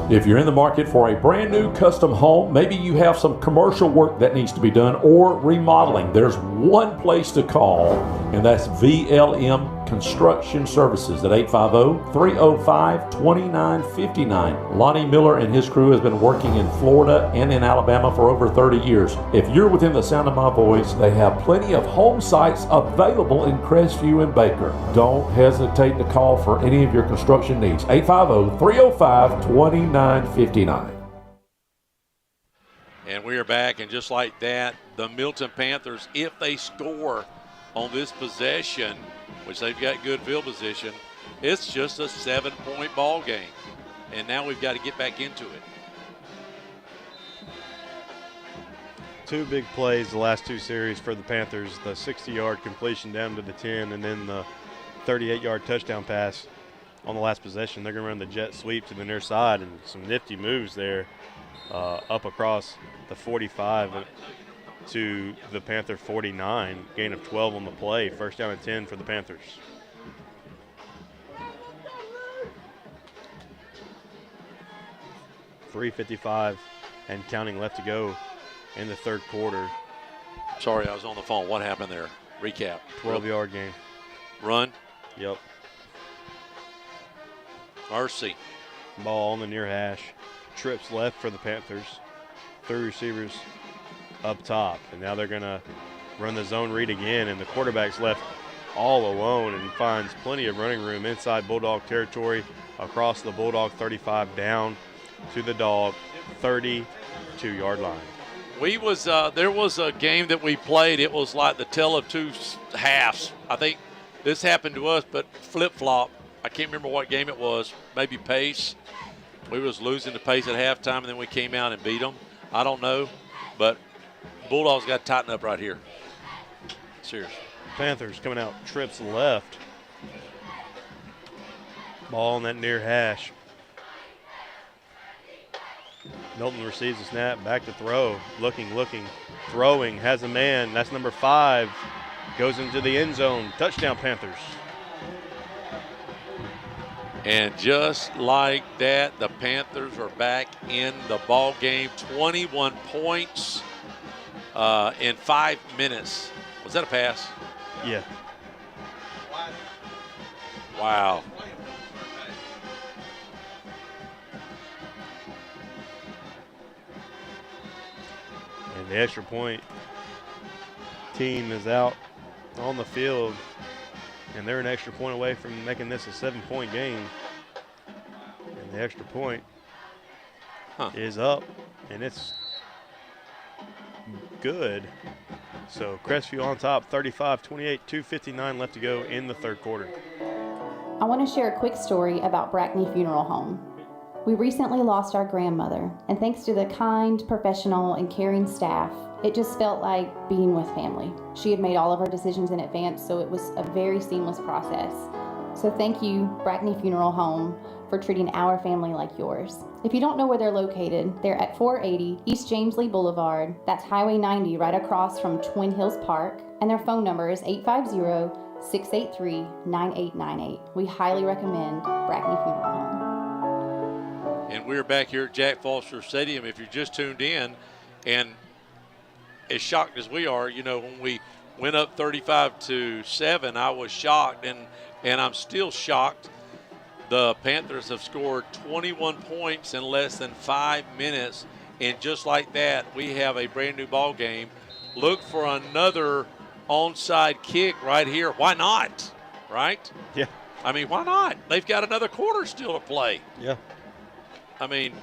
If you're in the market for a brand new custom home, maybe you have some commercial work that needs to be done or remodeling, there's one place to call, and that's VLM Construction Services at 850-305-2959. Lonnie Miller and his crew has been working in Florida and in Alabama for over 30 years. If you're within the sound of my voice, they have plenty of home sites available in Crestview and Baker. Don't hesitate to call for any of your construction needs. 850-305-2959. And we are back, and just like that, the Milton Panthers, if they score on this possession, which they've got good field position, it's just a 7-point ball game. And now we've got to get back into it. 2 big plays the last 2 series for the Panthers, the 60-yard completion down to the 10 and then the 38-yard touchdown pass on the last possession. They're going to run the jet sweep to the near side and some nifty moves there up across the 45 to the Panther 49. Gain of 12 on the play. 1st down and 10 for the Panthers. .355 and counting left to go in the 3rd quarter. Sorry, I was on the phone. What happened there? Recap. 12-yard gain. Run? Yep. Mercy. Ball on the near hash. Trips left for the Panthers. 3 receivers up top. And now they're going to run the zone read again. And the quarterback's left all alone and finds plenty of running room inside Bulldog territory across the Bulldog 35 down to the Dog 32-yard line. There was a game that we played. It was like the tale of 2 halves. I think this happened to us, but flip-flop. I can't remember what game it was. Maybe pace. We was losing the pace at halftime, and then we came out and beat them. I don't know, but Bulldogs got to tighten up right here. Seriously. Panthers coming out, trips left. Ball on that near hash. Milton receives the snap, back to throw. Looking, throwing, has a man. That's number 5. Goes into the end zone. Touchdown, Panthers. And just like that, the Panthers are back in the ball game. 21 points in 5 minutes. Was that a pass? Yeah. Wow. And the extra point team is out on the field And they're an extra point away from making this a 7-point game. And the extra point is up, and it's good. So Crestview on top, 35-28, 2:59 left to go in the third quarter. I want to share a quick story about Brackney Funeral Home. We recently lost our grandmother, and thanks to the kind, professional, and caring staff, it just felt like being with family. She had made all of her decisions in advance, so it was a very seamless process. So thank you, Brackney Funeral Home, for treating our family like yours. If you don't know where they're located, they're at 480 East James Lee Boulevard. That's Highway 90 right across from Twin Hills Park, and their phone number is 850-683-9898. We highly recommend Brackney Funeral Home. And we're back here at Jack Foster Stadium. If you're just tuned in, and as shocked as we are, when we went up 35-7, I was shocked, and I'm still shocked. The Panthers have scored 21 points in less than 5 minutes, and just like that, we have a brand new ball game. Look for another onside kick right here. Why not? Right? Yeah. I mean, why not? They've got another quarter still to play. Yeah. I mean,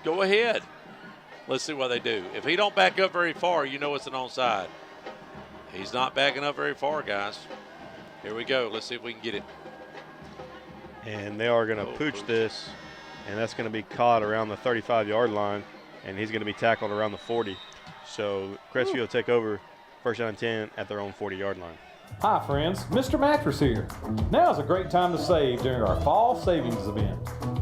go ahead. Let's see what they do. If he don't back up very far, it's an onside. He's not backing up very far, guys. Here we go. Let's see if we can get it. And they are going to pooch this, and that's going to be caught around the 35-yard line, and he's going to be tackled around the 40. So Crestview will take over first down and 10 at their own 40-yard line. Hi friends, Mr. Mattress here. Now's a great time to save during our fall savings event.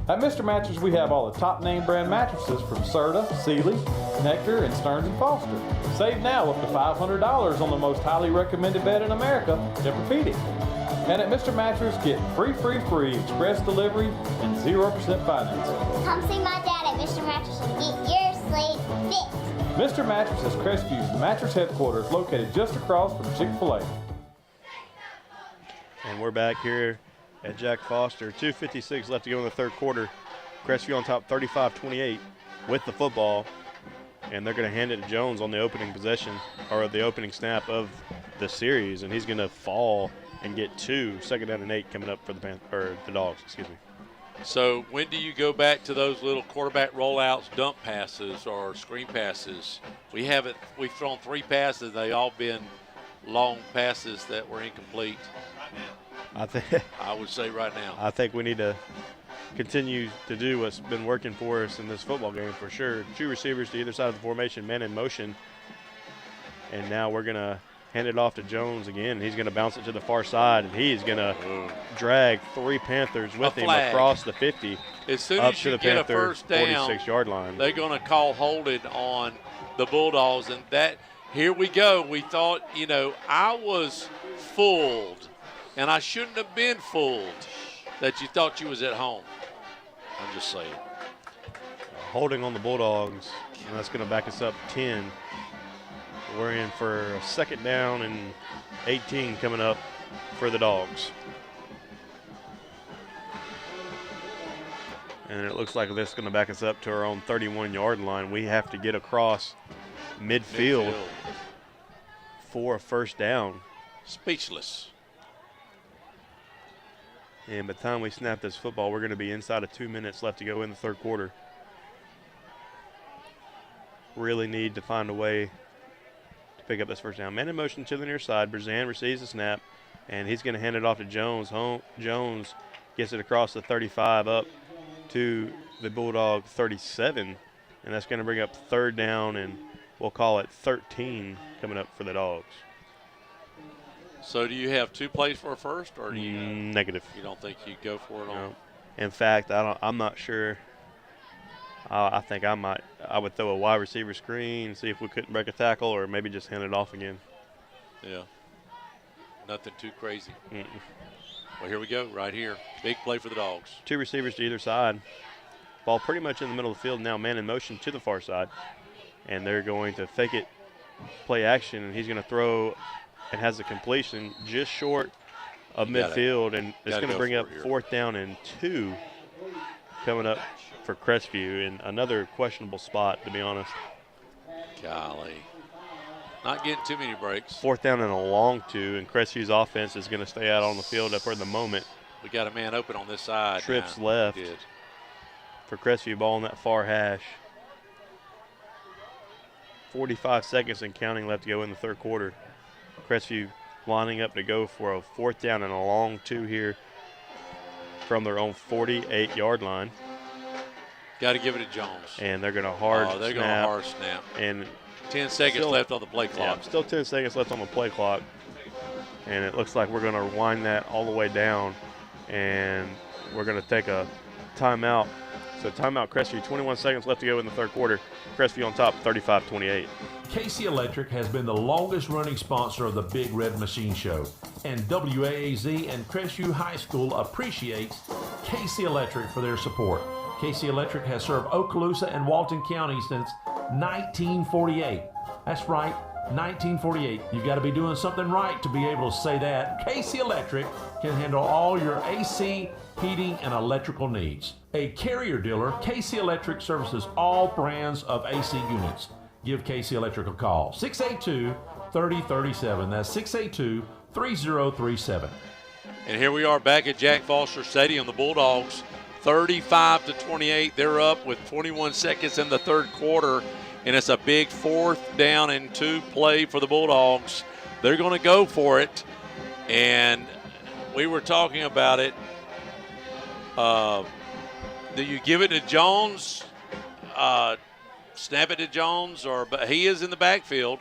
At Mr. Mattress, we have all the top name brand mattresses from Serta, Sealy, Nectar, and Stearns & Foster. Save now up to $500 on the most highly recommended bed in America, Tempur-Pedic. And at Mr. Mattress, get free express delivery and 0% financing. Come see my dad at Mr. Mattress and get your sleep fixed. Mr. Mattress is Crestview's mattress headquarters located just across from Chick-fil-A. And we're back here at Jack Foster. 2:56 left to go in the third quarter. Crestview on top 35-28 with the football. And they're going to hand it to Jones on the opening possession, or the opening snap of the series. And he's going to fall and get 2. Second down and 8 coming up for the Dogs, excuse me. So when do you go back to those little quarterback rollouts, dump passes, or screen passes? We've thrown 3 passes. They all been long passes that were incomplete. I would say right now. I think we need to continue to do what's been working for us in this football game for sure. 2 receivers to either side of the formation, man in motion. And now we're going to hand it off to Jones again. He's going to bounce it to the far side, and he's going to drag 3 Panthers with him across the 50. As soon up as to you the get Panther a first down, 46-yard line. They're going to call holding on the Bulldogs, and that here we go. We thought, I was fooled, and I shouldn't have been fooled that you thought you was at home. I'm just saying. Holding on the Bulldogs, and that's going to back us up 10. We're in for a second down and 18 coming up for the Dogs. And it looks like this is going to back us up to our own 31-yard line. We have to get across midfield for a first down. Speechless. And by the time we snap this football, we're going to be inside of 2 minutes left to go in the third quarter. Really need to find a way to pick up this first down. Man in motion to the near side. Brzan receives the snap, and he's going to hand it off to Jones. Jones gets it across the 35 up to the Bulldog 37, and that's going to bring up third down, and we'll call it 13 coming up for the Dogs. So do you have 2 plays for a first, or do you negative? You don't think you go for it all? No. In fact, I'm not sure. I think I would throw a wide receiver screen, see if we couldn't break a tackle, or maybe just hand it off again. Yeah. Nothing too crazy. Well, here we go, right here. Big play for the Dogs. 2 receivers to either side. Ball pretty much in the middle of the field now, man in motion to the far side. And they're going to fake it, play action, and he's going to throw and has a completion just short of midfield. And it's going to bring up fourth down and 2 coming up for Crestview in another questionable spot, to be honest. Golly. Not getting too many breaks. 4th down and a long 2, and Crestview's offense is going to stay out on the field up for the moment. We got a man open on this side. Trips now. left for Crestview, ball in that far hash. 45 seconds and counting left to go in the third quarter. Crestview lining up to go for a 4th down and a long 2 here from their own 48-yard line. Got to give it to Jones. And they're going to hard they're going to hard snap. And 10 seconds left on the play clock. Yeah, still 10 seconds left on the play clock. And it looks like we're going to wind that all the way down. And we're going to take a timeout. So timeout, Crestview, 21 seconds left to go in the third quarter. Crestview on top, 35-28. KC Electric has been the longest running sponsor of the Big Red Machine Show. And WAAZ and Crestview High School appreciates KC Electric for their support. KC Electric has served Okaloosa and Walton County since 1948. That's right, 1948. You've got to be doing something right to be able to say that. KC Electric can handle all your AC, heating, and electrical needs. A Carrier dealer, KC Electric services all brands of AC units. Give KC Electric a call, 682-3037. That's 682-3037. And here we are back at Jack Foster Stadium. The Bulldogs 35-28. They're up with 21 seconds in the third quarter, and it's a big 4th down and 2 play for the Bulldogs. They're going to go for it, and we were talking about it. Do you give it to Jones, snap it to Jones, but he is in the backfield,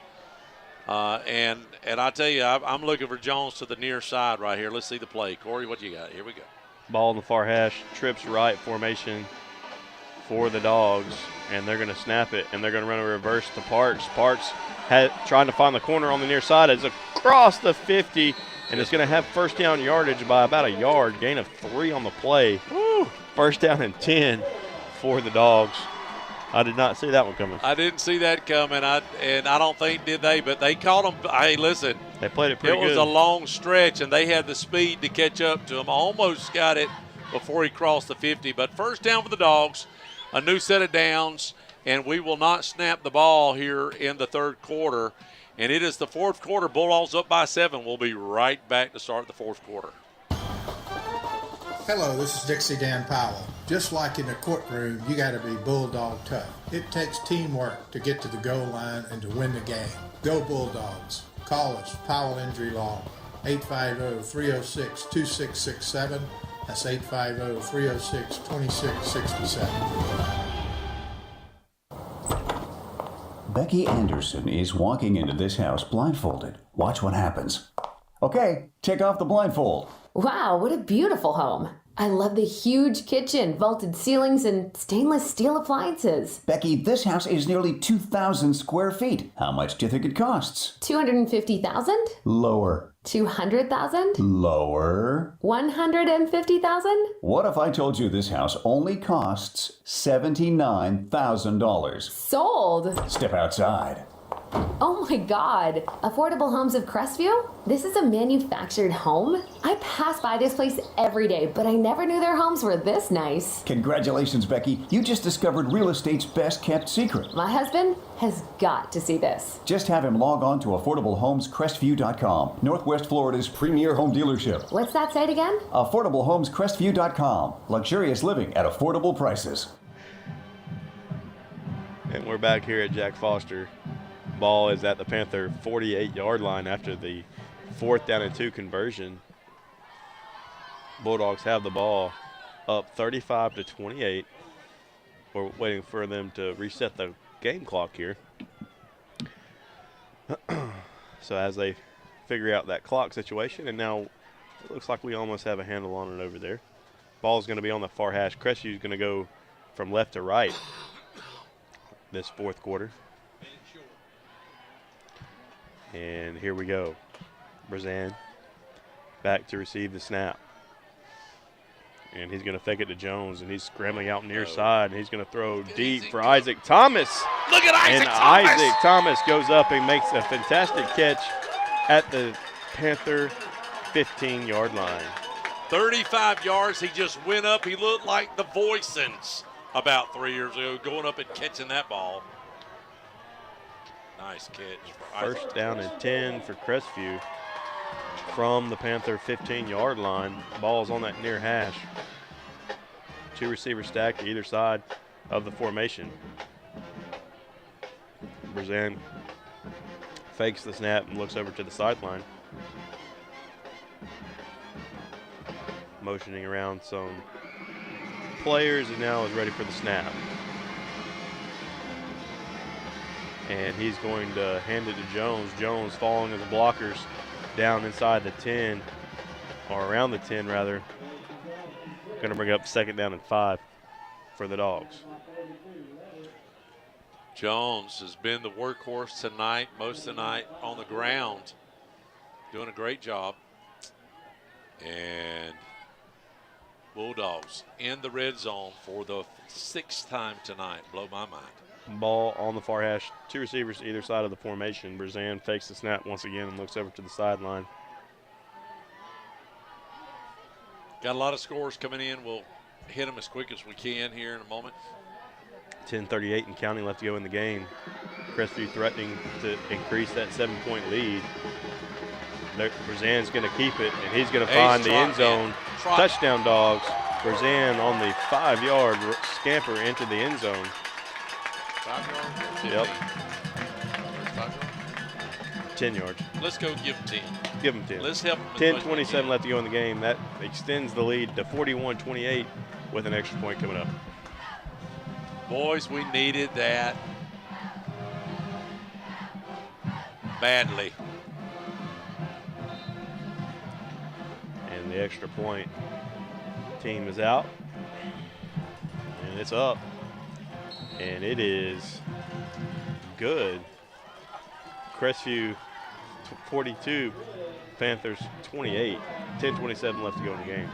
and I tell you, I'm looking for Jones to the near side right here. Let's see the play. Corey, what you got? Here we go. Ball in the far hash, trips right formation for the Dogs, and they're going to snap it, and they're going to run a reverse to Parks. Parks trying to find the corner on the near side. It's across the 50, and it's going to have first down yardage by about a yard, gain of 3 on the play. Woo! First down and 10 for the Dogs. I did not see that one coming. I didn't see that coming, and I don't think did they, but they caught him. Hey, listen. They played it pretty good. It was a long stretch, and they had the speed to catch up to him. Almost got it before he crossed the 50, but first down for the Dogs, a new set of downs, and we will not snap the ball here in the third quarter, and it is the fourth quarter. Bulldogs up by 7. We'll be right back to start the fourth quarter. Hello, this is Dixie Dan Powell. Just like in the courtroom, you got to be bulldog tough. It takes teamwork to get to the goal line and to win the game. Go Bulldogs. Call us, Powell Injury Law, 850-306-2667. That's 850-306-2667. Becky Anderson is walking into this house blindfolded. Watch what happens. Okay, take off the blindfold. Wow, what a beautiful home. I love the huge kitchen, vaulted ceilings, and stainless steel appliances. Becky, this house is nearly 2,000 square feet. How much do you think it costs? $250,000? Lower. $200,000? Lower. $150,000? What if I told you this house only costs $79,000? Sold. Step outside. Oh my God. Affordable Homes of Crestview? This is a manufactured home? I pass by this place every day, but I never knew their homes were this nice. Congratulations, Becky. You just discovered real estate's best kept secret. My husband has got to see this. Just have him log on to AffordableHomesCrestview.com, Northwest Florida's premier home dealership. What's that site again? AffordableHomesCrestview.com. Luxurious living at affordable prices. And we're back here at Jack Foster. Ball is at the Panther 48-yard line after the 4th down and 2 conversion. Bulldogs have the ball up 35-28. We're waiting for them to reset the game clock here. So as they figure out that clock situation, and now it looks like we almost have a handle on it over there. Ball's going to be on the far hash. Crestview's going to go from left to right this fourth quarter. And here we go. Brazan back to receive the snap. And he's going to fake it to Jones, and he's scrambling out near side, and he's going to throw deep for Isaac Thomas. Look at Isaac Thomas! And Thomas! Isaac Thomas goes up and makes a fantastic catch at the Panther 15-yard line. 35 yards. He just went up. He looked like the Voisins about 3 years ago, going up and catching that ball. Nice catch for First Isaac. down and 10 for Crestview from the Panther 15-yard line. Ball's on that near hash. 2 receivers stacked to either side of the formation. Brazan fakes the snap and looks over to the sideline. Motioning around some players and now is ready for the snap. And he's going to hand it to Jones. Jones following his blockers down inside the 10, or around the 10 rather. Going to bring up 2nd down and 5 for the Dogs. Jones has been the workhorse tonight, most of the night on the ground, doing a great job. And Bulldogs in the red zone for the 6th time tonight. Blow my mind. Ball on the far hash. 2 receivers either side of the formation. Brazan fakes the snap once again and looks over to the sideline. Got a lot of scores coming in. We'll hit them as quick as we can here in a moment. 10:38 and counting left to go in the game. Crestview threatening to increase that 7-point lead. Brazan's going to keep it, and he's going to find the end zone. Touchdown, Dogs. Brazan on the 5-yard scamper into the end zone. 5 yards? Yep. 5 yards? 10 yards. Let's go give them 10. Give them 10. Let's help them. 10:27 left to go in the game. That extends the lead to 41-28 with an extra point coming up. Boys, we needed that badly. And the extra point team is out. And it's up. And it is good. Crestview 42, Panthers 28. 10:27 left to go in the game.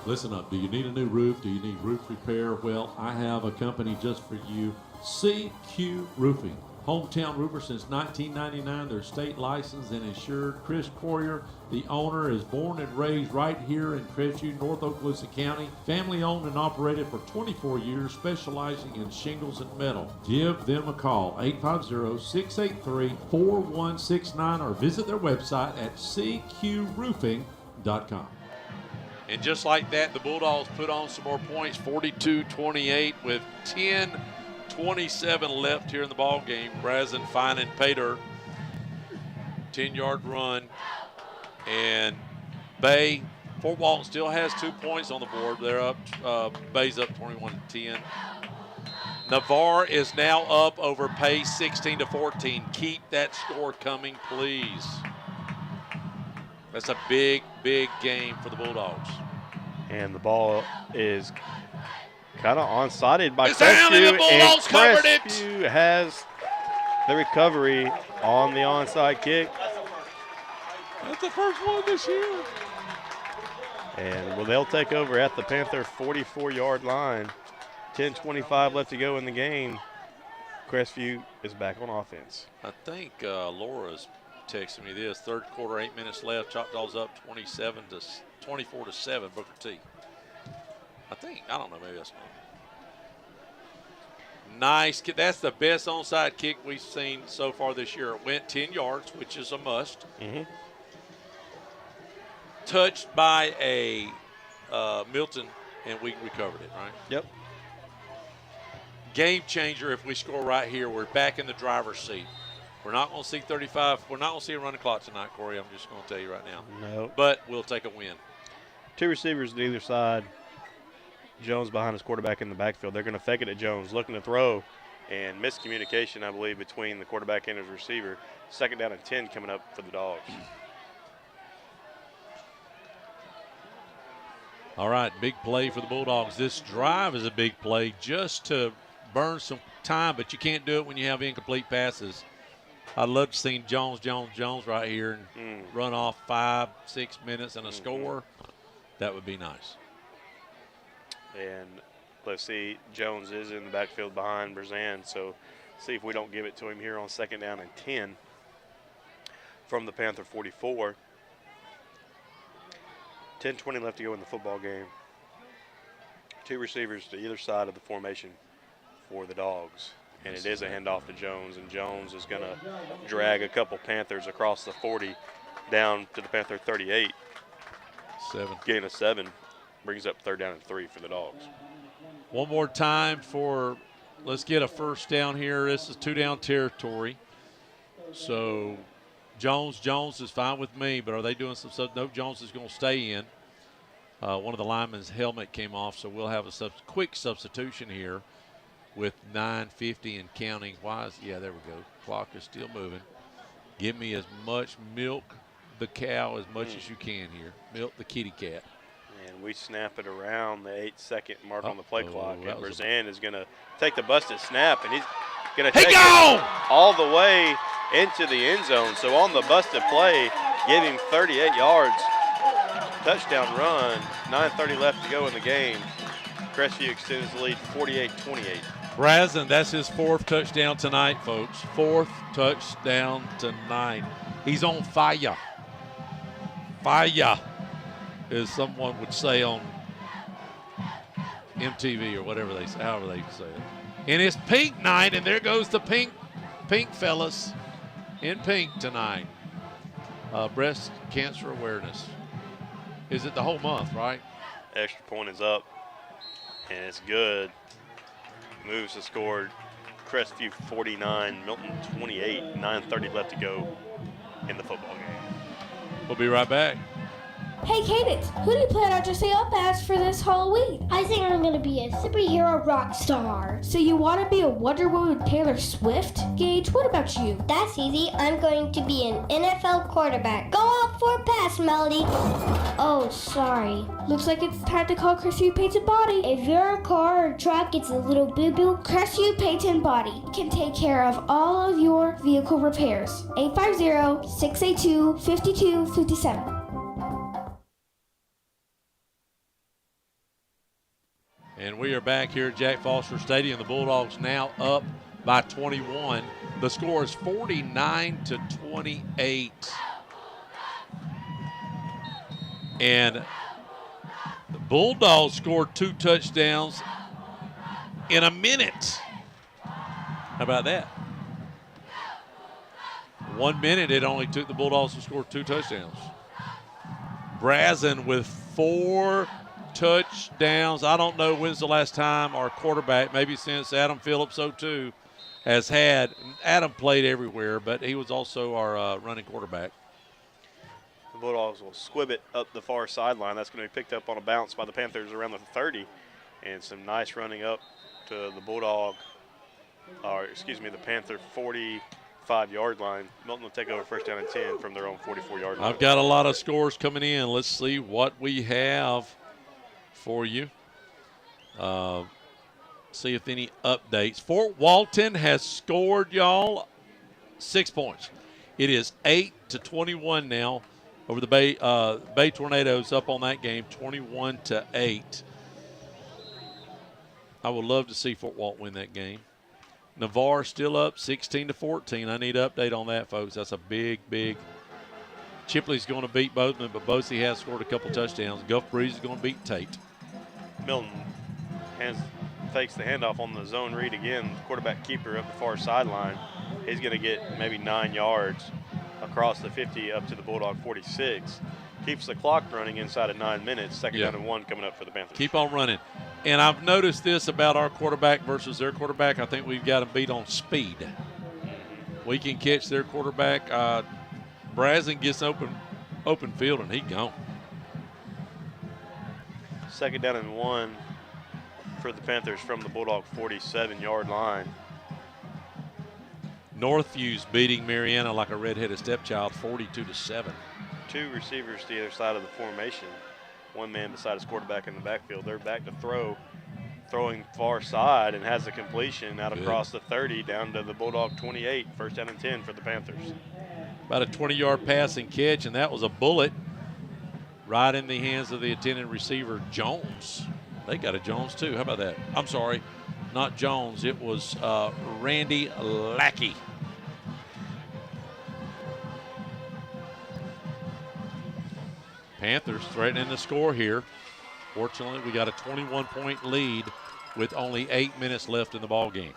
Listen up, do you need a new roof? Do you need roof repair? Well, I have a company just for you, CQ Roofing. Hometown roofer since 1999. They're state licensed and insured. Chris Poirier, the owner, is born and raised right here in Crestview, North Okaloosa County. Family owned and operated for 24 years, specializing in shingles and metal. Give them a call, 850-683-4169, or visit their website at cqroofing.com. And just like that, the Bulldogs put on some more points, 42-28 with 10:27 left here in the ball game. Brazan finding Pater, 10-yard run, and Bay. Fort Walton still has 2 points on the board. They're up. Bay's up 21-10. Navarre is now up over Pace, 16-14. Keep that score coming, please. That's a big, big game for the Bulldogs. And the ball is kind of onside by It's down and the Bulldogs covered it. Crestview has the recovery on the onside kick. That's the first one this year. And well, they'll take over at the Panther 44-yard line. 10:25 left to go in the game. Crestview is back on offense. I think Laura's texting me this. Third quarter, 8 minutes left. Choctaws up 24-7. Booker T. I don't know, maybe that's not. Nice. That's the best onside kick we've seen so far this year. It went 10 yards, which is a must. Mm-hmm. Touched by a Milton, and we recovered it, right? Yep. Game changer if we score right here. We're back in the driver's seat. We're not going to see 35. We're not going to see a run the clock tonight, Corey. I'm just going to tell you right now. No. But we'll take a win. 2 receivers on either side. Jones behind his quarterback in the backfield. They're going to fake it at Jones, looking to throw, and miscommunication, I believe, between the quarterback and his receiver. 2nd down and 10 coming up for the Dogs. All right, big play for the Bulldogs. This drive is a big play just to burn some time, but you can't do it when you have incomplete passes. I'd love to see Jones right here and run off 5-6 minutes and a score. That would be nice. And let's see, Jones is in the backfield behind Brazan, so see if we don't give it to him here on 2nd down and 10 from the Panther 44. 10:20 left to go in the football game. Two receivers to either side of the formation for the Dogs. And it is a handoff to Jones, and Jones is going to drag a couple Panthers across the 40 down to the Panther 38. 7. Gain of 7 brings up 3rd down and 3 for the Dogs. One more time let's get a first down here. This is 2-down territory. So Jones is fine with me, but are they doing some stuff? No, Jones is going to stay in. One of the linemen's helmet came off, so we'll have a quick substitution here with 9:50 and counting. Yeah, there we go. Clock is still moving. Give me as much milk the cow as much as you can here. Milk the kitty cat. And we snap it around the 8-second mark on the play clock. And Brazan is going to take the busted snap, and he's going to take it all the way into the end zone. So on the busted play, give him 38 yards. Touchdown run, 9:30 left to go in the game. Crestview extends the lead 48-28. Brazan, that's his 4th touchdown tonight, folks. 4th touchdown tonight. He's on fire. Fire, as someone would say on MTV or whatever however they say it. And it's pink night, and there goes the pink fellas in pink tonight. Breast cancer awareness. Is it the whole month, right? Extra point is up, and it's good. Moves to score. Crestview 49, Milton 28, 9:30 left to go in the football game. We'll be right back. Hey, Cadence, who do you plan on dressing up as for this Halloween? I think I'm gonna be a superhero rock star. So you want to be a Wonder Woman with Taylor Swift? Gage, what about you? That's easy. I'm going to be an NFL quarterback. Go out for a pass, Melody. Oh, sorry. Looks like it's time to call Crestview Paint and Body. If your car or truck gets a little boo-boo, Crestview Paint and Body can take care of all of your vehicle repairs. 850-682-5257. And we are back here at Jack Foster Stadium. The Bulldogs now up by 21. The score is 49-28. And the Bulldogs scored 2 touchdowns in a minute. How about that? 1 minute, it only took the Bulldogs to score 2 touchdowns. Brazan with 4 touchdowns. I don't know when's the last time our quarterback, maybe since Adam Phillips 02, has had. Adam played everywhere, but he was also our running quarterback. The Bulldogs will squib it up the far sideline. That's going to be picked up on a bounce by the Panthers around the 30. And some nice running up to the the Panther 45-yard line. Milton will take over 1st down and 10 from their own 44-yard line. I've got a lot of scores coming in. Let's see what we have for you. See if any updates. Fort Walton has scored, y'all, 6 points. It is 8-21 now over the Bay Tornadoes up on that game, 21-8. I would love to see Fort Walton win that game. Navarre still up 16-14. I need an update on that, folks. That's a big. Chipley's going to beat Bozeman, but Bosey has scored a couple touchdowns. Gulf Breeze is going to beat Tate. Milton fakes the handoff on the zone read again. Quarterback keeper up the far sideline. He's going to get maybe 9 yards across the 50 up to the Bulldog 46. Keeps the clock running inside of 9 minutes. 2nd down and 1 coming up for the Panthers. Keep on running. And I've noticed this about our quarterback versus their quarterback. I think we've got them beat on speed. We can catch their quarterback. Brazan gets open field, and he gone. 2nd down and 1 for the Panthers from the Bulldog 47-yard line. Northview's beating Mariana like a redheaded stepchild, 42-7. 2 receivers to either side of the formation. 1 man beside his quarterback in the backfield. They're back to throwing far side, and has a completion out across the 30 down to the Bulldog 28. 1st down and 10 for the Panthers. About a 20-yard pass and catch, and that was a bullet right in the hands of the intended receiver, Jones. They got a Jones, too. How about that? I'm sorry, not Jones. It was Randy Lackey. Panthers threatening to score here. Fortunately, we got a 21-point lead with only 8 minutes left in the ball game.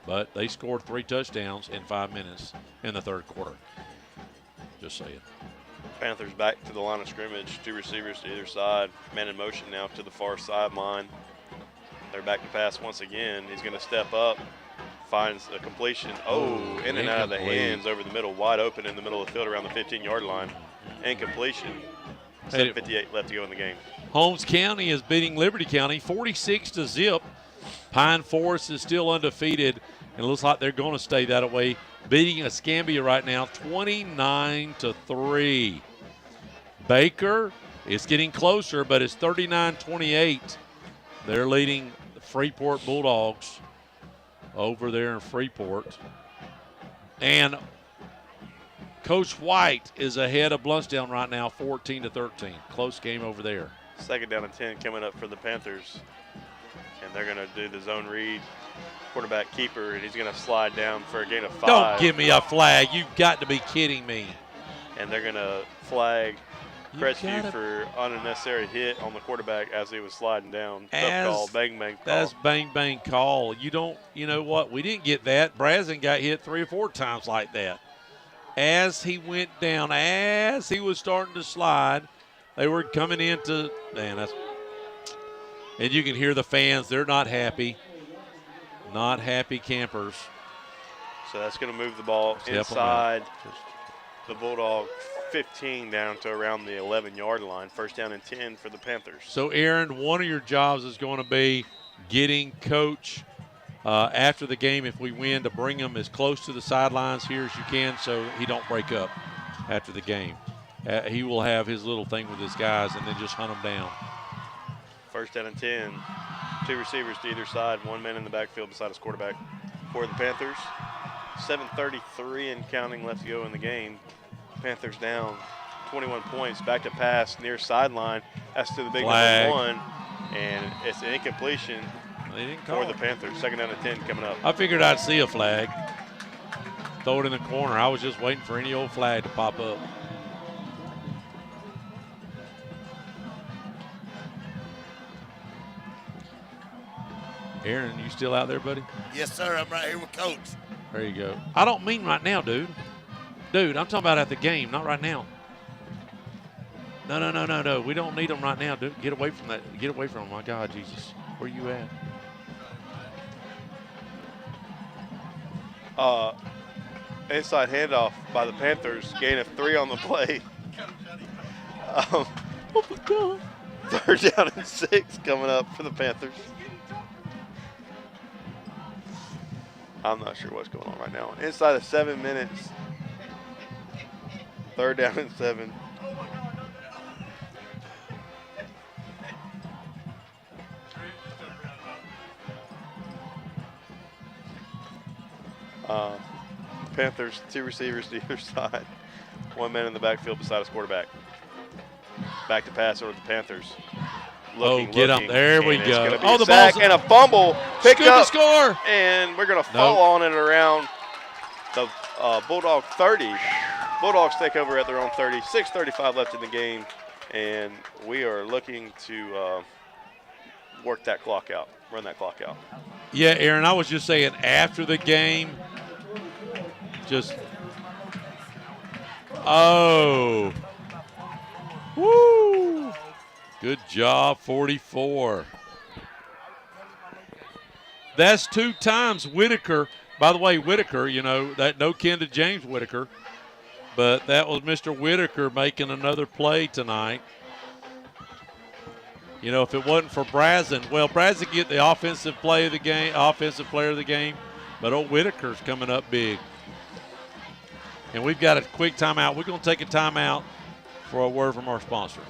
But they scored 3 touchdowns in 5 minutes in the third quarter. Just saying. Panthers back to the line of scrimmage. 2 receivers to either side. Man in motion now to the far sideline. They're back to pass once again. He's going to step up, finds a completion. In and out of the hands over the middle, wide open in the middle of the field around the 15-yard line. Incompletion. 7:58 left to go in the game. Holmes County is beating Liberty County 46-0. Pine Forest is still undefeated, and it looks like they're going to stay that way, beating Escambia right now 29-3. Baker is getting closer, but it's 39-28. They're leading the Freeport Bulldogs over there in Freeport. And Coach White is ahead of Bluntstown right now, 14-13. Close game over there. 2nd down and 10 coming up for the Panthers. And they're going to do the zone read. Quarterback keeper, and he's going to slide down for a gain of 5. Don't give me a flag. You've got to be kidding me. And they're going to flag Crestview for unnecessary hit on the quarterback as he was sliding down. Tough call, bang, bang call. That's bang, bang call. You know what? We didn't get that. Brazen got hit 3 or 4 times like that. As he went down, as he was starting to slide, they were coming into, and you can hear the fans. They're not happy. Not happy campers. So that's going to move the ball inside the Bulldog 15 down to around the 11-yard line. 1st down and 10 for the Panthers. So, Aaron, one of your jobs is going to be getting Coach after the game, if we win, to bring him as close to the sidelines here as you can so he don't break up after the game. He will have his little thing with his guys and then just hunt them down. 1st down and 10. 2 receivers to either side. 1 man in the backfield beside his quarterback for the Panthers. 7:33 and counting left to go in the game. Panthers down 21 points. Back to pass near sideline. That's to the big number 1. And it's an incompletion for the Panthers. 2nd down and 10 coming up. I figured I'd see a flag. Throw it in the corner. I was just waiting for any old flag to pop up. Aaron, you still out there, buddy? Yes, sir. I'm right here with Coach. There you go. I don't mean right now, dude. Dude, I'm talking about at the game, not right now. No. We don't need them right now, dude. Get away from that. Get away from them. My God, Jesus. Where you at? Inside handoff by the Panthers. Gain of 3 on the play. Oh, my God. 3rd down and 6 coming up for the Panthers. I'm not sure what's going on right now. Inside of 7 minutes. 3rd down and 7. Panthers, 2 receivers to either side. 1 man in the backfield beside his quarterback. Back to pass over to the Panthers. Get up. There we go. The sack and a fumble. Pick up. Score. And we're going to fall on it around the Bulldog 30. Bulldogs take over at their own 30. 6:35 left in the game. And we are looking to work that clock out, run that clock out. Yeah, Aaron, I was just saying after the game, woo. Good job, 44. That's 2 times Whitaker. By the way, Whitaker, that no kin to James Whitaker, but that was Mr. Whitaker making another play tonight. If it wasn't for Brazen, Brazen get the offensive player of the game, but old Whitaker's coming up big. And we've got a quick timeout. We're going to take a timeout for a word from our sponsor.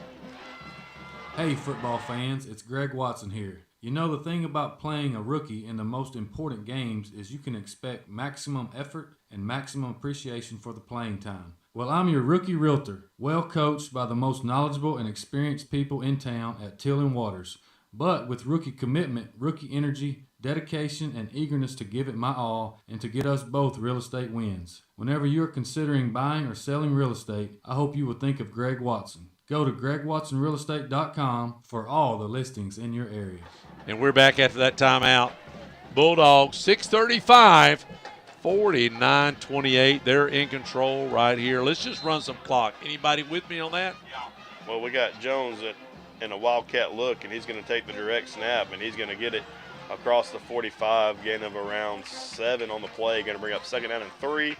Hey, football fans, it's Greg Watson here. The thing about playing a rookie in the most important games is you can expect maximum effort and maximum appreciation for the playing time. Well, I'm your rookie realtor, well coached by the most knowledgeable and experienced people in town at Till & Waters. But with rookie commitment, rookie energy, dedication, and eagerness to give it my all and to get us both real estate wins. Whenever you're considering buying or selling real estate, I hope you will think of Greg Watson. Go to gregwatsonrealestate.com for all the listings in your area. And we're back after that timeout. Bulldogs, 6:35, 49-28. They're in control right here. Let's just run some clock. Anybody with me on that? Well, we got Jones in a wildcat look, and he's going to take the direct snap, and he's going to get it across the 45, gain of around 7 on the play. Going to bring up 2nd down and 3,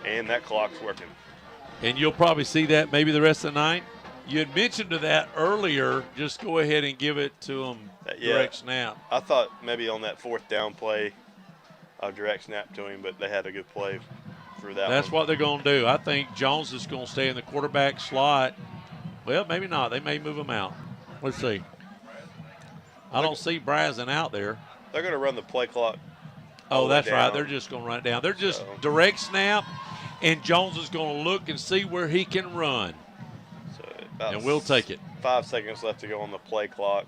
and that clock's working. And you'll probably see that maybe the rest of the night. You had mentioned to that earlier, just go ahead and give it to them direct snap. I thought maybe on that 4th down play, a direct snap to him, but they had a good play for that. That's what they're going to do. I think Jones is going to stay in the quarterback slot. Well, maybe not. They may move him out. Let's see. I don't see Brazen out there. They're going to run the play clock. Oh, that's right. They're just going to run it down. They're just direct snap, and Jones is going to look and see where he can run. And we'll take it. 5 seconds left to go on the play clock.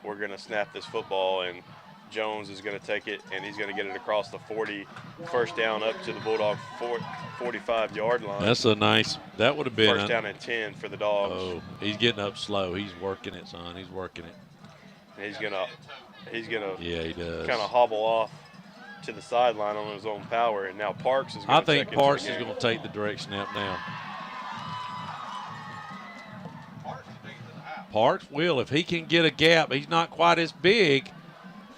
We're going to snap this football, and Jones is going to take it, and he's going to get it across the 40, 1st down up to the Bulldog 45-yard line. That's a nice – that would have been – 1st down and 10 for the Dogs. Oh, he's getting up slow. He's working it, son. He's working it. And he's going to yeah, he does. kind of hobble off to the sideline on his own power, and now Parks is going to I think Parks is going to take the direct snap now. Parks will. If he can get a gap, he's not quite as big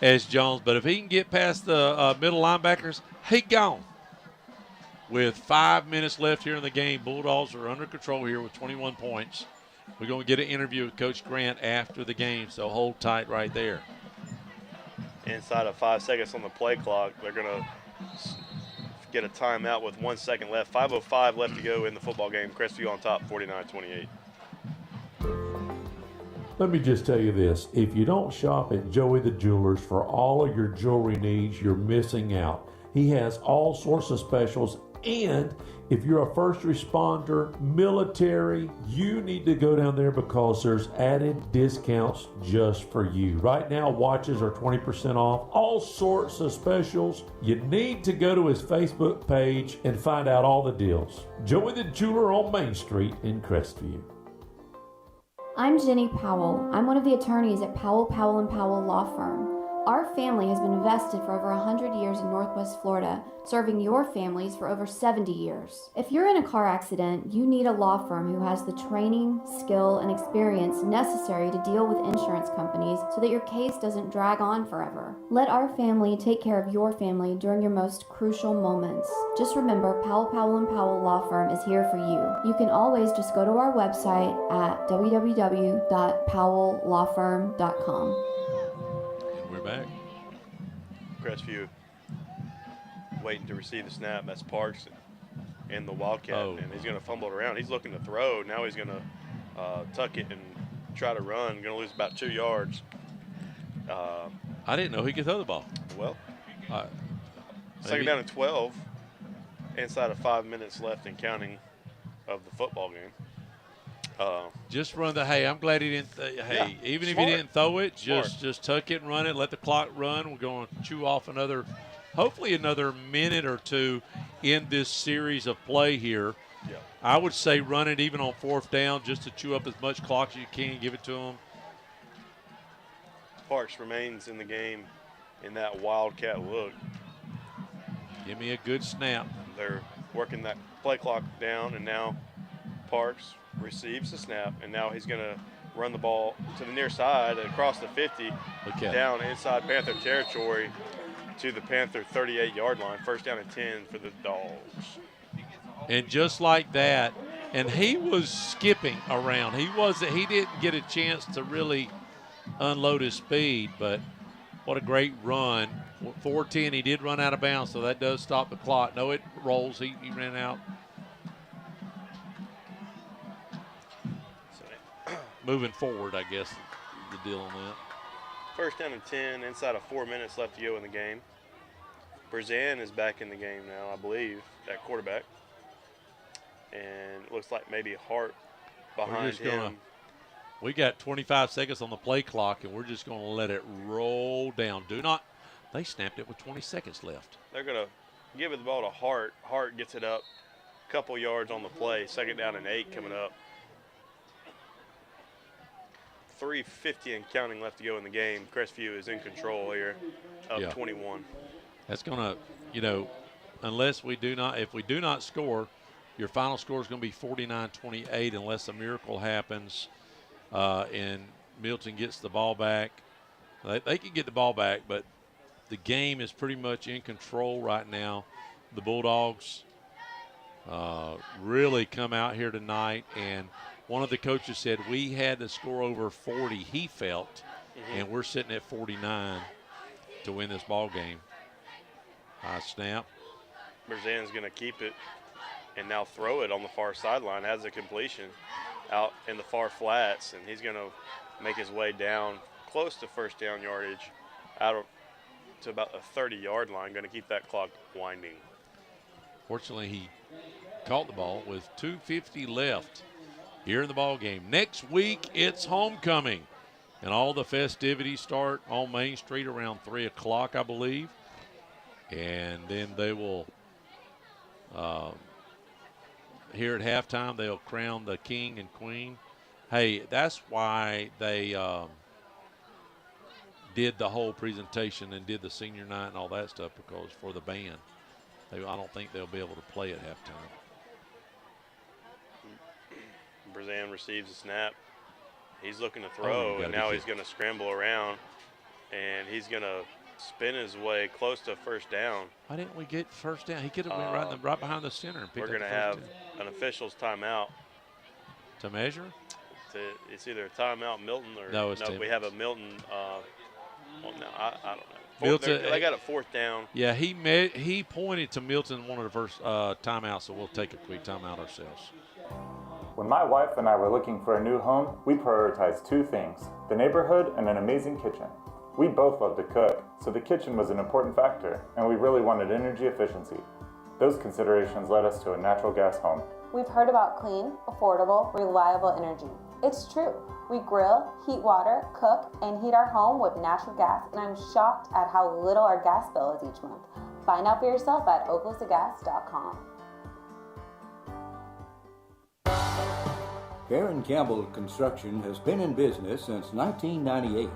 as Jones, but if he can get past the middle linebackers, he gone. With 5 minutes left here in the game, Bulldogs are under control here with 21 points. We're going to get an interview with Coach Grant after the game, so hold tight right there. Inside of 5 seconds on the play clock, they're going to get a timeout with 1 second left. 5:05 left to go in the football game. Crestview on top, 49-28. Let me just tell you this. If you don't shop at Joey the Jewelers for all of your jewelry needs, you're missing out. He has all sorts of specials, and if you're a first responder, military, you need to go down there because there's added discounts just for you. Right now, watches are 20% off, all sorts of specials. You need to go to his Facebook page and find out all the deals. Joey the Jeweler on Main Street in Crestview. I'm Jenny Powell. I'm one of the attorneys at Powell, Powell & Powell Law Firm. Our family has been invested for over 100 years in Northwest Florida, serving your families for over 70 years. If you're in a car accident, you need a law firm who has the training, skill, and experience necessary to deal with insurance companies so that your case doesn't drag on forever. Let our family take care of your family during your most crucial moments. Just remember, Powell, Powell & Powell Law Firm is here for you. You can always just go to our website at www.powelllawfirm.com. We're back. Crestview waiting to receive the snap. That's Parks and the Wildcat, and he's going to fumble it around. He's looking to throw. Now he's going to tuck it and try to run. Going to lose about 2 yards. I didn't know he could throw the ball. Well, 2nd down and 12, inside of 5 minutes left and counting of the football game. Just run the I'm glad he didn't. Even if he didn't throw it, just tuck it and run it. Let the clock run. We're going to chew off hopefully another minute or two in this series of play here. Yeah. I would say run it even on 4th down just to chew up as much clock as you can. Give it to him. Parks remains in the game in that wildcat look. Give me a good snap. They're working that play clock down, and now Parks receives the snap, and now he's going to run the ball to the near side across the 50, down inside Panther territory to the Panther 38-yard line. 1st down and 10 for the Dogs. And just like that, and he was skipping around. He didn't get a chance to really unload his speed, but what a great run. 4:10, he did run out of bounds, so that does stop the clock. No, it rolls. He ran out. Moving forward, I guess, the deal on that. 1st down and 10, inside of 4 minutes left to go in the game. Brazan is back in the game now, I believe, at quarterback. And it looks like maybe Hart behind him. We got 25 seconds on the play clock, and we're just going to let it roll down. They snapped it with 20 seconds left. They're going to give it the ball to Hart. Hart gets it up a couple yards on the play. 2nd down and 8 coming up. 3:50 and counting left to go in the game. Crestview is in control here, up 21. That's going to, if we do not score, your final score is going to be 49-28 unless a miracle happens and Milton gets the ball back. They can get the ball back, but the game is pretty much in control right now. The Bulldogs really come out here tonight, and one of the coaches said we had to score over 40, he felt, and we're sitting at 49 to win this ball game. High snap. Berzan's going to keep it and now throw it on the far sideline, has a completion out in the far flats, and he's going to make his way down close to first down yardage out to about the 30-yard line, going to keep that clock winding. Fortunately, he caught the ball with 2:50 left here in the ball game. Next week, it's homecoming, and all the festivities start on Main Street around 3 o'clock, I believe. And then they will, here at halftime, they'll crown the king and queen. Hey, that's why they did the whole presentation and did the senior night and all that stuff, because for the band. I don't think they'll be able to play at halftime. Berzan receives a snap. He's looking to throw, and now he's going to scramble around, and he's going to spin his way close to first down. Why didn't we get first down? He could have went right behind the center and picked up the first down. We're going to have an official's timeout. To measure? It's either a timeout, Milton, or no, we have a Milton. Well, no, I don't know. Milton, they got a fourth down. Yeah, he pointed to Milton one of the first timeouts, so we'll take a quick timeout ourselves. When my wife and I were looking for a new home, we prioritized two things: the neighborhood and an amazing kitchen. We both love to cook, so the kitchen was an important factor, and we really wanted energy efficiency. Those considerations led us to a natural gas home. We've heard about clean, affordable, reliable energy. It's true. We grill, heat water, cook, and heat our home with natural gas, and I'm shocked at how little our gas bill is each month. Find out for yourself at oklasagas.com. Aaron Campbell Construction has been in business since 1998.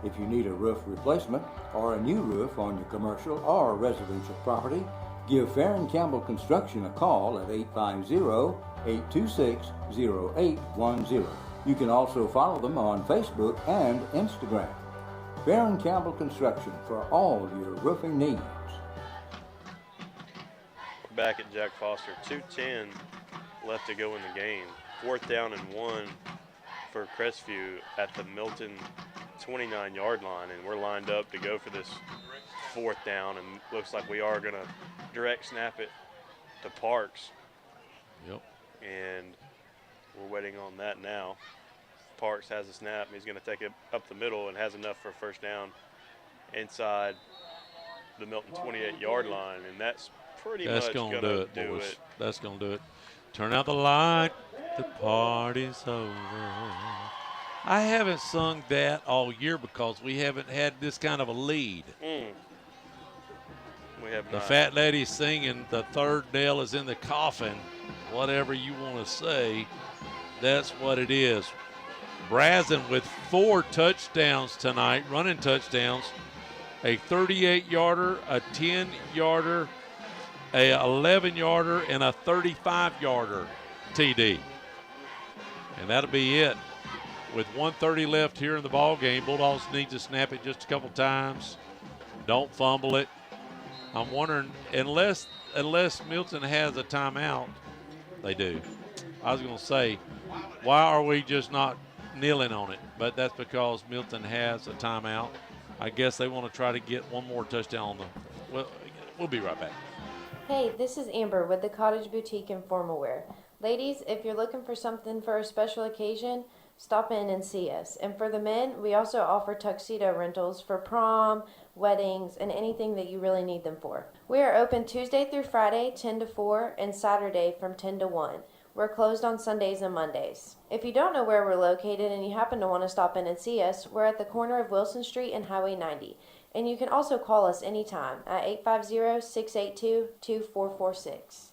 If you need a roof replacement or a new roof on your commercial or residential property, give Farron Campbell Construction a call at 850-826-0810. You can also follow them on Facebook and Instagram. Farron Campbell Construction for all your roofing needs. We're back at Jack Foster. 2:10 left to go in the game. 4th down and 1 for Crestview at the Milton 29-yard line, and we're lined up to go for this 4th down, and looks like we are going to direct snap it to Parks. Yep. And we're waiting on that now. Parks has a snap. He's going to take it up the middle and has enough for a first down inside the Milton 28-yard line, and that's pretty much going to do it, boys. That's going to do it. Turn out the light. The party's over. I haven't sung that all year because we haven't had this kind of a lead. We have the not. fat lady singing "The Third Nail is in the Coffin." Whatever you want to say, that's what it is. Brazen with 4 touchdowns tonight, running touchdowns, a 38-yarder, a 10-yarder, a 11-yarder, and a 35-yarder TD. And that'll be it. With 1:30 left here in the ball game, Bulldogs need to snap it just a couple times. Don't fumble it. I'm wondering, unless Milton has a timeout, they do. I was going to say, why are we just not kneeling on it? But that's because Milton has a timeout. I guess they want to try to get one more touchdown on the. Well, we'll be right back. Hey, this is Amber with the Cottage Boutique and Formal Wear. Ladies, if you're looking for something for a special occasion, stop in and see us. And for the men, we also offer tuxedo rentals for prom, weddings, and anything that you really need them for. We are open Tuesday through Friday, 10 to 4, and Saturday from 10 to 1. We're closed on Sundays and Mondays. If you don't know where we're located and you happen to want to stop in and see us, we're at the corner of Wilson Street and Highway 90. And you can also call us anytime at 850-682-2446.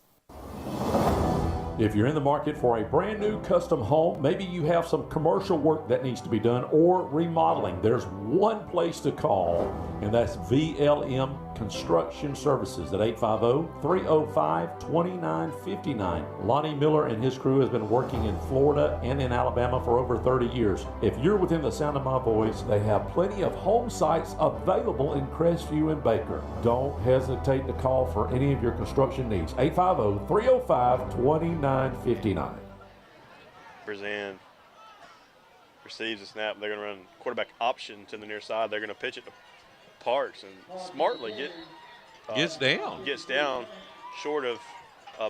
If you're in the market for a brand new custom home, maybe you have some commercial work that needs to be done or remodeling, there's one place to call, and that's VLM Construction Services at 850-305-2959. Lonnie Miller and his crew has been working in Florida and in Alabama for over 30 years. If you're within the sound of my voice, they have plenty of home sites available in Crestview and Baker. Don't hesitate to call for any of your construction needs. 850-305-2959. Brazan receives the snap. They're going to run quarterback option to the near side. They're going to pitch it to Parks and smartly gets down short of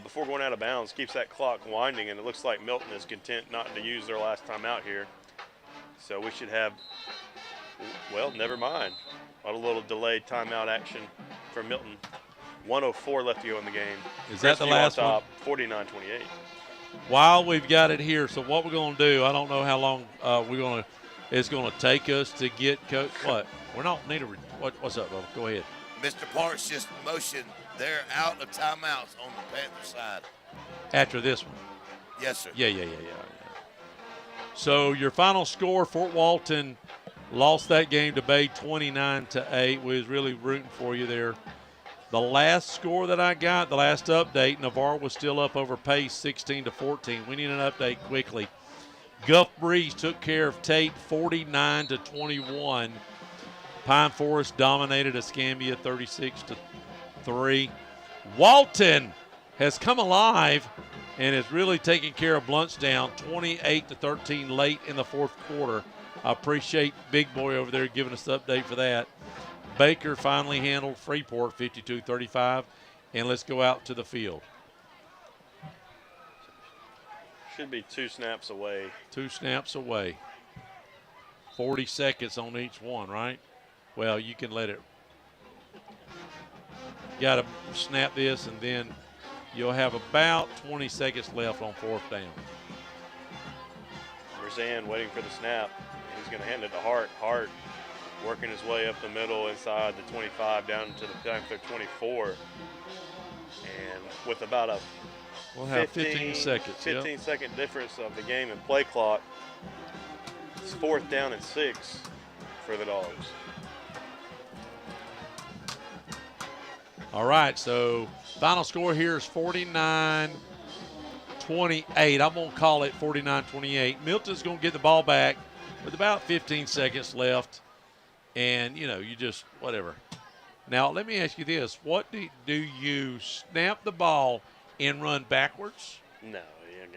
before going out of bounds, keeps that clock winding, and it looks like Milton is content not to use their last time out here. So we should have, well, never mind. A little delayed timeout action for Milton. 1:04 left to go in the game. Is that the last top, one? 49-28. While we've got it here, so what we're going to do, I don't know how long it's going to take us to get Coach. What? We're not need a. What's up, Bubba? Go ahead. Mr. Parks just motioned. They're out of timeouts on the Panther side. After this one? Yes, sir. Yeah. So your final score, Fort Walton lost that game to Bay 29-8. We was really rooting for you there. The last score that I got, the last update, Navarre was still up over Pace 16-14. We need an update quickly. Gulf Breeze took care of Tate 49-21. Pine Forest dominated Escambia 36-3. Walton has come alive and is really taking care of Bluntstown 28-13 late in the fourth quarter. I appreciate Big Boy over there giving us the update for that. Baker finally handled Freeport 52-35, and let's go out to the field. Should be 2 snaps away. 2 snaps away. 40 seconds on each one, right? Well, you can let it. Got to snap this, and then you'll have about 20 seconds left on 4th down. Brazan waiting for the snap. He's going to hand it to Hart. Hart working his way up the middle inside the 25 down to the Panther 24. And with about a 15 seconds. 15-second difference of the game and play clock, it's 4th down and 6 for the Dogs. All right, so final score here is 49-28. I'm going to call it 49-28. Milton's going to get the ball back with about 15 seconds left. And, you just, whatever. Now, let me ask you this. What do you snap the ball and run backwards? No.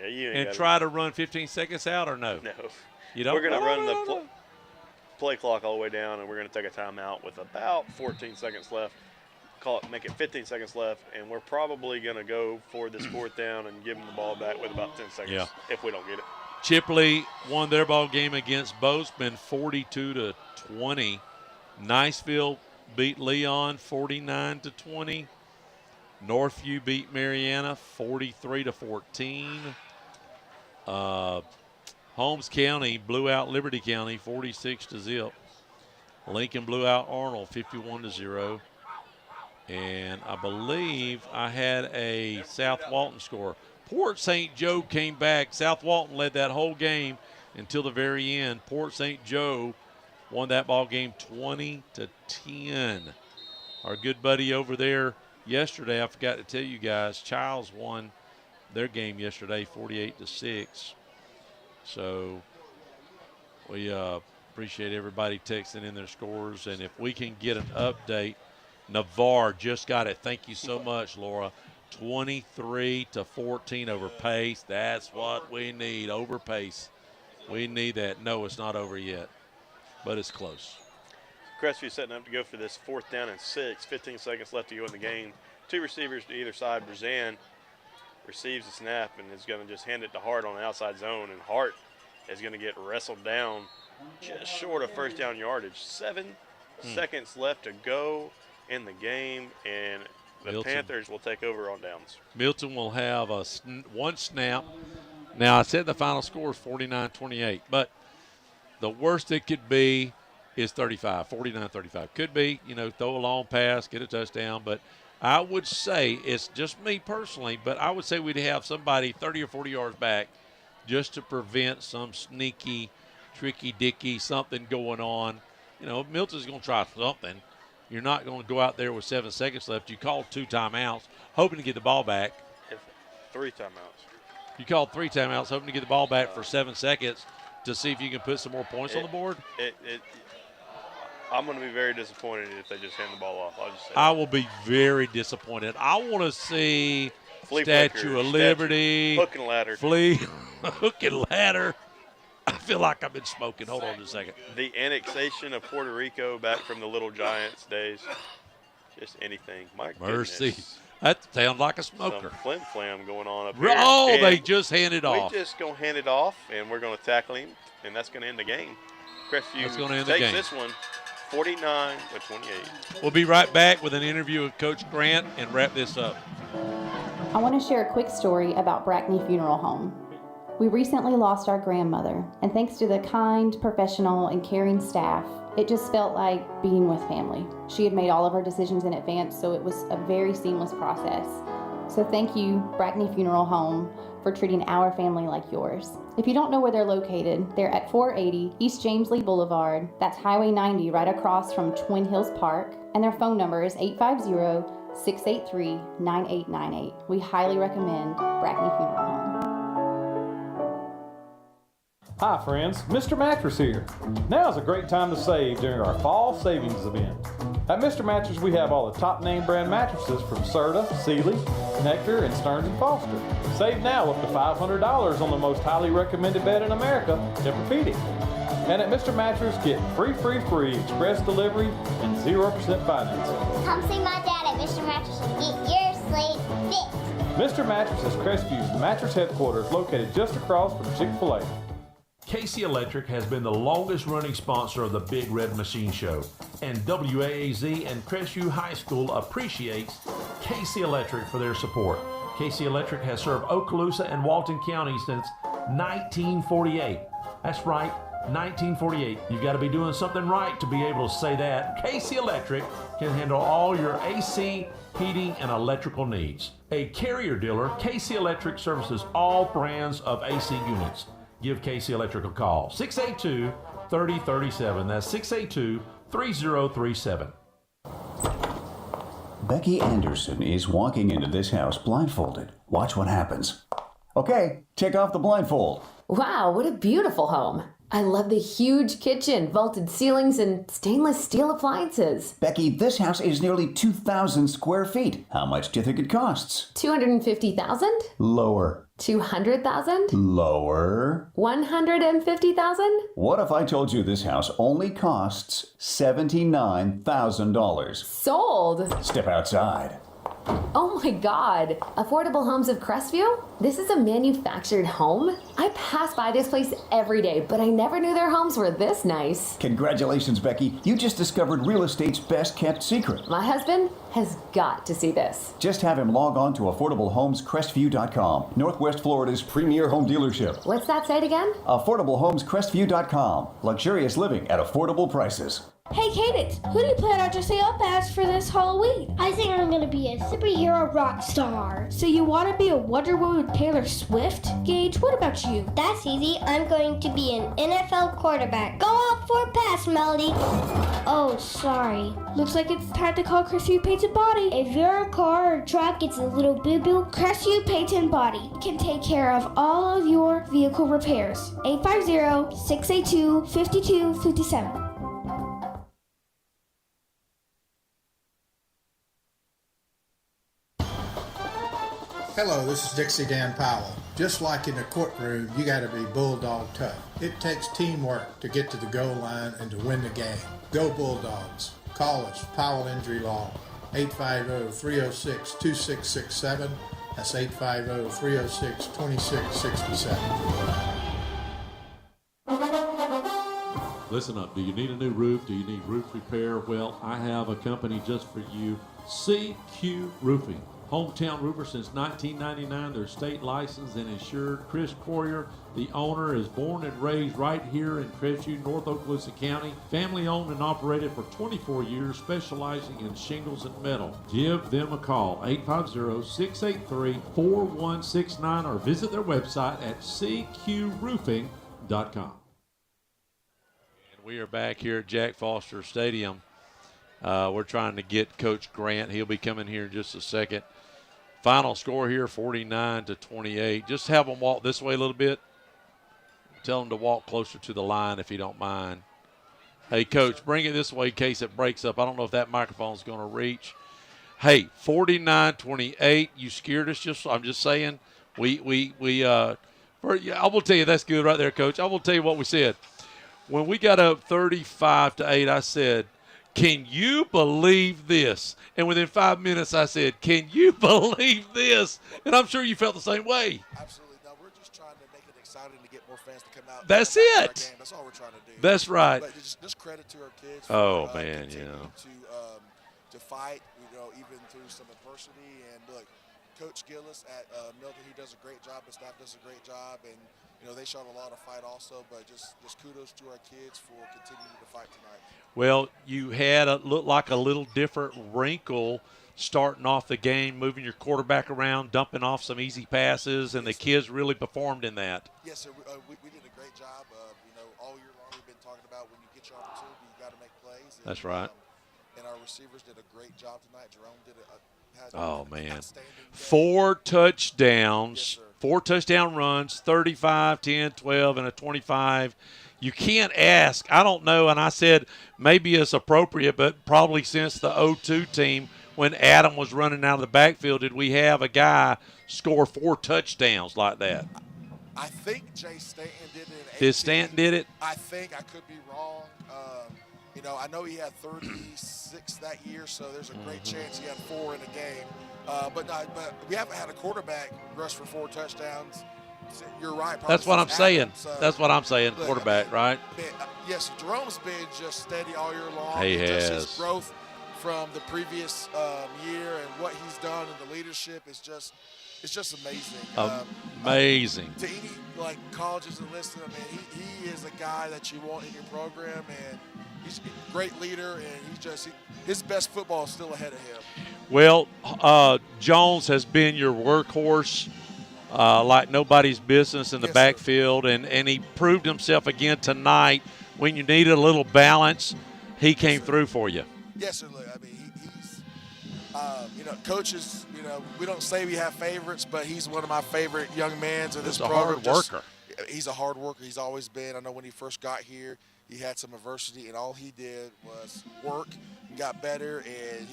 You ain't and try to run 15 seconds out or no? No. You don't? We're going to run the play clock all the way down, and we're going to take a timeout with about 14 seconds left. Make it 15 seconds left, and we're probably going to go for this 4th down and give them the ball back with about 10 seconds if we don't get it. Chipley won their ball game against Bozeman 42-20. Niceville beat Leon 49-20. Northview beat Mariana 43-14. Holmes County blew out Liberty County 46-0. Lincoln blew out Arnold 51-0. And I believe I had a South Walton score. Port St. Joe came back. South Walton led that whole game until the very end. Port St. Joe won that ball game 20-10. Our good buddy over there yesterday, I forgot to tell you guys, Childs won their game yesterday 48-6. So we appreciate everybody texting in their scores. And if we can get an update, Navarre just got it. Thank you so much, Laura. 23-14 over Pace. That's what we need, over Pace. We need that. No, it's not over yet, but it's close. Crestview setting up to go for this 4th down and 6. 15 seconds left to go in the game. 2 receivers to either side. Brazan receives the snap and is going to just hand it to Hart on the outside zone, and Hart is going to get wrestled down just short of 1st down yardage. 7 seconds left to go in the game, and the Milton. Panthers will take over on downs. Milton will have one snap. Now, I said the final score is 49-28, but the worst it could be is 49-35. Could be, throw a long pass, get a touchdown, but I would say, it's just me personally, but I would say we'd have somebody 30 or 40 yards back just to prevent some sneaky, tricky-dicky something going on. You know, Milton's going to try something. You're not going to go out there with 7 seconds left. You called 2 timeouts, hoping to get the ball back. 3 timeouts. You called 3 timeouts, hoping to get the ball back for 7 seconds to see if you can put some more points on the board. I'm going to be very disappointed if they just hand the ball off. I'll just say I will be very disappointed. I want to see Statue of Liberty. Hook and ladder. Hook and ladder. I feel like I've been smoking. Hold on just a second. The annexation of Puerto Rico back from the Little Giants days. Just anything. My Mercy. goodness. That sounds like a smoker. Some flim-flam going on up here. Oh, they just handed off. We're just going to hand it off, and we're going to tackle him, and that's going to end the game. Crestview takes this one 49-28. We'll be right back with an interview with Coach Grant and wrap this up. I want to share a quick story about Brackney Funeral Home. We recently lost our grandmother, and thanks to the kind, professional, and caring staff, it just felt like being with family. She had made all of her decisions in advance, so it was a very seamless process. So thank you, Brackney Funeral Home, for treating our family like yours. If you don't know where they're located, they're at 480 East James Lee Boulevard. That's Highway 90 right across from Twin Hills Park, and their phone number is 850-683-9898. We highly recommend Brackney Funeral Home. Hi friends, Mr. Mattress here. Now is a great time to save during our fall savings event. At Mr. Mattress we have all the top name brand mattresses from Serta, Sealy, Nectar, and Stearns & Foster. Save now up to $500 on the most highly recommended bed in America, Tempur-Pedic. And at Mr. Mattress get free express delivery and 0% financing. Come see my dad at Mr. Mattress and get your sleep fixed. Mr. Mattress is Crestview's mattress headquarters located just across from Chick-fil-A. KC Electric has been the longest running sponsor of the Big Red Machine Show, and WAAZ and Crestview High School appreciates KC Electric for their support. KC Electric has served Okaloosa and Walton County since 1948. That's right, 1948. You've got to be doing something right to be able to say that. KC Electric can handle all your AC, heating, and electrical needs. A Carrier dealer, KC Electric services all brands of AC units. Give KC Electric a call, 682-3037. That's 682-3037. Becky Anderson is walking into this house blindfolded. Watch what happens. Okay, take off the blindfold. Wow, what a beautiful home. I love the huge kitchen, vaulted ceilings, and stainless steel appliances. Becky, this house is nearly 2,000 square feet. How much do you think it costs? $250,000? Lower. $200,000? Lower. $150,000? What if I told you this house only costs $79,000? Sold! Step outside. Oh my God! Affordable Homes of Crestview? This is a manufactured home? I pass by this place every day, but I never knew their homes were this nice. Congratulations, Becky. You just discovered real estate's best kept secret. My husband has got to see this. Just have him log on to AffordableHomesCrestview.com, Northwest Florida's premier home dealership. What's that site again? AffordableHomesCrestview.com. Luxurious living at affordable prices. Hey, Cadence, who do you plan on dressing up as for this Halloween? I think I'm gonna be a superhero rock star. So you want to be a Wonder Woman with Taylor Swift? Gage, what about you? That's easy. I'm going to be an NFL quarterback. Go out for a pass, Melody. Oh, sorry. Looks like it's time to call Crestview Paint and Body. If your car or truck gets a little boo-boo, Crestview Paint and Body can take care of all of your vehicle repairs. 850-682-5257. Hello, this is Dixie Dan Powell. Just like in the courtroom, you got to be bulldog tough. It takes teamwork to get to the goal line and to win the game. Go Bulldogs. Call us, Powell Injury Law, 850-306-2667. That's 850-306-2667. Listen up. Do you need a new roof? Do you need roof repair? Well, I have a company just for you, CQ Roofing. Hometown roofer since 1999. They're state licensed and insured. Chris Poirier, the owner, is born and raised right here in Crestview, North Okaloosa County. Family owned and operated for 24 years, specializing in shingles and metal. Give them a call, 850-683-4169, or visit their website at cqroofing.com. We are back here at Jack Foster Stadium. We're trying to get Coach Grant. He'll be coming here in just a second. Final score here, 49-28. Just have them walk this way a little bit. Tell them to walk closer to the line if you don't mind. Hey, Coach, bring it this way in case it breaks up. I don't know if that microphone's going to reach. Hey, 49-28. You scared us. I'm just saying. I will tell you, that's good right there, Coach. I will tell you what we said. When we got up 35-8, I said, can you believe this? And within 5 minutes, I said, can you believe this? And I'm sure you felt the same way. Absolutely. No, we're just trying to make it exciting to get more fans to come out. That's it. Our game. That's all we're trying to do. That's right. But just credit to our kids. For, man, yeah. To fight, even through some adversity. And look, Coach Gillis at Milton, he does a great job. The staff does a great job. And they showed a lot of fight also, but just kudos to our kids for continuing to fight tonight. Well, you had looked like a little different wrinkle starting off the game, moving your quarterback around, dumping off some easy passes, and the kids really performed in that. Yes, sir. We did a great job. All year long we've been talking about when you get your opportunity, you got to make plays. And, that's right. And our receivers did a great job tonight. Jerome did man. 4 touchdowns. Yes, 4 touchdown runs, 35, 10, 12, and a 25. You can't ask. I don't know, and I said maybe it's appropriate, but probably since the 0-2 team when Adam was running out of the backfield, did we have a guy score 4 touchdowns like that? I think Jay Stanton did it. Did Stanton did it? I think. I could be wrong. I know he had 36 that year, so there's a great chance he had 4 in a game. But we haven't had a quarterback rush for 4 touchdowns. You're right. That's what I'm saying. So, that's what I'm saying. Look, quarterback, right? Yes, Jerome's been just steady all year long. He has. Just his growth from the previous year and what he's done in the leadership is just amazing. Amazing. To any colleges that listen, he is a guy that you want in your program, and he's a great leader, and his best football is still ahead of him. Well, Jones has been your workhorse like nobody's business in the backfield, and he proved himself again tonight. When you needed a little balance, he came through for you. Yes, sir. Look, he's coaches, we don't say we have favorites, but he's one of my favorite young men in this program. He's a hard worker. He's a hard worker. He's always been. I know when he first got here, he had some adversity, and all he did was work and got better. And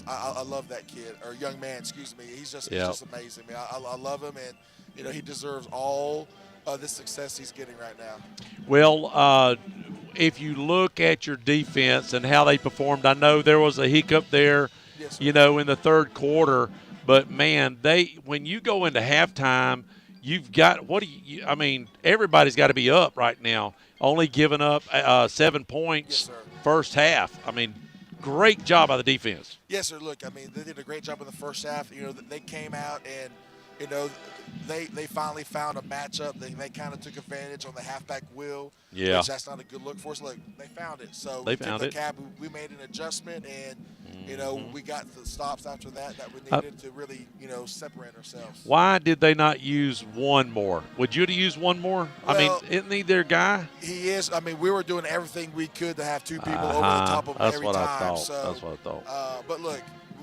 I love that kid, or young man, excuse me. He's just amazing. I love him, and he deserves all the success he's getting right now. Well, if you look at your defense and how they performed, I know there was a hiccup there, in the third quarter. But man, when you go into halftime, you've got everybody's got to be up right now. Only giving up 7 points first half. Great job by the defense. Yes, sir. Look, they did a great job in the first half. They came out and they finally found a matchup. They kind of took advantage on the halfback wheel. Yeah. Which that's not a good look for us. Look, they found it. So they found it. We made an adjustment, and we got the stops after that we needed to really separate ourselves. Why did they not use one more? Would you have used one more? Well, isn't he their guy? He is. We were doing everything we could to have 2 people over the top of him every time. That's what I thought. But look,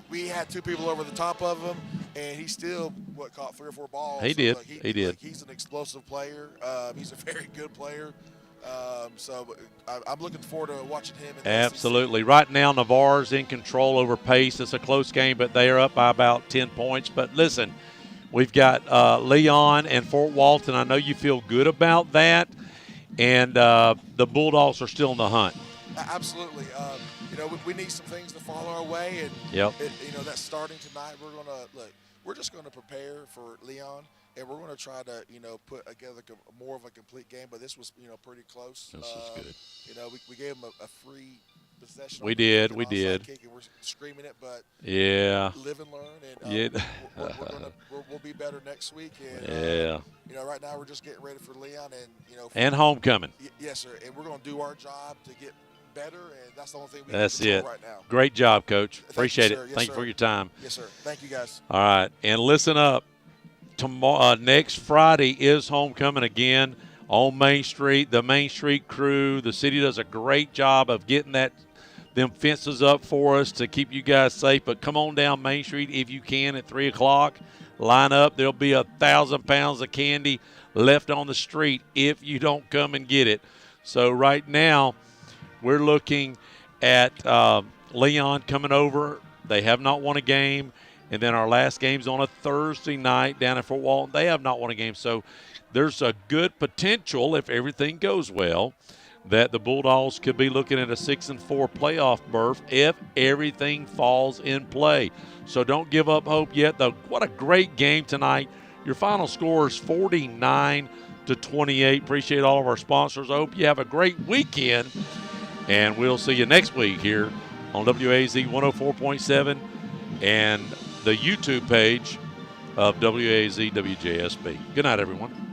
we had 2 people over the top of him, and he still caught 3 or 4 balls. He did. He did. He's an explosive player. He's a very good player. I'm looking forward to watching him. Absolutely. Right now, Navarre's in control over pace. It's a close game, but they are up by about 10 points. But listen, we've got Leon and Fort Walton. I know you feel good about that. And the Bulldogs are still in the hunt. Absolutely. We need some things to fall our way. And, that's starting tonight. We're just going to prepare for Leon. And we're going to try to, put together more of a complete game. But this was, pretty close. This is good. We gave him a free possession. We did. Kick and we're screaming it, but live and learn, and we'll be better next week. And, right now we're just getting ready for Leon, and and homecoming. Yes, sir. And we're going to do our job to get better, and that's the only thing we That's can control it. right now. Great job, Coach. Appreciate it. Yes, Thank you for your time. Yes, sir. Thank you, guys. All right, and listen up. Tomorrow, next Friday is homecoming again on Main Street. The Main Street crew, the city does a great job of getting them fences up for us to keep you guys safe. But come on down Main Street if you can at 3 o'clock. Line up. There'll be 1,000 pounds of candy left on the street if you don't come and get it. So right now we're looking at Leon coming over. They have not won a game. And then our last game's on a Thursday night down at Fort Walton. They have not won a game. So there's a good potential, if everything goes well, that the Bulldogs could be looking at a 6-4 playoff berth if everything falls in play. So don't give up hope yet, though. What a great game tonight. Your final score is 49-28. Appreciate all of our sponsors. I hope you have a great weekend. And we'll see you next week here on WAZ 104.7 and the YouTube page of WAZ WJSB. Good night, everyone.